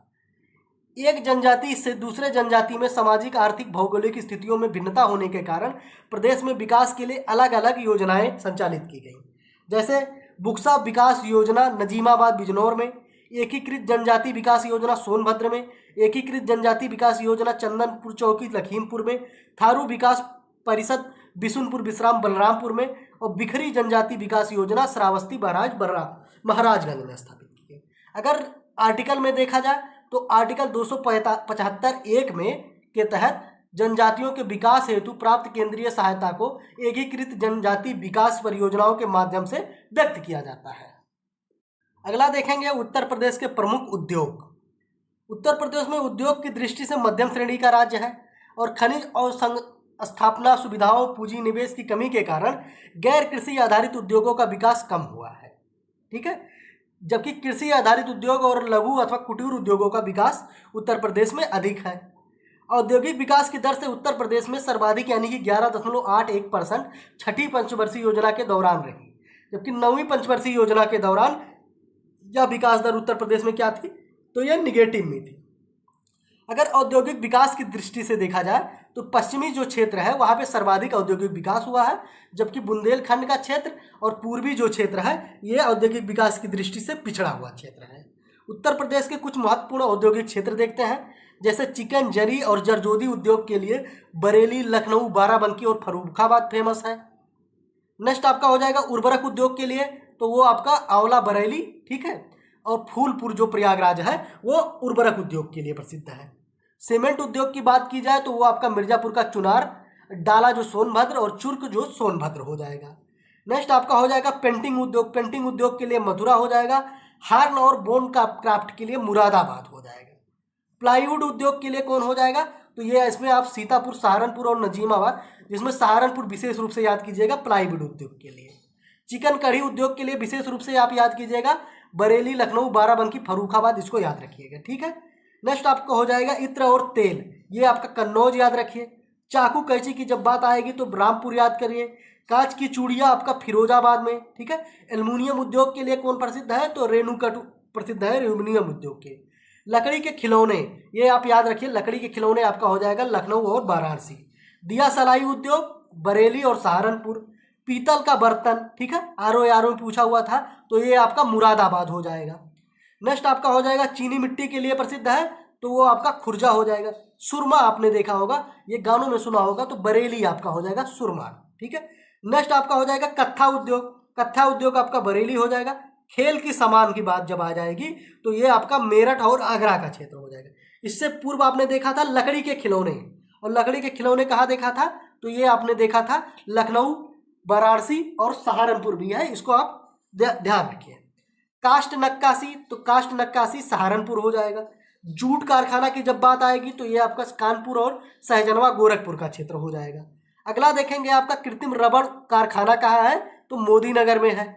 एक जनजाति से दूसरे जनजाति में सामाजिक, आर्थिक, भौगोलिक स्थितियों में भिन्नता होने के कारण प्रदेश में विकास के लिए अलग अलग योजनाएं संचालित की गई। जैसे बुक्सा विकास योजना नजीमाबाद बिजनौर में, एकीकृत जनजाति विकास योजना सोनभद्र में, एकीकृत जनजाति विकास योजना चंदनपुर चौकी लखीमपुर में, थारू विकास परिषद बिशुनपुर विश्राम बलरामपुर में, और बिखरी जनजाति विकास योजना श्रावस्ती महाराजगंज में स्थापित की गई। अगर आर्टिकल में देखा जाए तो आर्टिकल 275(1) में के तहत जनजातियों के विकास हेतु प्राप्त केंद्रीय सहायता को एकीकृत जनजाति विकास परियोजनाओं के माध्यम से व्यक्त किया जाता है। अगला देखेंगे उत्तर प्रदेश के प्रमुख उद्योग। उत्तर प्रदेश में उद्योग की दृष्टि से मध्यम श्रेणी का राज्य है, और खनिज और स्थापना सुविधाओं, पूंजी निवेश की कमी के कारण गैर कृषि आधारित उद्योगों का विकास कम हुआ है, ठीक है। जबकि कृषि आधारित उद्योग और लघु अथवा कुटीर उद्योगों का विकास उत्तर प्रदेश में अधिक है। औद्योगिक विकास की दर से उत्तर प्रदेश में सर्वाधिक यानी कि 11.81% छठी पंचवर्षीय योजना के दौरान रही, जबकि 9वीं पंचवर्षीय योजना के दौरान यह विकास दर उत्तर प्रदेश में क्या थी, तो यह निगेटिव में थी। अगर औद्योगिक विकास की दृष्टि से देखा जाए तो पश्चिमी जो क्षेत्र है वहाँ पे सर्वाधिक औद्योगिक विकास हुआ है, जबकि बुंदेलखंड का क्षेत्र और पूर्वी जो क्षेत्र है ये औद्योगिक विकास की दृष्टि से पिछड़ा हुआ क्षेत्र है। उत्तर प्रदेश के कुछ महत्वपूर्ण औद्योगिक क्षेत्र देखते हैं, जैसे चिकन, जरी और जरदोजी उद्योग के लिए बरेली, लखनऊ, बाराबंकी और फर्रुखाबाद फेमस है। नेक्स्ट आपका हो जाएगा उर्वरक उद्योग के लिए, तो वो आपका आंवला, बरेली, ठीक है, और फूलपुर जो प्रयागराज है वो उर्वरक उद्योग के लिए प्रसिद्ध है। सीमेंट उद्योग की बात की जाए तो वो आपका मिर्जापुर का चुनार, डाला जो सोनभद्र, और चुर्क जो सोनभद्र हो जाएगा। नेक्स्ट आपका हो जाएगा पेंटिंग उद्योग। पेंटिंग उद्योग के लिए मथुरा हो जाएगा। हार्न और बोन का क्राफ्ट के लिए मुरादाबाद हो जाएगा। प्लाईवुड उद्योग के लिए कौन हो जाएगा, तो ये इसमें आप सीतापुर, सहारनपुर और नजीमाबाद, जिसमें सहारनपुर विशेष रूप से याद कीजिएगा प्लाईवुड उद्योग के लिए। चिकन कढ़ी उद्योग के लिए विशेष रूप से आप याद कीजिएगा बरेली, लखनऊ, बाराबंकी, फर्रुखाबाद, इसको याद रखिएगा, ठीक है। नेक्स्ट आपको हो जाएगा इत्र और तेल, ये आपका कन्नौज याद रखिए। चाकू कैंची की जब बात आएगी तो रामपुर याद करिए। कांच की चूड़ियाँ आपका फिरोजाबाद में, ठीक है। एल्युमिनियम उद्योग के लिए कौन प्रसिद्ध है, तो रेणुकट प्रसिद्ध है एल्युमिनियम उद्योग के। लकड़ी के खिलौने, ये आप याद रखिए, लकड़ी के खिलौने आपका हो जाएगा लखनऊ और वाराणसी। दिया सलाई उद्योग बरेली और सहारनपुर। पीतल का बर्तन, ठीक है, आर में पूछा हुआ था, तो ये आपका मुरादाबाद हो जाएगा। नेक्स्ट आपका हो जाएगा चीनी मिट्टी के लिए प्रसिद्ध है, तो वो आपका खुर्जा हो जाएगा। सुरमा आपने देखा होगा, ये गानों में सुना होगा, तो बरेली आपका हो जाएगा सुरमा, ठीक है। नेक्स्ट आपका हो जाएगा कत्था उद्योग, कत्था उद्योग आपका बरेली हो जाएगा। खेल की सामान की बात जब आ जाएगी तो ये आपका मेरठ और आगरा का क्षेत्र हो जाएगा। इससे पूर्व आपने देखा था लकड़ी के खिलौने, और लकड़ी के खिलौने कहाँ देखा था, तो ये आपने देखा था लखनऊ, वाराणसी और सहारनपुर भी है, इसको आप ध्यान रखिए। काष्ठ नक्काशी, तो काष्ठ नक्काशी सहारनपुर हो जाएगा। जूट कारखाना की जब बात आएगी तो ये आपका कानपुर और सहजनवा गोरखपुर का क्षेत्र हो जाएगा। अगला देखेंगे आपका कृत्रिम रबड़ कारखाना कहाँ है, तो मोदी नगर में है।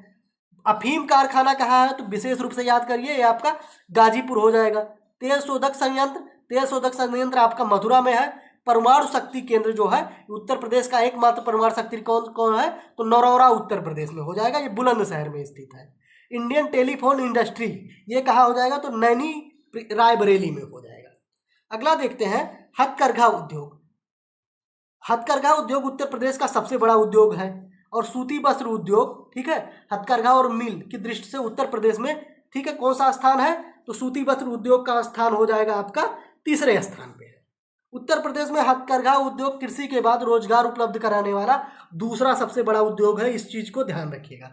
अफीम कारखाना कहाँ है, तो विशेष रूप से याद करिए, ये आपका गाजीपुर हो जाएगा। तेल शोधक संयंत्र, तेल शोधक संयंत्र आपका मथुरा में है। परमाणु शक्ति केंद्र जो है उत्तर प्रदेश का एकमात्र परमाणु शक्ति कौन है, तो नरौरा उत्तर प्रदेश में हो जाएगा, ये बुलंदशहर में स्थित है। इंडियन टेलीफोन इंडस्ट्री, ये कहाँ हो जाएगा, तो नैनी रायबरेली में हो जाएगा। अगला देखते हैं हथकरघा उद्योग। हथकरघा उद्योग उत्तर प्रदेश का सबसे बड़ा उद्योग है। और सूती वस्त्र उद्योग, ठीक है, हथकरघा और मिल की दृष्टि से उत्तर प्रदेश में, ठीक है, कौन सा स्थान है, तो सूती वस्त्र उद्योग का स्थान हो जाएगा आपका तीसरे स्थान पे है। उत्तर प्रदेश में हथकरघा उद्योग कृषि के बाद रोजगार उपलब्ध कराने वाला दूसरा सबसे बड़ा उद्योग है, इस चीज को ध्यान रखिएगा।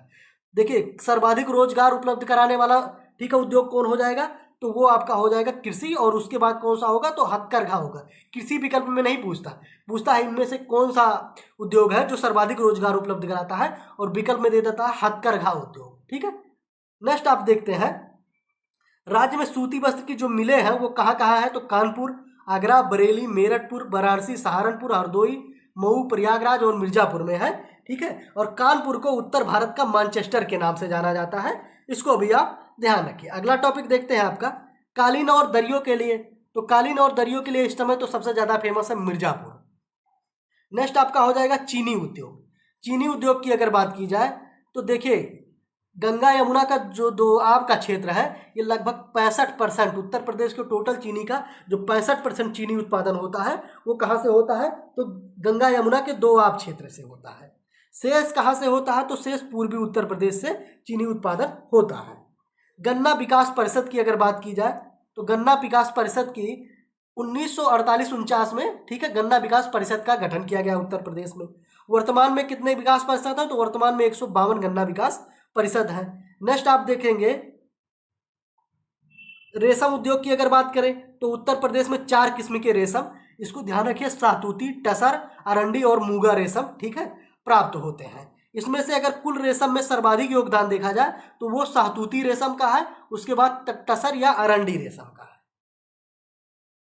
देखिए सर्वाधिक रोजगार उपलब्ध कराने वाला, ठीक है, उद्योग कौन हो जाएगा, तो वो आपका हो जाएगा कृषि, और उसके बाद कौन सा होगा, तो हथकरघा होगा। कृषि विकल्प में नहीं पूछता, पूछता है इनमें से कौन सा उद्योग है जो सर्वाधिक रोजगार उपलब्ध कराता है, और विकल्प में दे देता है हथकरघा उद्योग, ठीक है। नेक्स्ट आप देखते हैं राज्य में सूती वस्त्र की जो मिलें हैं वो कहाँ कहाँ है, तो कानपुर, आगरा, बरेली, मेरठपुर, वाराणसी, सहारनपुर, हरदोई, मऊ, प्रयागराज और मिर्जापुर में है, ठीक है। और कानपुर को उत्तर भारत का मैनचेस्टर के नाम से जाना जाता है, इसको भी आप ध्यान रखिए। अगला टॉपिक देखते हैं आपका कालीन और दरियों के लिए। तो कालीन और दरियों के लिए इस समय तो सबसे ज्यादा फेमस है मिर्जापुर। नेक्स्ट आपका हो जाएगा चीनी उद्योग। चीनी उद्योग की अगर बात की जाए तो देखिए गंगा यमुना का जो दोआब का क्षेत्र है, ये लगभग 65% उत्तर प्रदेश के टोटल चीनी का जो 65% चीनी उत्पादन होता है वो कहाँ से होता है, तो गंगा यमुना के दोआब क्षेत्र से होता है। शेष कहाँ से होता है, तो शेष पूर्वी उत्तर प्रदेश से चीनी उत्पादन होता है। गन्ना विकास परिषद की अगर बात की जाए तो गन्ना विकास परिषद की 1948-49 में, ठीक है, गन्ना विकास परिषद का गठन किया गया उत्तर प्रदेश में। वर्तमान में कितने विकास परिषद है, तो वर्तमान में 152 गन्ना विकास परिषद है। नेक्स्ट आप देखेंगे रेशम उद्योग की अगर बात करें तो उत्तर प्रदेश में 4 किस्म के रेशम, इसको ध्यान रखिए, सातूती, टसर, अरंडी और मूंगा रेशम, ठीक है, प्राप्त होते हैं। इसमें से अगर कुल रेशम में सर्वाधिक योगदान देखा जाए तो वो सातूती रेशम का है, उसके बाद टसर या अरंडी रेशम का है।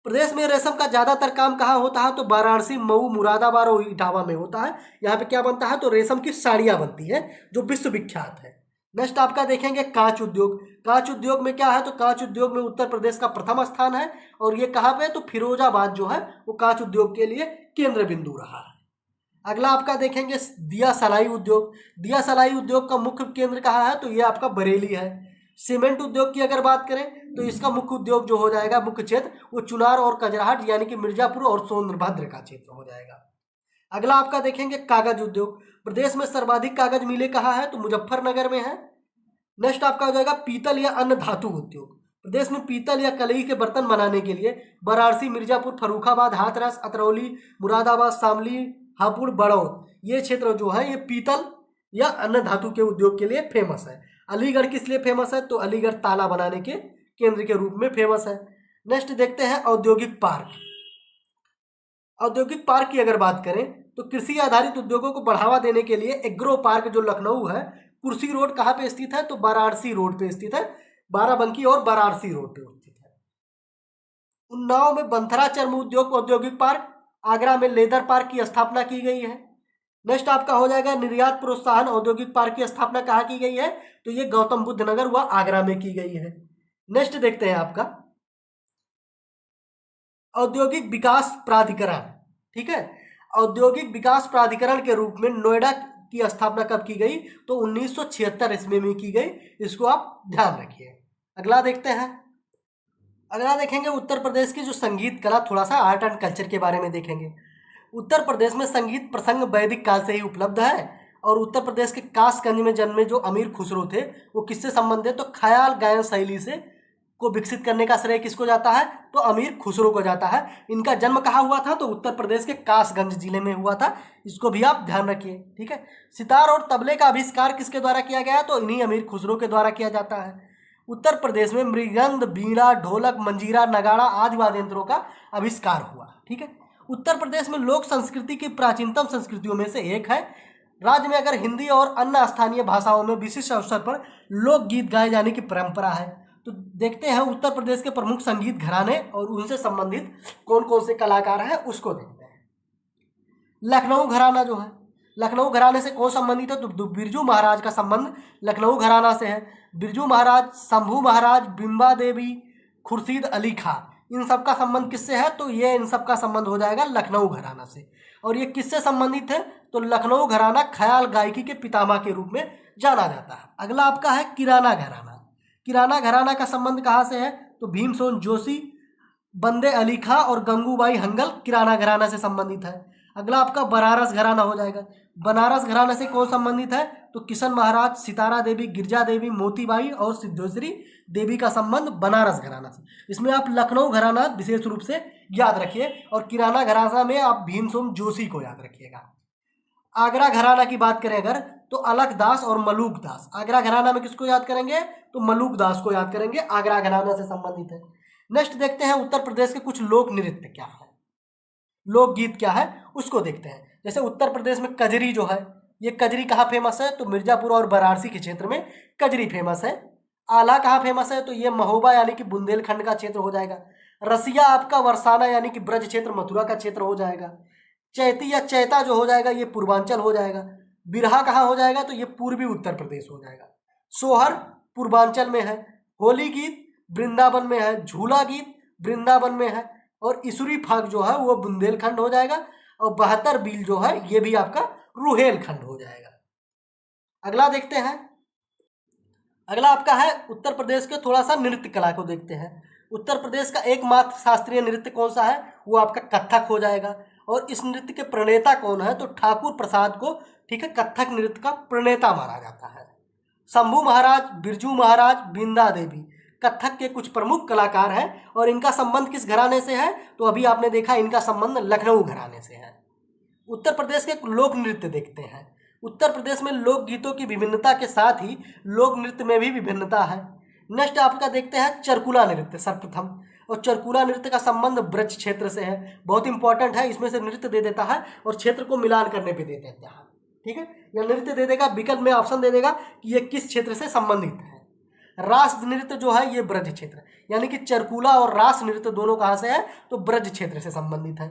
प्रदेश में रेशम का ज्यादातर काम कहाँ होता है, तो वाराणसी, मऊ, मुरादाबाद और इटावा में होता है। यहाँ पे क्या बनता है, तो रेशम की साड़ियाँ बनती है जो विश्व विख्यात है। नेक्स्ट आपका देखेंगे कांच उद्योग। कांच उद्योग में क्या है, तो कांच उद्योग में उत्तर प्रदेश का प्रथम स्थान है, और ये कहाँ पे है, तो फिरोजाबाद जो है वो कांच उद्योग के लिए केंद्र बिंदु रहा है। अगला आपका देखेंगे दिया सलाई उद्योग। दिया सलाई उद्योग का मुख्य केंद्र कहाँ है, तो ये आपका बरेली है। सीमेंट उद्योग की अगर बात करें तो इसका मुख्य उद्योग जो हो जाएगा, मुख्य क्षेत्र वो चुनार और कजराहट यानी कि मिर्जापुर और सोनभद्र का क्षेत्र हो जाएगा। अगला आपका देखेंगे कागज उद्योग। प्रदेश में सर्वाधिक कागज मिले कहाँ है, तो मुजफ्फरनगर में है। नेक्स्ट आपका हो जाएगा पीतल या अन्य धातु उद्योग। प्रदेश में पीतल या कलई के बर्तन बनाने के लिए वाराणसी, मिर्जापुर, फर्रुखाबाद, हाथरस, अतरौली, मुरादाबाद, शामली, हापुड़, बड़ौद, ये क्षेत्र जो है ये पीतल या अन्य धातु के उद्योग के लिए फेमस है। अलीगढ़ किस लिए फेमस है, तो अलीगढ़ ताला बनाने के केंद्र के रूप में फेमस है। नेक्स्ट देखते हैं औद्योगिक पार्क। औद्योगिक पार्क की अगर बात करें तो कृषि आधारित उद्योगों को बढ़ावा देने के लिए एग्रो पार्क जो लखनऊ है, कुर्सी रोड कहाँ पे स्थित है, तो वाराणसी रोड पे स्थित है, बाराबंकी और वाराणसी रोड पे स्थित है। उन्नाव में बंथरा चर्म उद्योग औद्योगिक पार्क, आगरा में लेदर पार्क की स्थापना की गई है। नेक्स्ट आपका हो जाएगा निर्यात प्रोत्साहन औद्योगिक पार्क की स्थापना कहाँ की गई है, तो ये गौतम बुद्ध नगर व आगरा में की गई है। नेक्स्ट देखते हैं आपका औद्योगिक विकास प्राधिकरण, ठीक है, औद्योगिक विकास प्राधिकरण के रूप में नोएडा की स्थापना कब की गई, तो 1976 ईस्वी में की गई, इसको आप ध्यान रखिए। अगला देखते हैं अगला देखेंगे उत्तर प्रदेश की जो संगीत कला, थोड़ा सा आर्ट एंड कल्चर के बारे में देखेंगे। उत्तर प्रदेश में संगीत प्रसंग वैदिक काल से ही उपलब्ध है। और उत्तर प्रदेश के कासगंज में जन्मे जो अमीर खुसरो थे वो किससे संबंधित, तो ख्याल गायन शैली से को विकसित करने का श्रेय किसको जाता है, तो अमीर खुसरो को जाता है। इनका जन्म कहाँ हुआ था, तो उत्तर प्रदेश के कासगंज जिले में हुआ था। इसको भी आप ध्यान रखिए, ठीक है। सितार और तबले का आविष्कार किसके द्वारा किया गया, तो इन्हीं अमीर खुसरो के द्वारा किया जाता है। उत्तर प्रदेश में मृदंग, बीड़ा, ढोलक, मंजीरा, नगाड़ा आदि वाद्य यंत्रों का आविष्कार हुआ, ठीक है। उत्तर प्रदेश में लोक संस्कृति की प्राचीनतम संस्कृतियों में से एक है। राज्य में अगर हिंदी और अन्य स्थानीय भाषाओं में विशिष्ट अवसर पर लोकगीत गाए जाने की परंपरा है। तो देखते हैं उत्तर प्रदेश के प्रमुख संगीत घराने और उनसे संबंधित कौन कौन से कलाकार हैं उसको देखते हैं। लखनऊ घराना जो है, लखनऊ घराने से कौन संबंधित है, तो बिरजू महाराज का संबंध लखनऊ घराना से है। बिरजू महाराज, शंभू महाराज, बिम्बा देवी, खुर्शीद अली खां, इन सब का संबंध किससे है, तो ये इन सब का संबंध हो जाएगा लखनऊ घराना से। और ये किससे संबंधित है, तो लखनऊ घराना ख्याल गायकी के पितामह के रूप में जाना जाता है। अगला आपका है किराना घराना। किराना घराना का संबंध कहाँ से है, तो भीमसेन जोशी, बंदे अली खां और गंगूबाई हंगल किराना घराना से संबंधित है। अगला आपका बनारस घराना हो जाएगा। बनारस घराना से कौन संबंधित है, तो किशन महाराज, सितारा देवी, गिरजा देवी, मोतीबाई और सिद्धेश्वरी देवी का संबंध बनारस घराना से। इसमें आप लखनऊ घराना विशेष रूप से याद रखिए और किराना घराना में आप भीमसेन जोशी को याद रखिएगा। आगरा घराना की बात करें अगर, तो अलख दास और मलूक दास। आगरा घराना में किसको याद करेंगे, तो मलूक दास को याद करेंगे, आगरा घराना से संबंधित है। नेक्स्ट देखते हैं उत्तर प्रदेश के कुछ लोक नृत्य क्या है, लोकगीत क्या है उसको देखते हैं। जैसे उत्तर प्रदेश में कजरी जो है, ये कजरी कहाँ फेमस है, तो मिर्जापुर और वाराणसी के क्षेत्र में कजरी फेमस है। आला कहाँ फेमस है, तो ये महोबा यानी कि बुंदेलखंड का क्षेत्र हो जाएगा। रसिया आपका वरसाना यानी कि ब्रज क्षेत्र मथुरा का क्षेत्र हो जाएगा। चैती या चैता जो हो जाएगा ये पूर्वांचल हो जाएगा। बिरहा कहाँ हो जाएगा, तो ये पूर्वी उत्तर प्रदेश हो जाएगा। सोहर पूर्वांचल में है। होली गीत वृंदावन में है। झूला गीत वृंदावन में है। और इसुरी फाग जो है वो बुंदेलखंड हो जाएगा। और 72 बील जो है ये भी आपका रुहेलखंड हो जाएगा। अगला देखते हैं। अगला आपका है उत्तर प्रदेश के थोड़ा सा नृत्य कला को देखते हैं। उत्तर प्रदेश का एकमात्र शास्त्रीय नृत्य कौन सा है, वो आपका कथक हो जाएगा। और इस नृत्य के प्रणेता कौन है, तो ठाकुर प्रसाद को, ठीक है, कथक नृत्य का प्रणेता माना जाता है। शंभू महाराज, बिरजू महाराज, बिंदा देवी कथक के कुछ प्रमुख कलाकार हैं। और इनका संबंध किस घराने से है, तो अभी आपने देखा इनका संबंध लखनऊ घराने से है। उत्तर प्रदेश के लोक नृत्य देखते हैं। उत्तर प्रदेश में लोक गीतों की विभिन्नता के साथ ही लोक नृत्य में भी विभिन्नता है। नेक्स्ट आपका देखते हैं चरकुला नृत्य सर्वप्रथम। और चरकुला नृत्य का संबंध ब्रज क्षेत्र से है, बहुत इंपॉर्टेंट है। इसमें से नृत्य दे देता है और क्षेत्र को मिलान करने पे दे देता है, ठीक है। यह नृत्य दे देगा, विकल्प में ऑप्शन दे देगा कि ये किस क्षेत्र से संबंधित है। रास नृत्य जो है ये ब्रज क्षेत्र, यानी कि चरकुला और रास नृत्य दोनों कहाँ से है, तो ब्रज क्षेत्र से संबंधित है।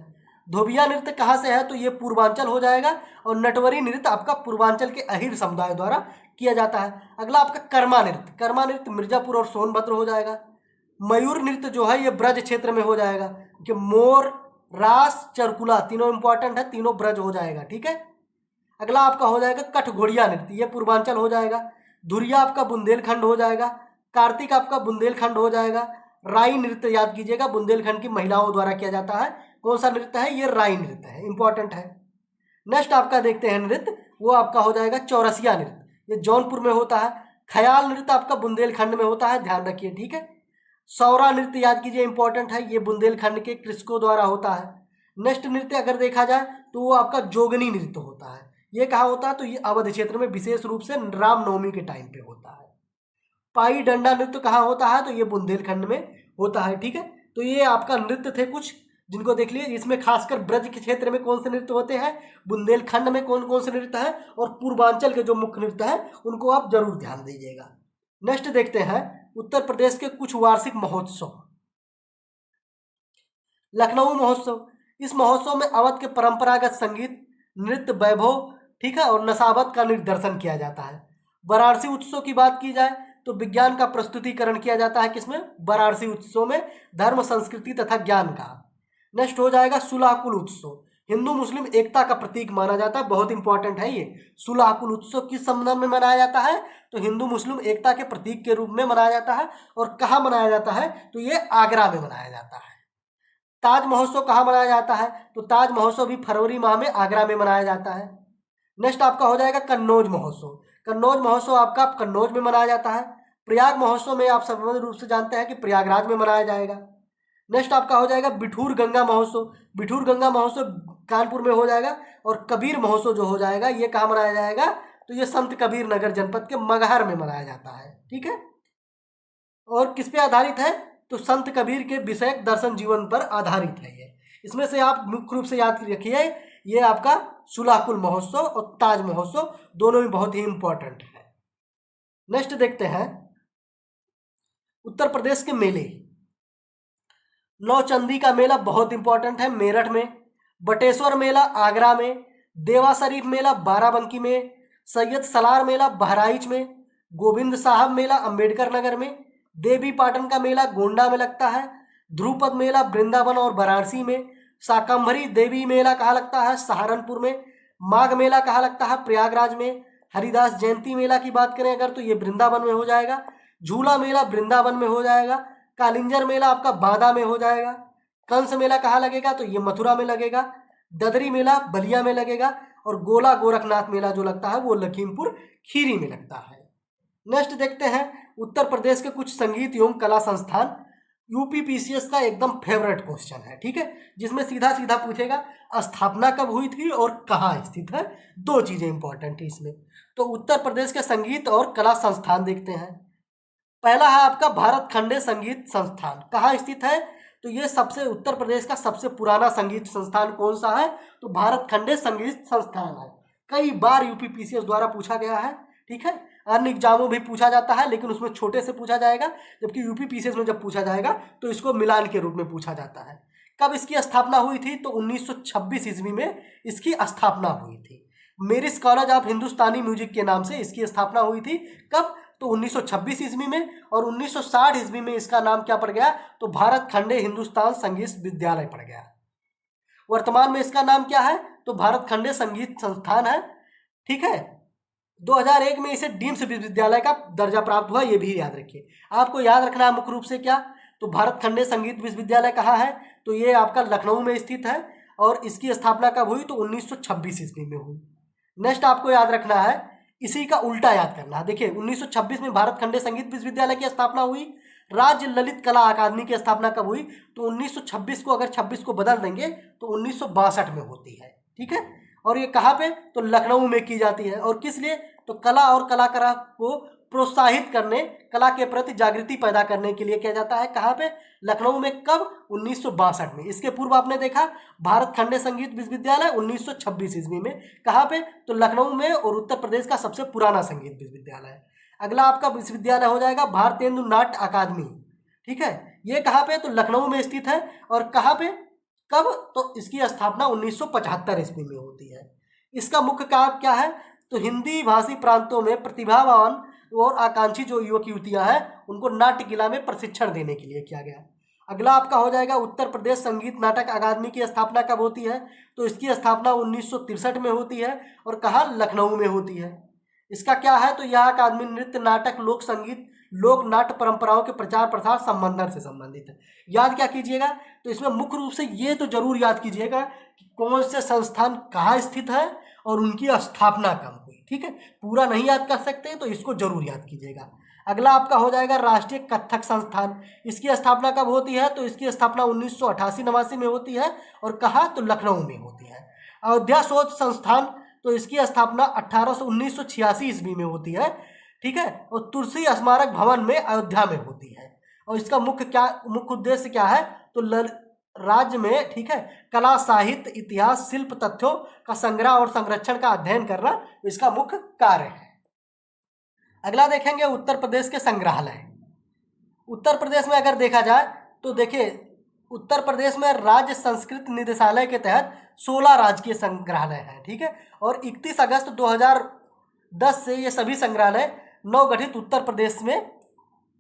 धोबिया नृत्य कहाँ से है, तो ये पूर्वांचल हो जाएगा। और नटवरी नृत्य आपका पूर्वांचल के अहिर समुदाय द्वारा किया जाता है। अगला आपका कर्मा नृत्य, कर्मा नृत्य मिर्जापुर और सोनभद्र हो जाएगा। मयूर नृत्य जो है ये ब्रज क्षेत्र में हो जाएगा, कि मोर, रास, चरकुला तीनों इंपॉर्टेंट है, तीनों ब्रज हो जाएगा, ठीक है। अगला आपका हो जाएगा कठघोड़िया नृत्य, ये पूर्वांचल हो जाएगा। धुरिया आपका बुंदेलखंड हो जाएगा। कार्तिक आपका बुंदेलखंड हो जाएगा। राई नृत्य याद कीजिएगा, बुंदेलखंड की महिलाओं द्वारा किया जाता है। कौन सा नृत्य है, ये राई नृत्य है, इंपॉर्टेंट है। नेक्स्ट आपका देखते हैं नृत्य, वो आपका हो जाएगा चौरसिया नृत्य, ये जौनपुर में होता है। ख्याल नृत्य आपका बुंदेलखंड में होता है, ध्यान रखिए, ठीक है। सौरा नृत्य याद कीजिए, इंपॉर्टेंट है, ये बुंदेलखंड के कृषकों द्वारा होता है। नेक्स्ट नृत्य अगर देखा जाए तो वो आपका जोगनी नृत्य होता है। ये कहाँ होता है, तो ये अवध क्षेत्र में विशेष रूप से रामनवमी के टाइम पे होता है। पाई डंडा नृत्य कहाँ होता है, तो ये बुंदेलखंड में होता है, ठीक है। तो ये आपका नृत्य थे कुछ जिनको देख लिए। इसमें खासकर ब्रज के क्षेत्र में कौन से नृत्य होते हैं, बुंदेलखंड में कौन कौन से नृत्य हैं, और पूर्वांचल के जो मुख्य नृत्य हैं उनको आप जरूर ध्यान दीजिएगा। नेक्स्ट देखते हैं उत्तर प्रदेश के कुछ वार्षिक महोत्सव। लखनऊ महोत्सव, इस महोत्सव में अवध के परंपरागत संगीत, नृत्य वैभव, ठीक है, और नसावत का निर्दर्शन किया जाता है। वाराणसी उत्सव की बात की जाए तो विज्ञान का प्रस्तुतिकरण किया जाता है किसमें, वाराणसी उत्सव में, धर्म, संस्कृति तथा ज्ञान का। नेक्स्ट हो जाएगा सुलाकुल उत्सव, हिंदू मुस्लिम एकता का प्रतीक माना जाता है, बहुत इंपॉर्टेंट है ये। सुलह कुल उत्सव किस संबंध में मनाया जाता है? तो हिंदू मुस्लिम एकता के प्रतीक के रूप में मनाया जाता है। और कहाँ मनाया जाता है? तो ये आगरा में मनाया जाता है। ताज महोत्सव कहाँ मनाया जाता है? तो ताज महोत्सव भी फरवरी माह में आगरा में मनाया जाता है। नेक्स्ट आपका हो जाएगा कन्नौज महोत्सव। कन्नौज महोत्सव आपका कन्नौज में मनाया जाता है। प्रयाग महोत्सव में आप सामान्य रूप से जानते हैं कि प्रयागराज में मनाया जाएगा। नेक्स्ट आपका हो जाएगा बिठूर गंगा महोत्सव। बिठूर गंगा महोत्सव कानपुर में हो जाएगा। और कबीर महोत्सव जो हो जाएगा ये कहाँ मनाया जाएगा? तो ये संत कबीर नगर जनपद के मगहर में मनाया जाता है। ठीक है, और किस पे आधारित है? तो संत कबीर के विषयक दर्शन जीवन पर आधारित है ये। इसमें से आप मुख्य रूप से याद रखिए, ये आपका सुलाकुल महोत्सव और ताज महोत्सव दोनों ही बहुत ही इंपॉर्टेंट है। नेक्स्ट देखते हैं उत्तर प्रदेश के मेले। नौचंदी का मेला बहुत इंपॉर्टेंट है, मेरठ में। बटेश्वर मेला आगरा में। देवा शरीफ मेला बाराबंकी में। सैयद सलार मेला बहराइच में। गोविंद साहब मेला अंबेडकर नगर में। देवी पाटन का मेला गोंडा में लगता है। ध्रुपद मेला वृंदावन और वाराणसी में। शाकंभरी देवी मेला कहाँ लगता है? सहारनपुर में। माघ मेला कहाँ लगता है? प्रयागराज में। हरिदास जयंती मेला की बात करें अगर तो ये वृंदावन में हो जाएगा। झूला मेला वृंदावन में हो जाएगा। कालिंजर मेला आपका बांदा में हो जाएगा। कंस मेला कहाँ लगेगा? तो ये मथुरा में लगेगा। ददरी मेला बलिया में लगेगा। और गोला गोरखनाथ मेला जो लगता है वो लखीमपुर खीरी में लगता है। नेक्स्ट देखते हैं उत्तर प्रदेश के कुछ संगीत एवं कला संस्थान। यूपीपीसीएस का एकदम फेवरेट क्वेश्चन है, ठीक है, जिसमें सीधा सीधा पूछेगा स्थापना कब हुई थी और कहाँ स्थित है। दो चीजें इंपॉर्टेंट है इसमें। तो उत्तर प्रदेश के संगीत और कला संस्थान देखते हैं। पहला है आपका भारत खंडे संगीत संस्थान, कहाँ स्थित है? तो ये सबसे उत्तर प्रदेश का सबसे पुराना संगीत संस्थान कौन सा है? तो भारत खंडे संगीत संस्थान है। कई बार यूपीपीसीएस द्वारा पूछा गया है, ठीक है। अन्य एग्जामों भी पूछा जाता है लेकिन उसमें छोटे से पूछा जाएगा, जबकि यूपीपीसीएस में जब पूछा जाएगा तो इसको मिलान के रूप में पूछा जाता है। कब इसकी स्थापना हुई थी? तो 1926 ईस्वी में इसकी स्थापना हुई थी। मेरिस कॉलेज ऑफ हिंदुस्तानी म्यूजिक के नाम से इसकी स्थापना हुई थी। कब? तो 1926 ईस्वी में। और 1960 ईस्वी में इसका नाम क्या पड़ गया? तो भारत खंडे हिंदुस्तान संगीत विद्यालय पड़ गया। वर्तमान में इसका नाम क्या है? तो भारत खंडे संगीत संस्थान है, ठीक है। 2001 में इसे डीम्ड विश्वविद्यालय का दर्जा प्राप्त हुआ, ये भी याद रखिए। आपको याद रखना है मुख्य रूप से क्या? तो भारत खंडे संगीत विश्वविद्यालय कहाँ है? तो ये आपका लखनऊ में स्थित है। और इसकी स्थापना कब हुई? तो 1926 ईस्वी में हुई। नेक्स्ट आपको याद रखना है, इसी का उल्टा याद करना है। देखिए 1926 में भारत खंडे संगीत विश्वविद्यालय की स्थापना हुई। राज्य ललित कला अकादमी की स्थापना कब हुई? तो 1926 को, अगर 26 को बदल देंगे तो 1962 में होती है, ठीक है। और ये कहाँ पे? तो लखनऊ में की जाती है। और किस लिए? तो कला और कलाकारों को प्रोत्साहित करने, कला के प्रति जागृति पैदा करने के लिए किया जाता है। कहाँ पे? लखनऊ में। कब? 1962 में। इसके पूर्व आपने देखा भारत खंडे संगीत विश्वविद्यालय 1926 ईस्वी में। कहाँ पे? तो लखनऊ में। और उत्तर प्रदेश का सबसे पुराना संगीत विश्वविद्यालय। अगला आपका विश्वविद्यालय हो जाएगा भारतेंदु नाट्य अकादमी, ठीक है। ये कहाँ पे? तो लखनऊ में स्थित है। और कहाँ पे? कब? तो इसकी स्थापना 1975 ईस्वी में होती है। इसका मुख्य काम क्या है? तो हिंदी भाषी प्रांतों में प्रतिभावान और आकांक्षी जो युवक युवतियां हैं उनको नाट्य कला में प्रशिक्षण देने के लिए किया गया। अगला आपका हो जाएगा उत्तर प्रदेश संगीत नाटक अकादमी की स्थापना कब होती है? तो इसकी स्थापना 1963 में होती है। और कहाँ? लखनऊ में होती है। इसका क्या है? तो यह अकादमी नृत्य, नाटक, लोक संगीत, लोक नाट्य परंपराओं के प्रचार प्रसार संबंधन से संबंधित है। याद क्या कीजिएगा? तो इसमें मुख्य रूप से ये तो जरूर याद कीजिएगा कि कौन से संस्थान कहाँ स्थित है और उनकी स्थापना कब हुई, ठीक है। पूरा नहीं याद कर सकते तो इसको जरूर याद कीजिएगा। अगला आपका हो जाएगा राष्ट्रीय कथक संस्थान। इसकी स्थापना कब होती है? तो इसकी स्थापना 1988-89 में होती है। और कहाँ? तो लखनऊ में होती है। अयोध्या शोध संस्थान, तो इसकी स्थापना 1986 ईस्वी में होती है, ठीक है। और तुलसी स्मारक भवन में अयोध्या में होती है। और इसका मुख्य उद्देश्य क्या है? तो राज्य में, ठीक है, कला, साहित्य, इतिहास, शिल्प तथ्यों का संग्रह और संरक्षण का अध्ययन करना इसका मुख्य कार्य है। अगला देखेंगे उत्तर प्रदेश के संग्रहालय। उत्तर प्रदेश में अगर देखा जाए तो देखिए उत्तर प्रदेश में राज्य संस्कृत निदेशालय के तहत 16 राजकीय संग्रहालय हैं, ठीक है। और 31 अगस्त 2010 से ये सभी संग्रहालय नवगठित उत्तर प्रदेश में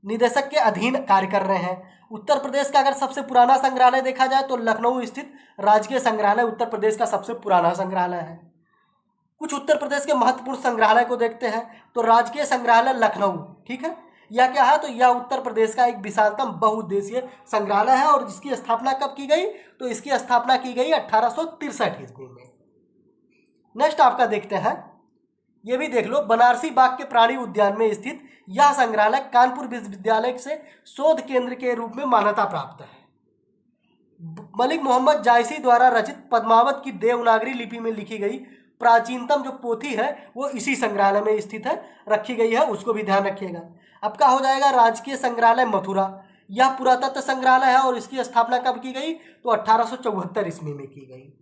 निदेशक के अधीन कार्य कर रहे हैं। उत्तर प्रदेश का अगर सबसे पुराना संग्रहालय देखा जाए तो लखनऊ स्थित राजकीय संग्रहालय उत्तर प्रदेश का सबसे पुराना संग्रहालय है। कुछ उत्तर प्रदेश के महत्वपूर्ण संग्रहालय को देखते हैं तो राजकीय संग्रहालय लखनऊ, ठीक है, यह क्या है, तो यह उत्तर प्रदेश का एक विशालतम बहुउद्देशीय संग्रहालय है और इसकी स्थापना कब की गई, तो इसकी स्थापना की गई 1863 ईस्वी में। नेक्स्ट आपका देखते हैं, ये भी देख लो, बनारसी बाग के प्राणी उद्यान में स्थित यह संग्रहालय कानपुर विश्वविद्यालय से शोध केंद्र के रूप में मान्यता प्राप्त है। मलिक मोहम्मद जायसी द्वारा रचित पद्मावत की देवनागरी लिपि में लिखी गई प्राचीनतम जो पोथी है वो इसी संग्रहालय में स्थित है, रखी गई है, उसको भी ध्यान रखिएगा। आपका हो जाएगा राजकीय संग्रहालय मथुरा, यह पुरातत्व संग्रहालय है और इसकी स्थापना कब की गई, तो 1874 ईस्वी में की गई।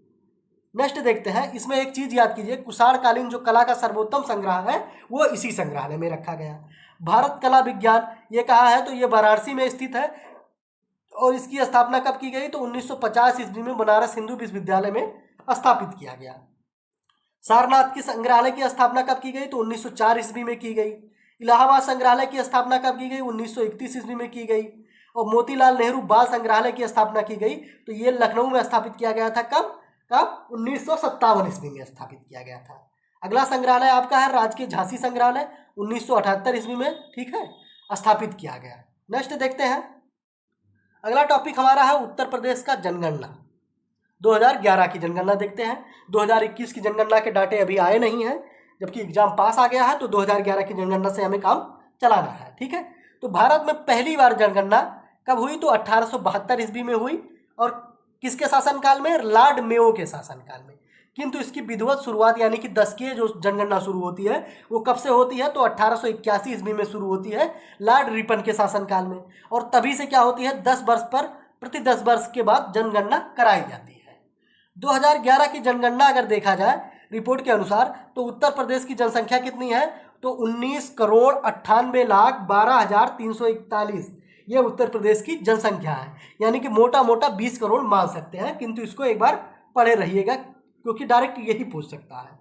नेक्स्ट देखते हैं, इसमें एक चीज याद कीजिए, कुषाणकालीन जो कला का सर्वोत्तम संग्रह है वो इसी संग्रहालय में रखा गया। भारत कला विज्ञान ये कहा है तो ये वाराणसी में स्थित है और इसकी स्थापना कब की गई, तो 1950 ईस्वी में बनारस हिंदू विश्वविद्यालय में स्थापित किया गया। सारनाथ की संग्रहालय की स्थापना कब की गई, तो 1904 ईस्वी में की गई। इलाहाबाद संग्रहालय की स्थापना कब की गई, 1931 ईस्वी में की गई। और मोतीलाल नेहरू बाल संग्रहालय की स्थापना की गई तो ये लखनऊ में स्थापित किया गया था। कब कब 1957 ईस्वी में स्थापित किया गया था। अगला संग्रहालय आपका है राजकीय झांसी संग्रहालय, 1978 ईस्वी में, ठीक है, स्थापित किया गया। नेक्स्ट देखते हैं, अगला टॉपिक हमारा है उत्तर प्रदेश का जनगणना। 2011 की जनगणना देखते हैं। 2021 की जनगणना के डाटे अभी आए नहीं हैं, जबकि एग्जाम पास आ गया है, तो 2011 की जनगणना से हमें काम चलाना है, ठीक है। तो भारत में पहली बार जनगणना कब हुई, तो 1872 ईस्वी में हुई और किसके शासनकाल में, लॉर्ड मेयो के शासनकाल में। किंतु इसकी विधिवत शुरुआत यानी कि दशकीय जो जनगणना शुरू होती है वो कब से होती है, तो 1881 ईस्वी में शुरू होती है लॉर्ड रिपन के शासनकाल में। और तभी से क्या होती है, 10 वर्ष पर प्रति 10 वर्ष के बाद जनगणना कराई जाती है। 2011 की जनगणना अगर देखा जाए रिपोर्ट के अनुसार तो उत्तर प्रदेश की जनसंख्या कितनी है, तो 19,98,12,341 ये उत्तर प्रदेश की जनसंख्या है। यानी कि मोटा मोटा 20 करोड़ मान सकते हैं, किंतु इसको एक बार पढ़े रहिएगा क्योंकि डायरेक्ट यही पूछ सकता है।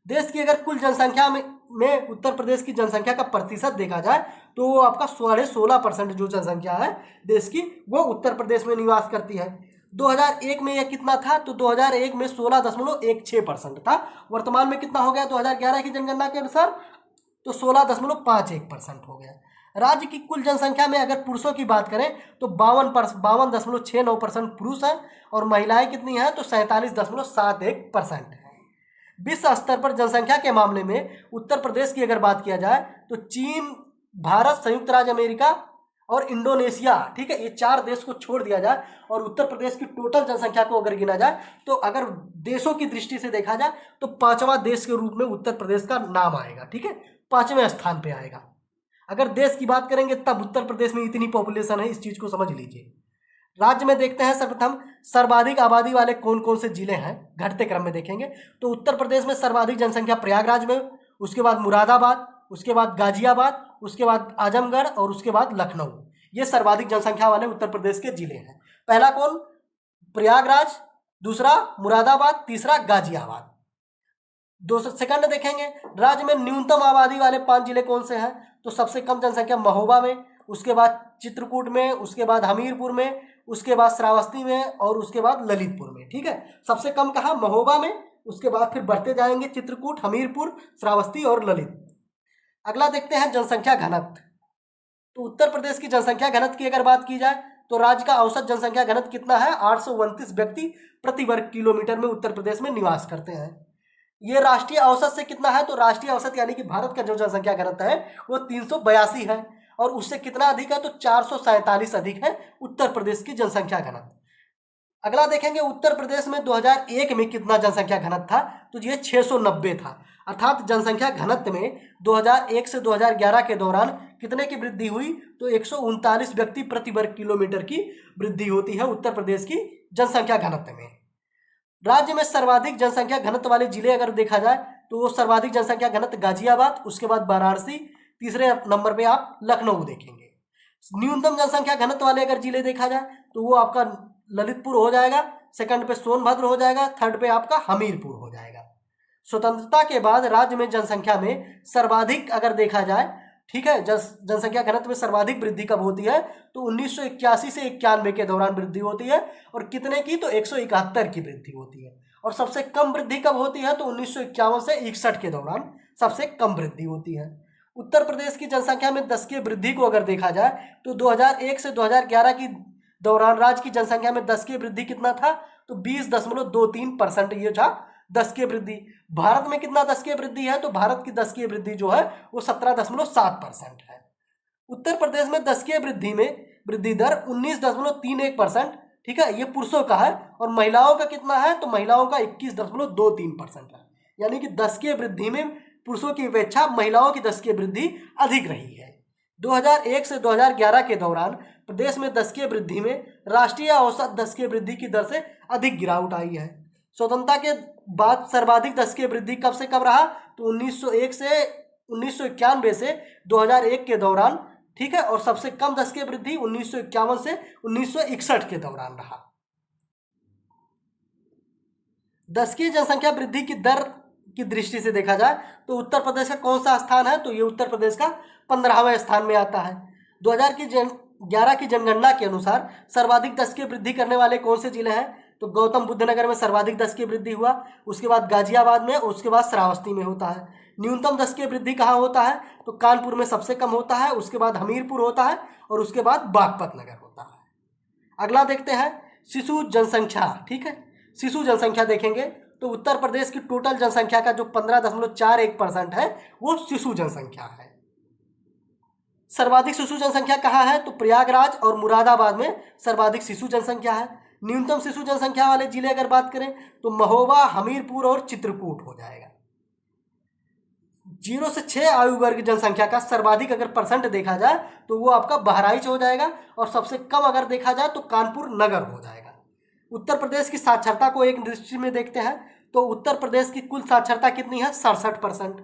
देश की अगर कुल जनसंख्या में उत्तर प्रदेश की जनसंख्या का प्रतिशत देखा जाए तो वो आपका 16.5% जो जनसंख्या है देश की वो उत्तर प्रदेश में निवास करती है। 2001 में यह कितना था, तो 2001 में 16.16% था। वर्तमान में कितना हो गया 2011 की जनगणना के अनुसार, तो 16.51% हो गया। राज्य की कुल जनसंख्या में अगर पुरुषों की बात करें तो 52.69% पुरुष हैं और महिलाएं कितनी हैं, तो 47.71% है। विश्व स्तर पर जनसंख्या के मामले में उत्तर प्रदेश की अगर बात किया जाए तो चीन, भारत, संयुक्त राज्य अमेरिका और इंडोनेशिया, ठीक है, ये 4 देश को छोड़ दिया जाए और उत्तर प्रदेश की टोटल जनसंख्या को अगर गिना जाए तो अगर देशों की दृष्टि से देखा जाए तो 5वां देश के रूप में उत्तर प्रदेश का नाम आएगा, ठीक है, 5वें स्थान पे आएगा। अगर देश की बात करेंगे तब उत्तर प्रदेश में इतनी पॉपुलेशन है, इस चीज को समझ लीजिए। राज्य में देखते हैं सर्वप्रथम सर्वाधिक आबादी वाले कौन कौन से जिले हैं, घटते क्रम में देखेंगे तो उत्तर प्रदेश में सर्वाधिक जनसंख्या प्रयागराज में, उसके बाद मुरादाबाद, उसके बाद गाजियाबाद, उसके बाद आजमगढ़ और उसके बाद लखनऊ। ये सर्वाधिक जनसंख्या वाले उत्तर प्रदेश के जिले हैं। पहला कौन, प्रयागराज, दूसरा मुरादाबाद, तीसरा गाजियाबाद। सेकंड देखेंगे राज्य में न्यूनतम आबादी वाले 5 जिले कौन से हैं, तो सबसे कम जनसंख्या महोबा में, उसके बाद चित्रकूट में, उसके बाद हमीरपुर में, उसके बाद श्रावस्ती में और उसके बाद ललितपुर में, ठीक है। सबसे कम कहा महोबा में, उसके बाद फिर बढ़ते जाएंगे चित्रकूट, हमीरपुर, श्रावस्ती और ललित। अगला देखते हैं जनसंख्या घनत्व। तो उत्तर प्रदेश की जनसंख्या घनत्व की अगर बात की जाए तो राज्य का औसत जनसंख्या घनत्व कितना है, 829 व्यक्ति प्रति वर्ग किलोमीटर में उत्तर प्रदेश में निवास करते हैं। ये राष्ट्रीय औसत से कितना है, तो राष्ट्रीय औसत यानी कि भारत का जो जनसंख्या घनत्व है वो 382 है और उससे कितना अधिक है, तो 447 अधिक है उत्तर प्रदेश की जनसंख्या घनत्व। अगला देखेंगे उत्तर प्रदेश में 2001 में कितना जनसंख्या घनत्व था, तो ये 690 था। अर्थात जनसंख्या घनत्व में 2001 से 2011 के दौरान कितने की वृद्धि हुई, तो 139 व्यक्ति प्रति वर्ग किलोमीटर की वृद्धि होती है उत्तर प्रदेश की जनसंख्या घनत्व में। राज्य में सर्वाधिक जनसंख्या घनत्व वाले जिले अगर देखा जाए तो वो सर्वाधिक जनसंख्या घनत्व गाजियाबाद, उसके बाद वाराणसी, तीसरे नंबर पे आप लखनऊ देखेंगे। न्यूनतम जनसंख्या घनत्व वाले अगर जिले देखा जाए तो वो आपका ललितपुर हो जाएगा, सेकंड पे सोनभद्र हो जाएगा, थर्ड पे आपका हमीरपुर हो जाएगा। स्वतंत्रता के बाद राज्य में जनसंख्या में सर्वाधिक अगर देखा जाए ठीक है। जनसंख्या घनत्व में सर्वाधिक वृद्धि कब होती है? तो 1981 से 91 के दौरान वृद्धि होती है। और कितने की? तो 171 की वृद्धि होती है। और सबसे कम वृद्धि कब होती है? तो 1951 से 61 के दौरान सबसे कम वृद्धि होती है। उत्तर प्रदेश की जनसंख्या में दशकीय वृद्धि को अगर देखा जाए तो 2001 से 2011 की दौरान राज्य की जनसंख्या में दशकीय वृद्धि कितना था? तो 20.23% ये था दशकीय वृद्धि। भारत में कितना दशकीय वृद्धि है? तो भारत की दशकीय वृद्धि जो है वो 17.7% है। उत्तर प्रदेश में दशकीय वृद्धि में वृद्धि दर 19.31%, ठीक है, ये पुरुषों का है। और महिलाओं का कितना है? तो महिलाओं का 21.23% है। यानी कि दशकीय वृद्धि में पुरुषों की अपेक्षा महिलाओं की दशकीय वृद्धि अधिक रही है। 2001 से 2011 के दौरान प्रदेश में दशकीय वृद्धि में राष्ट्रीय औसत दशकीय वृद्धि की दर से अधिक गिरावट आई है। स्वतंत्रता के बाद सर्वाधिक दशकीय वृद्धि कब से कब रहा? तो 1901 से 1991 से 2001 के दौरान, ठीक है। और सबसे कम दशकीय वृद्धि 1951 से 1961 के दौरान रहा। दशकीय जनसंख्या वृद्धि की दर की दृष्टि से देखा जाए तो उत्तर प्रदेश का कौन सा स्थान है? तो ये उत्तर प्रदेश का 15वें स्थान में आता है। 2011 की जनगणना के अनुसार सर्वाधिक दशकीय वृद्धि करने वाले कौन से जिले हैं? तो गौतम बुद्ध नगर में सर्वाधिक दशकीय वृद्धि हुआ, उसके बाद गाजियाबाद में, उसके बाद श्रावस्ती में होता है। न्यूनतम दशकीय वृद्धि कहाँ होता है? तो कानपुर में सबसे कम होता है, उसके बाद हमीरपुर होता है और उसके बाद बागपत नगर होता है। अगला देखते हैं शिशु जनसंख्या, ठीक है। शिशु जनसंख्या देखेंगे तो उत्तर प्रदेश की टोटल जनसंख्या का जो 15.41% है वो शिशु जनसंख्या है। सर्वाधिक शिशु जनसंख्या कहाँ है? तो प्रयागराज और मुरादाबाद में सर्वाधिक शिशु जनसंख्या है। न्यूनतम शिशु जनसंख्या वाले जिले अगर बात करें तो महोबा, हमीरपुर और चित्रकूट हो जाएगा। 0 से 6 आयु वर्ग जनसंख्या का सर्वाधिक अगर परसेंट देखा जाए तो वो आपका बहराइच हो जाएगा। और सबसे कम अगर देखा जाए तो कानपुर नगर हो जाएगा। उत्तर प्रदेश की साक्षरता को एक दृष्टि में देखते हैं तो उत्तर प्रदेश की कुल साक्षरता कितनी है? 67%।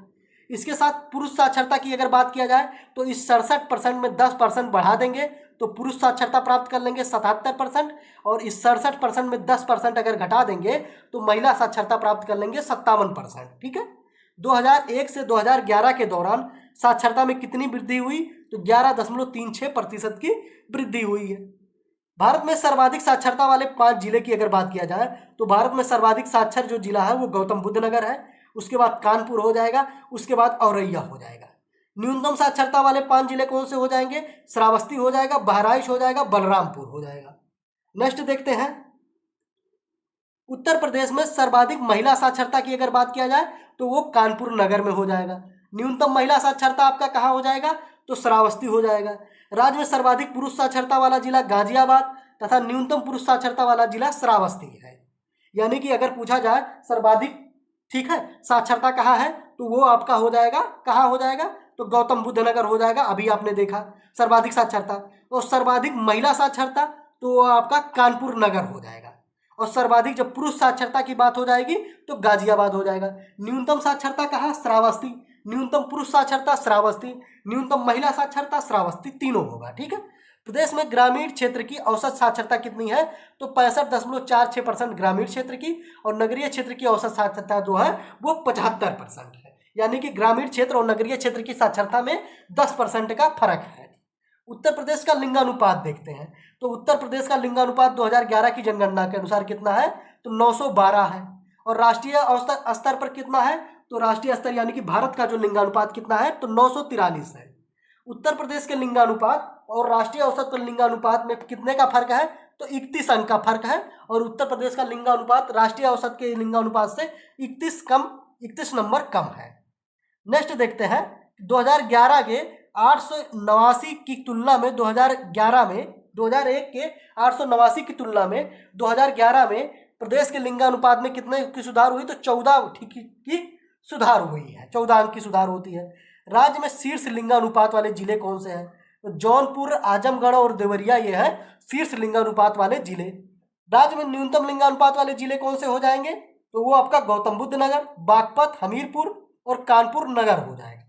इसके साथ पुरुष साक्षरता की अगर बात किया जाए तो इस 67% में 10% बढ़ा देंगे तो पुरुष साक्षरता प्राप्त कर लेंगे 77%। और इस 67% में 10% अगर घटा देंगे तो महिला साक्षरता प्राप्त कर लेंगे 57%, ठीक है। 2001 से 2011 के दौरान साक्षरता में कितनी वृद्धि हुई? तो 11.36% की वृद्धि हुई है। भारत में सर्वाधिक साक्षरता वाले 5 जिले की अगर बात किया जाए तो भारत में सर्वाधिक साक्षर जो जिला है वो गौतम बुद्ध नगर है, उसके बाद कानपुर हो जाएगा, उसके बाद औरैया हो जाएगा। न्यूनतम साक्षरता वाले 5 जिले कौन से हो जाएंगे? श्रावस्ती हो जाएगा, बहराइच हो जाएगा, बलरामपुर हो जाएगा। नेक्स्ट देखते हैं उत्तर प्रदेश में सर्वाधिक महिला साक्षरता की अगर बात किया जाए तो वो कानपुर नगर में हो जाएगा। न्यूनतम महिला साक्षरता आपका कहाँ हो जाएगा? तो श्रावस्ती हो जाएगा। राज्य में सर्वाधिक पुरुष साक्षरता वाला जिला गाजियाबाद तथा न्यूनतम पुरुष साक्षरता वाला जिला श्रावस्ती है। यानी कि अगर पूछा जाए सर्वाधिक, ठीक है, साक्षरता कहाँ है तो वो आपका हो जाएगा, कहाँ हो जाएगा? तो गौतम बुद्ध नगर हो जाएगा। अभी आपने देखा सर्वाधिक साक्षरता। और सर्वाधिक महिला साक्षरता तो वो आपका कानपुर नगर हो जाएगा। और सर्वाधिक जब पुरुष साक्षरता की बात हो जाएगी तो गाजियाबाद हो जाएगा। न्यूनतम साक्षरता कहाँ? श्रावस्ती। न्यूनतम पुरुष साक्षरता श्रावस्ती, न्यूनतम महिला साक्षरता श्रावस्ती, तीनों होगा, ठीक है। प्रदेश में ग्रामीण क्षेत्र की औसत साक्षरता कितनी है? तो 65.46% ग्रामीण क्षेत्र की। और नगरीय क्षेत्र की औसत साक्षरता जो है वो 75% है। यानी कि ग्रामीण क्षेत्र और नगरीय क्षेत्र की साक्षरता में 10% का फर्क है। उत्तर प्रदेश का लिंगानुपात देखते हैं तो उत्तर प्रदेश का लिंगानुपात 2011 की जनगणना के अनुसार कितना है? तो 912 है। और राष्ट्रीय औसत स्तर पर कितना है? तो राष्ट्रीय स्तर यानी कि भारत का जो लिंगानुपात कितना है? तो 943 है। उत्तर प्रदेश के लिंगानुपात और राष्ट्रीय औसत पर लिंगानुपात में कितने का फर्क है? तो 31 अंक का फर्क है। और उत्तर प्रदेश का लिंगानुपात राष्ट्रीय औसत के लिंगानुपात से 31 नंबर कम है। नेक्स्ट देखते हैं 2011 के 889 की तुलना में 2001 के 889 की तुलना में 2011 में प्रदेश के लिंगानुपात में कितने की सुधार हुई? तो 14 की सुधार हुई है, 14 अंक की सुधार होती है। राज्य में शीर्ष लिंगानुपात वाले जिले कौन से हैं? तो जौनपुर, आजमगढ़ और देवरिया ये है शीर्ष लिंगानुपात वाले जिले। राज्य में न्यूनतम लिंगानुपात वाले जिले कौन से हो जाएंगे? तो वो आपका गौतम बुद्ध नगर, बागपत, हमीरपुर और कानपुर नगर हो जाएगा।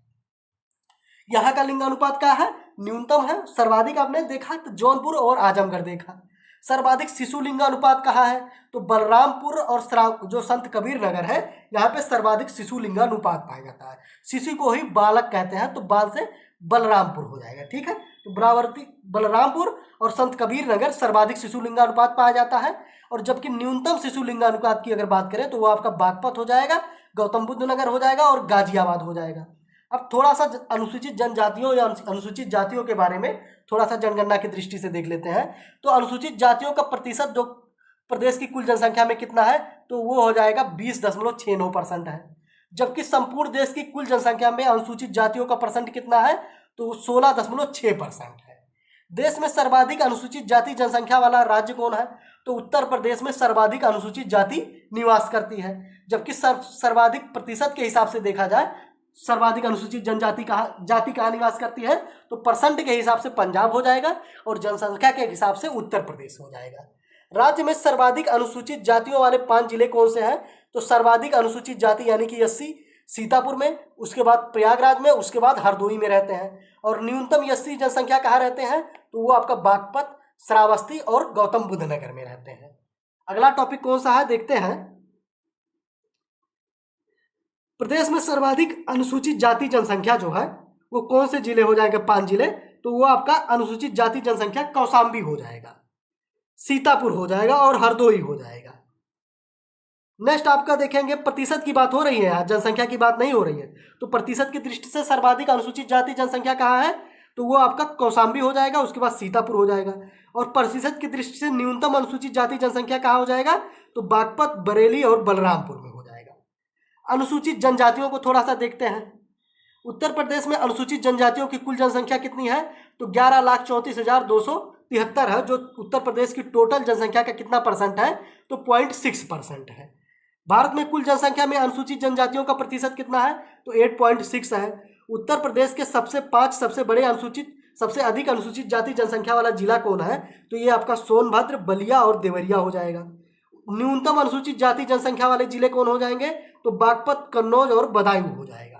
यहाँ का लिंगानुपात क्या है? न्यूनतम है। सर्वाधिक आपने देखा तो जौनपुर और आजमगढ़ देखा। सर्वाधिक शिशु लिंगानुपात कहाँ है? तो बलरामपुर और जो संत कबीर नगर है यहाँ पे सर्वाधिक शिशु लिंगानुपात पाया जाता है। शिशु को ही बालक कहते हैं तो बाल से बलरामपुर हो जाएगा। ठीक है, तो बरावर्ती बलरामपुर और संत कबीर नगर सर्वाधिक शिशु लिंगानुपात पाया जाता है। और जबकि न्यूनतम शिशु लिंगानुपात की अगर बात करें तो वो आपका बागपत हो जाएगा, गौतम बुद्ध नगर हो जाएगा और गाजियाबाद हो जाएगा। अब थोड़ा सा अनुसूचित जनजातियों या अनुसूचित जातियों के बारे में थोड़ा सा जनगणना की दृष्टि से देख लेते हैं। तो अनुसूचित जातियों का प्रतिशत जो प्रदेश की कुल जनसंख्या में कितना है, तो वो हो जाएगा 20.69% है। जबकि संपूर्ण देश की कुल जनसंख्या में अनुसूचित जातियों का परसेंट कितना है, तो 16.6% है। देश में सर्वाधिक अनुसूचित जाति जनसंख्या वाला राज्य कौन है, तो उत्तर प्रदेश में सर्वाधिक अनुसूचित जाति निवास करती है। जबकि सर्वाधिक प्रतिशत के हिसाब से देखा जाए, सर्वाधिक अनुसूचित जनजाति कहाँ निवास करती है, तो परसेंट के हिसाब से पंजाब हो जाएगा और जनसंख्या के हिसाब से उत्तर प्रदेश हो जाएगा। राज्य में सर्वाधिक अनुसूचित जातियों वाले 5 जिले कौन से हैं, तो सर्वाधिक अनुसूचित जाति यानी कि एससी सीतापुर में, उसके बाद प्रयागराज में, उसके बाद हरदोई में रहते हैं। और न्यूनतम एससी जनसंख्या कहाँ रहते हैं, तो वो आपका बागपत, श्रावस्ती और गौतम बुद्ध नगर में रहते हैं। अगला टॉपिक कौन सा है देखते हैं। प्रदेश में सर्वाधिक अनुसूचित जाति जनसंख्या जो है वो कौन से जिले हो जाएंगे, 5 जिले, तो वो आपका अनुसूचित जाति जनसंख्या कौशाम्बी हो जाएगा, सीतापुर हो जाएगा और हरदोई हो जाएगा। नेक्स्ट आपका देखेंगे, प्रतिशत की बात हो रही है यहाँ, जनसंख्या की बात नहीं हो रही है। तो प्रतिशत की दृष्टि से सर्वाधिक अनुसूचित जाति जनसंख्या कहाँ है, तो वो आपका कौशाम्बी हो जाएगा, उसके बाद सीतापुर हो जाएगा। और प्रतिशत की दृष्टि से न्यूनतम अनुसूचित जाति जनसंख्या कहाँ हो जाएगा, तो बागपत, बरेली और बलरामपुर में हो जाएगा। अनुसूचित जनजातियों को थोड़ा सा देखते हैं। उत्तर प्रदेश में अनुसूचित जनजातियों की कुल जनसंख्या कितनी है, तो 11,34,273 है, जो उत्तर प्रदेश की टोटल जनसंख्या का कितना परसेंट है, तो 0.6% है। भारत में कुल जनसंख्या में अनुसूचित जनजातियों का प्रतिशत कितना है, तो 8.6 है। उत्तर प्रदेश के सबसे अधिक अनुसूचित जाति जनसंख्या वाला जिला कौन है, तो ये आपका सोनभद्र, बलिया और देवरिया हो जाएगा। न्यूनतम अनुसूचित जाति जनसंख्या वाले जिले कौन हो जाएंगे, तो बागपत, कन्नौज और बदायूं हो जाएगा।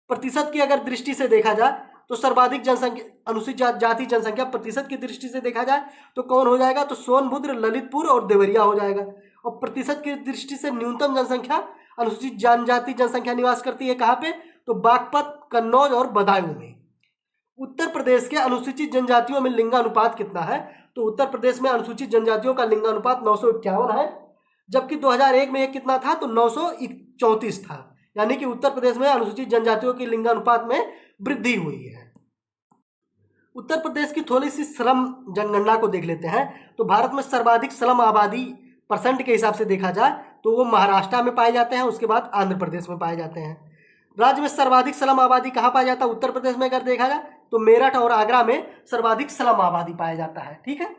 प्रतिशत की अगर दृष्टि से देखा जाए तो सर्वाधिक जनसंख्या अनुसूचित जाति जनसंख्या प्रतिशत की दृष्टि से देखा जाए तो कौन हो जाएगा, तो सोनभद्र, ललितपुर और देवरिया हो जाएगा। और प्रतिशत की दृष्टि से न्यूनतम जनसंख्या अनुसूचित जनजाति जनसंख्या निवास करती है कहाँ पे, तो बागपत, कन्नौज और बदायूं में। उत्तर प्रदेश के अनुसूचित जनजातियों में लिंगानुपात कितना है, तो उत्तर प्रदेश में अनुसूचित जनजातियों का लिंगानुपात 951 है, जबकि 2001 में ये कितना था, तो 934 था। यानी कि उत्तर प्रदेश में अनुसूचित जनजातियों के लिंगानुपात में वृद्धि हुई है। उत्तर प्रदेश की थोड़ी सी श्रम जनगणना को देख लेते हैं। तो भारत में सर्वाधिक श्रम आबादी परसेंट के हिसाब से देखा जाए तो वो महाराष्ट्र में पाए जाते हैं, उसके बाद आंध्र प्रदेश में पाए जाते हैं। राज्य में सर्वाधिक श्रम आबादी कहाँ पाया जाता है, उत्तर प्रदेश में अगर देखा जाए तो मेरठ और आगरा में सर्वाधिक श्रम आबादी पाया जाता है। ठीक है,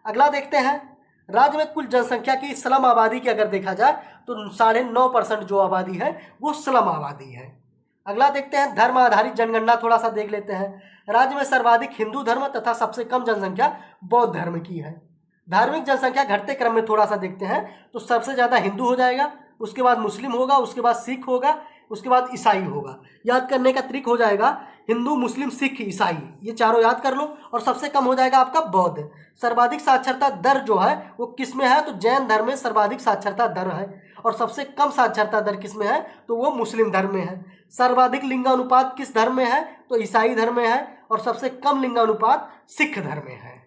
अगला देखते हैं। राज्य में कुल जनसंख्या की स्लम आबादी की अगर देखा जाए तो 9.5% जो आबादी है वो स्लम आबादी है। अगला देखते हैं, धर्म आधारित जनगणना थोड़ा सा देख लेते हैं। राज्य में सर्वाधिक हिंदू धर्म तथा सबसे कम जनसंख्या बौद्ध धर्म की है। धार्मिक जनसंख्या घटते क्रम में थोड़ा सा देखते हैं तो सबसे ज़्यादा हिंदू हो जाएगा, उसके बाद मुस्लिम होगा, उसके बाद सिख होगा, उसके बाद ईसाई होगा। याद करने का ट्रिक हो जाएगा हिंदू, मुस्लिम, सिख, ईसाई, ये चारों याद कर लो। और सबसे कम हो जाएगा आपका बौद्ध। सर्वाधिक साक्षरता दर जो है वो किस में है, तो जैन धर्म में सर्वाधिक साक्षरता दर है। और सबसे कम साक्षरता दर किस में है, तो वो मुस्लिम धर्म में है। सर्वाधिक लिंगानुपात किस धर्म में है, तो ईसाई धर्म में है। और सबसे कम लिंगानुपात सिख धर्म में है।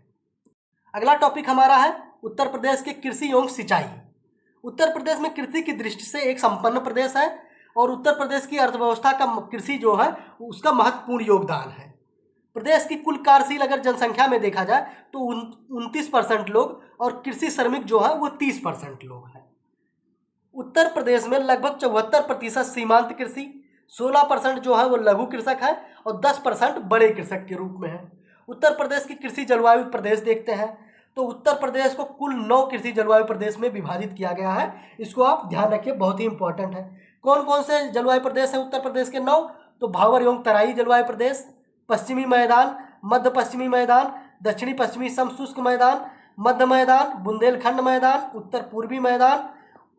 अगला टॉपिक हमारा है उत्तर प्रदेश के कृषि एवं सिंचाई। उत्तर प्रदेश में कृषि की दृष्टि से एक संपन्न प्रदेश है और उत्तर प्रदेश की अर्थव्यवस्था का कृषि जो है उसका महत्वपूर्ण योगदान है। प्रदेश की कुल कार्यशील अगर जनसंख्या में देखा जाए तो 29% लोग और कृषि श्रमिक जो है वो 30% लोग हैं। उत्तर प्रदेश में लगभग 74% सीमांत कृषि, 16% जो है वो लघु कृषक है और 10% बड़े कृषक के रूप में है। उत्तर प्रदेश की कृषि जलवायु प्रदेश देखते हैं तो उत्तर प्रदेश को कुल 9 कृषि जलवायु प्रदेश में विभाजित किया गया है। इसको आप ध्यान रखिए, बहुत ही इंपॉर्टेंट है। कौन कौन से जलवायु प्रदेश हैं उत्तर प्रदेश के 9, तो भावर एवं तराई जलवायु प्रदेश, पश्चिमी मैदान, मध्य पश्चिमी मैदान, दक्षिणी पश्चिमी समशुष्क मैदान, मध्य मैदान, बुंदेलखंड मैदान, उत्तर पूर्वी मैदान,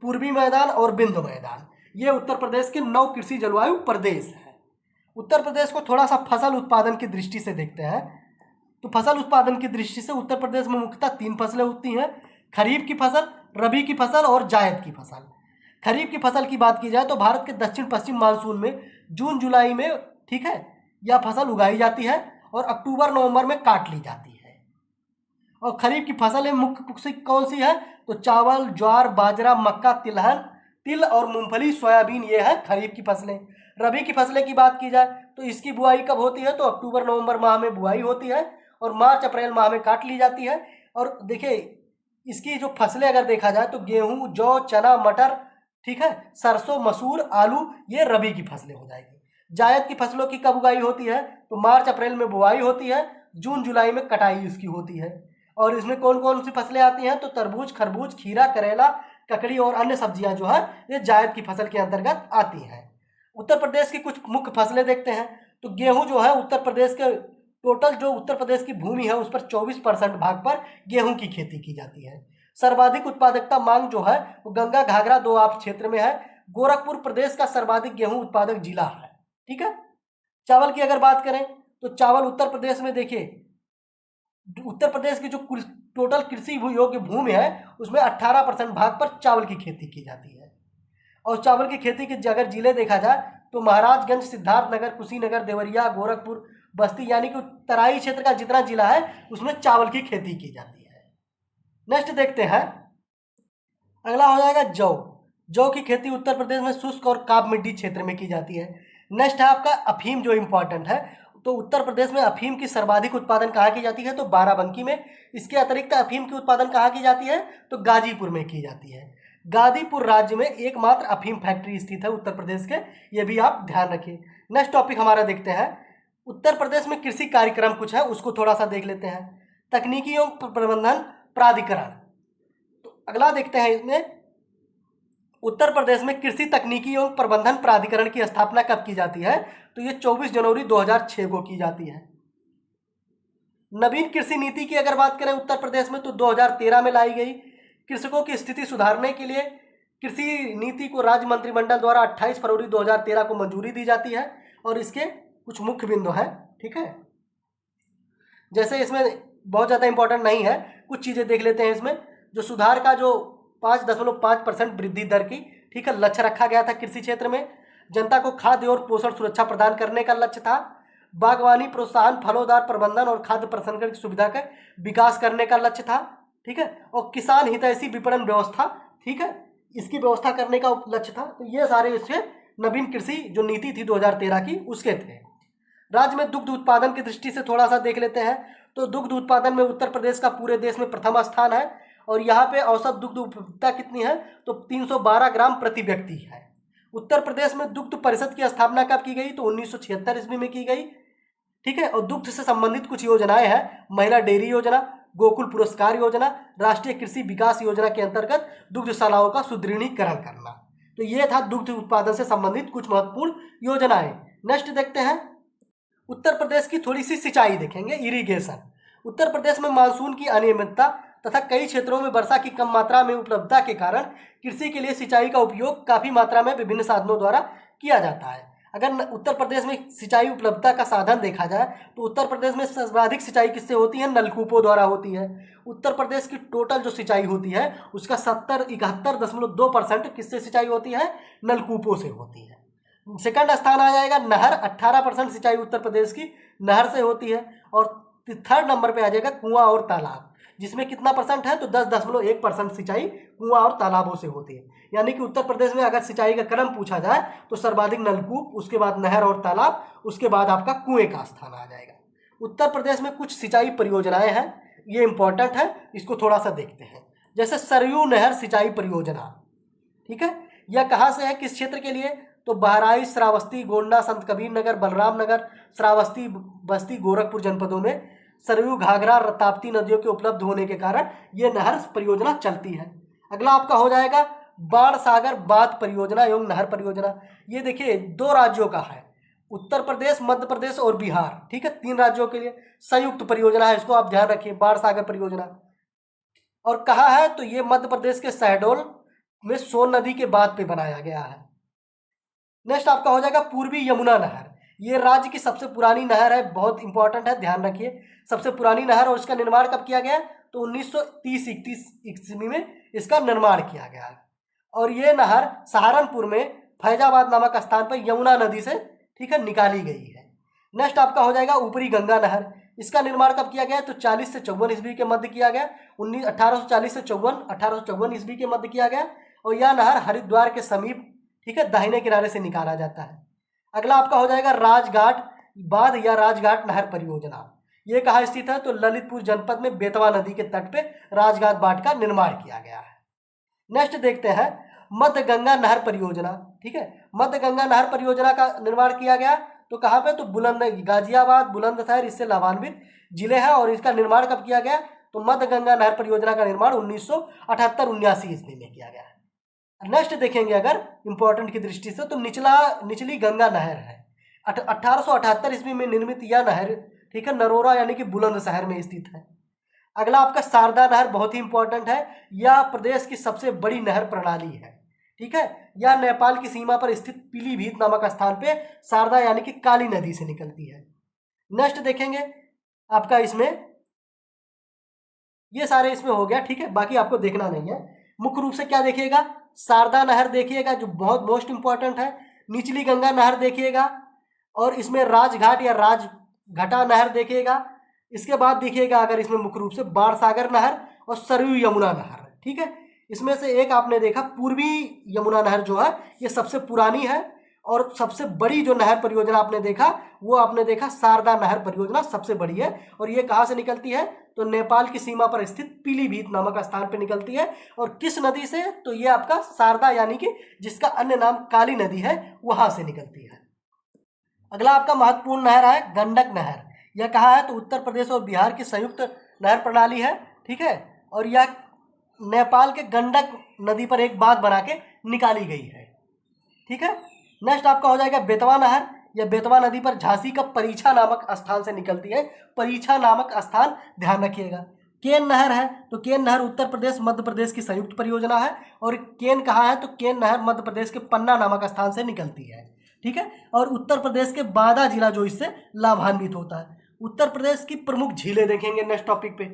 पूर्वी मैदान और बिंदु मैदान। ये उत्तर प्रदेश के 9 कृषि जलवायु प्रदेश हैं। उत्तर प्रदेश को थोड़ा सा फसल उत्पादन की दृष्टि से देखते हैं तो फसल उत्पादन की दृष्टि से उत्तर प्रदेश में मुख्यतः 3 फसलें होती हैं, खरीफ की फसल, रबी की फसल और जायद की फसल। खरीफ की फसल की बात की जाए तो भारत के दक्षिण पश्चिम मानसून में जून जुलाई में, ठीक है, यह फसल उगाई जाती है और अक्टूबर नवंबर में काट ली जाती है। और खरीफ की फसलें मुख्य कौन सी है? तो चावल, ज्वार, बाजरा, मक्का, तिलहन, तिल और मूंगफली, सोयाबीन, ये है खरीफ की फसलें। रबी की फसलें की बात की जाए तो इसकी बुआई कब होती है? तो अक्टूबर नवंबर माह में बुआई होती है और मार्च अप्रैल माह में काट ली जाती है। और देखिए इसकी जो फसलें अगर देखा जाए तो गेहूं, जौ, चना, मटर, ठीक है, सरसों, मसूर, आलू, ये रबी की फसलें हो जाएगी। जायद की फसलों की कब उगाई होती है? तो मार्च अप्रैल में बुआई होती है, जून जुलाई में कटाई इसकी होती है। और इसमें कौन कौन सी फसलें आती हैं? तो तरबूज, खरबूज, खीरा, करेला, ककड़ी और अन्य सब्जियां जो है ये जायद की फसल के अंतर्गत आती हैं। उत्तर प्रदेश की कुछ मुख्य फसलें देखते हैं। तो गेहूं जो है उत्तर प्रदेश के टोटल जो उत्तर प्रदेश की भूमि है उस पर 24% भाग पर गेहूं की खेती की जाती है। सर्वाधिक उत्पादकता मांग जो है वो गंगा घाघरा दोआब क्षेत्र में है। गोरखपुर प्रदेश का सर्वाधिक गेहूं उत्पादक जिला है। ठीक है। चावल की अगर बात करें तो चावल उत्तर प्रदेश में देखिए, उत्तर प्रदेश की जो टोटल कृषि योग्य भूमि है उसमें 18% भाग पर चावल की खेती की जाती है। और चावल की खेती के अगर जिले देखा जाए तो महाराजगंज, सिद्धार्थनगर, कुशीनगर, देवरिया, गोरखपुर, बस्ती, यानी कि तराई क्षेत्र का जितना जिला है उसमें चावल की खेती की जाती है। नेक्स्ट देखते हैं, अगला हो जाएगा जौ। जौ की खेती उत्तर प्रदेश में शुष्क और काप मिट्टी क्षेत्र में की जाती है। नेक्स्ट है आपका अफीम, जो इंपॉर्टेंट है। तो उत्तर प्रदेश में अफीम की सर्वाधिक उत्पादन कहाँ की जाती है? तो बाराबंकी में। इसके अतिरिक्त अफीम की उत्पादन कहाँ की जाती है? तो गाजीपुर में की जाती है। गाजीपुर राज्य में एकमात्र अफीम फैक्ट्री स्थित है उत्तर प्रदेश के, ये भी आप ध्यान रखिए। नेक्स्ट टॉपिक हमारा देखते हैं, उत्तर प्रदेश में कृषि कार्यक्रम कुछ है उसको थोड़ा सा देख लेते हैं। तकनीकी एवं प्रबंधन प्राधिकरण, तो अगला देखते हैं इसमें, उत्तर प्रदेश में कृषि तकनीकी एवं प्रबंधन प्राधिकरण की स्थापना कब की जाती है? तो ये 24 जनवरी 2006 को की जाती है। नवीन कृषि नीति की अगर बात करें उत्तर प्रदेश में तो 2013 में लाई गई। कृषकों की स्थिति सुधारने के लिए कृषि नीति को राज्य मंत्रिमंडल द्वारा 28 फरवरी 2013 को मंजूरी दी जाती है। और इसके कुछ मुख्य बिंदु हैं, ठीक है, जैसे इसमें बहुत ज़्यादा इंपॉर्टेंट नहीं है, कुछ चीज़ें देख लेते हैं इसमें। जो सुधार का जो 5.5% वृद्धि दर की, ठीक है, लक्ष्य रखा गया था कृषि क्षेत्र में। जनता को खाद्य और पोषण सुरक्षा प्रदान करने का लक्ष्य था। बागवानी प्रोत्साहन, फलोदार प्रबंधन और खाद्य प्रसंस्करण की सुविधा का विकास करने का लक्ष्य था, ठीक है। और किसान हितैषी विपणन व्यवस्था, ठीक है, इसकी व्यवस्था करने का लक्ष्य था। तो ये सारे इससे नवीन कृषि जो नीति थी 2013 की उसके थे। राज्य में दुग्ध उत्पादन की दृष्टि से थोड़ा सा देख लेते हैं। तो दुग्ध उत्पादन में उत्तर प्रदेश का पूरे देश में प्रथम स्थान है। और यहाँ पे औसत दुग्ध उपभोक्ता कितनी है? तो 312 ग्राम प्रति व्यक्ति है। उत्तर प्रदेश में दुग्ध परिषद की स्थापना कब की गई? तो 1976 ईस्वी में की गई, ठीक है। और दुग्ध से संबंधित कुछ योजनाएं हैं, महिला डेयरी योजना, गोकुल पुरस्कार योजना, राष्ट्रीय कृषि विकास योजना के अंतर्गत दुग्धशालाओं का सुदृढ़ीकरण करना। तो ये था दुग्ध उत्पादन से संबंधित कुछ महत्वपूर्ण योजनाएं। नेक्स्ट देखते हैं, उत्तर प्रदेश की थोड़ी सी सिंचाई देखेंगे, इरिगेशन। उत्तर प्रदेश में मानसून की अनियमितता तथा कई क्षेत्रों में वर्षा की कम मात्रा में उपलब्धता के कारण कृषि के लिए सिंचाई का उपयोग काफ़ी मात्रा में विभिन्न साधनों द्वारा किया जाता है। अगर उत्तर प्रदेश में सिंचाई उपलब्धता का साधन देखा जाए तो उत्तर प्रदेश में सर्वाधिक सिंचाई किससे होती है? नलकूपों द्वारा होती है। उत्तर प्रदेश की टोटल जो सिंचाई होती है उसका 71.2% किससे सिंचाई होती है? नलकूपों से होती है। सेकंड स्थान आ जाएगा नहर, 18% सिंचाई उत्तर प्रदेश की नहर से होती है। और थर्ड नंबर पे आ जाएगा कुआं और तालाब, जिसमें कितना परसेंट है? तो 10.1% सिंचाई कुआं और तालाबों से होती है। यानी कि उत्तर प्रदेश में अगर सिंचाई का क्रम पूछा जाए तो सर्वाधिक नलकूप, उसके बाद नहर और तालाब, उसके बाद आपका कुएं का स्थान आ जाएगा। उत्तर प्रदेश में कुछ सिंचाई परियोजनाएं हैं, ये इंपॉर्टेंट है, इसको थोड़ा सा देखते हैं। जैसे सरयू नहर सिंचाई परियोजना, ठीक है, यह कहाँ से है, किस क्षेत्र के लिए? तो बहराइच, श्रावस्ती, गोंडा, संत कबीर नगर, बलराम नगर, श्रावस्ती, बस्ती, गोरखपुर जनपदों में सरयू, घाघरा, ताप्ती नदियों के उपलब्ध होने के कारण ये नहर परियोजना चलती है। अगला आपका हो जाएगा बाण सागर बांध परियोजना एवं नहर परियोजना। ये देखिए 2 राज्यों का है, उत्तर प्रदेश, मध्य प्रदेश और बिहार, ठीक है, 3 राज्यों के लिए संयुक्त परियोजना है, इसको आप ध्यान रखिए, बाण सागर परियोजना। और कहाँ है? तो ये मध्य प्रदेश के शहडोल में सोन नदी के बांध पे बनाया गया है। नेक्स्ट आपका हो जाएगा पूर्वी यमुना नहर। ये राज्य की सबसे पुरानी नहर है, बहुत इंपॉर्टेंट है, ध्यान रखिए, सबसे पुरानी नहर। और इसका निर्माण कब किया गया? तो 1930-31 ईस्वी में इसका निर्माण किया गया है। और ये नहर सहारनपुर में फैजाबाद नामक स्थान पर यमुना नदी से, ठीक है, निकाली गई है। नेक्स्ट आपका हो जाएगा ऊपरी गंगा नहर। इसका निर्माण कब किया गया? तो 40 से 54 ईस्वी के मध्य किया गया। 1840 से 1854 ईस्वी के मध्य किया गया। और यह नहर हरिद्वार के समीप, ठीक है, दाहिने किनारे से निकाला जाता है। अगला आपका हो जाएगा राजघाट बांध या राजघाट नहर परियोजना। ये कहाँ स्थित है? तो ललितपुर जनपद में बेतवा नदी के तट पे राजघाट बांध का निर्माण किया गया है। नेक्स्ट देखते हैं मध्य गंगा नहर परियोजना। ठीक है, मध्य गंगा नहर परियोजना का निर्माण किया गया तो कहाँ पे? तो गाजियाबाद, बुलंदशहर इससे लाभान्वित जिले हैं। और इसका निर्माण कब किया गया? तो मध्य गंगा नहर परियोजना का निर्माण 1978-79 ईस्वी में किया गया है। नेक्स्ट देखेंगे अगर इंपॉर्टेंट की दृष्टि से, तो निचली गंगा नहर है। 1878 ईस्वी में निर्मित यह नहर, ठीक है, नरोरा यानी कि बुलंदशहर में स्थित है। अगला आपका शारदा नहर बहुत ही इंपॉर्टेंट है। यह प्रदेश की सबसे बड़ी नहर प्रणाली है। ठीक है, यह नेपाल की सीमा पर स्थित पीलीभीत नामक स्थान पे शारदा यानी कि काली नदी से निकलती है। नेक्स्ट देखेंगे आपका इसमें, ये सारे इसमें हो गया। ठीक है, बाकी आपको देखना नहीं है। मुख्य रूप से क्या देखिएगा? शारदा नहर देखिएगा जो बहुत मोस्ट इंपॉर्टेंट है। निचली गंगा नहर देखिएगा और इसमें राजघाट या राजघाटा नहर देखिएगा। इसके बाद देखिएगा अगर इसमें मुख्य रूप से बाणसागर नहर और सरयू यमुना नहर। ठीक है, इसमें से एक आपने देखा पूर्वी यमुना नहर जो है ये सबसे पुरानी है। और सबसे बड़ी जो नहर परियोजना आपने देखा वो आपने देखा शारदा नहर परियोजना सबसे बड़ी है। और ये कहाँ से निकलती है? तो नेपाल की सीमा पर स्थित पीलीभीत नामक स्थान पर निकलती है। और किस नदी से? तो ये आपका शारदा यानी कि जिसका अन्य नाम काली नदी है वहां से निकलती है। अगला आपका महत्वपूर्ण नहर है गंडक नहर। यह कहाँ है? तो उत्तर प्रदेश और बिहार की संयुक्त नहर प्रणाली है। ठीक है, और यह नेपाल के गंडक नदी पर एक बांध बना के निकाली गई है। ठीक है, नेक्स्ट आपका हो जाएगा बेतवा नहर। यह बेतवा नदी पर झांसी का परीछा नामक स्थान से निकलती है। परीछा नामक स्थान ध्यान रखिएगा। केन नहर है तो केन नहर उत्तर प्रदेश मध्य प्रदेश की संयुक्त परियोजना है। और केन कहाँ है? तो केन नहर मध्य प्रदेश के पन्ना नामक स्थान से निकलती है। ठीक है, और उत्तर प्रदेश के बांदा जिला जो इससे लाभान्वित होता है। उत्तर प्रदेश की प्रमुख झीलें देखेंगे नेक्स्ट टॉपिक पे।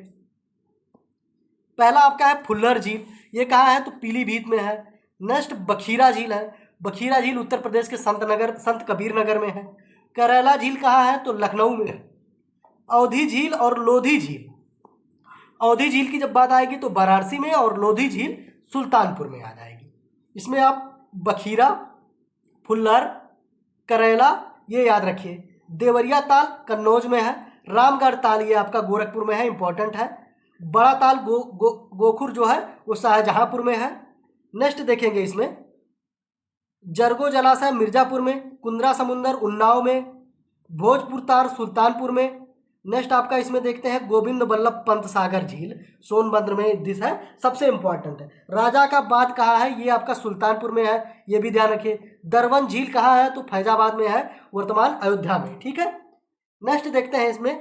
पहला आपका है फुल्लर झील। ये कहाँ है? तो पीलीभीत में है। नेक्स्ट बखीरा झील है। बखीरा झील उत्तर प्रदेश के संत कबीर नगर में है। करैला झील कहाँ है? तो लखनऊ में है। अवधी झील और लोधी झील, अवधी झील की जब बात आएगी तो वाराणसी में, और लोधी झील सुल्तानपुर में आ जाएगी। इसमें आप बखीरा, फुल्लर, करैला ये याद रखिए। देवरिया ताल कन्नौज में है। रामगढ़ ताल ये आपका गोरखपुर में है, इंपॉर्टेंट है। बड़ा ताल गोखुर जो है वो शाहजहांपुर में है। नेक्स्ट देखेंगे इसमें जरगो जलाशय मिर्जापुर में, कुंद्रा समुंदर उन्नाव में, भोजपुर तार सुल्तानपुर में। नेक्स्ट आपका इसमें देखते हैं गोविंद बल्लभ पंत सागर झील सोनभद्र में दिस है, सबसे इंपॉर्टेंट है। राजा का बांध कहाँ है? ये आपका सुल्तानपुर में है, ये भी ध्यान रखिए। दरवन झील कहाँ है? तो फैजाबाद में है, वर्तमान अयोध्या में। ठीक है, नेक्स्ट देखते हैं इसमें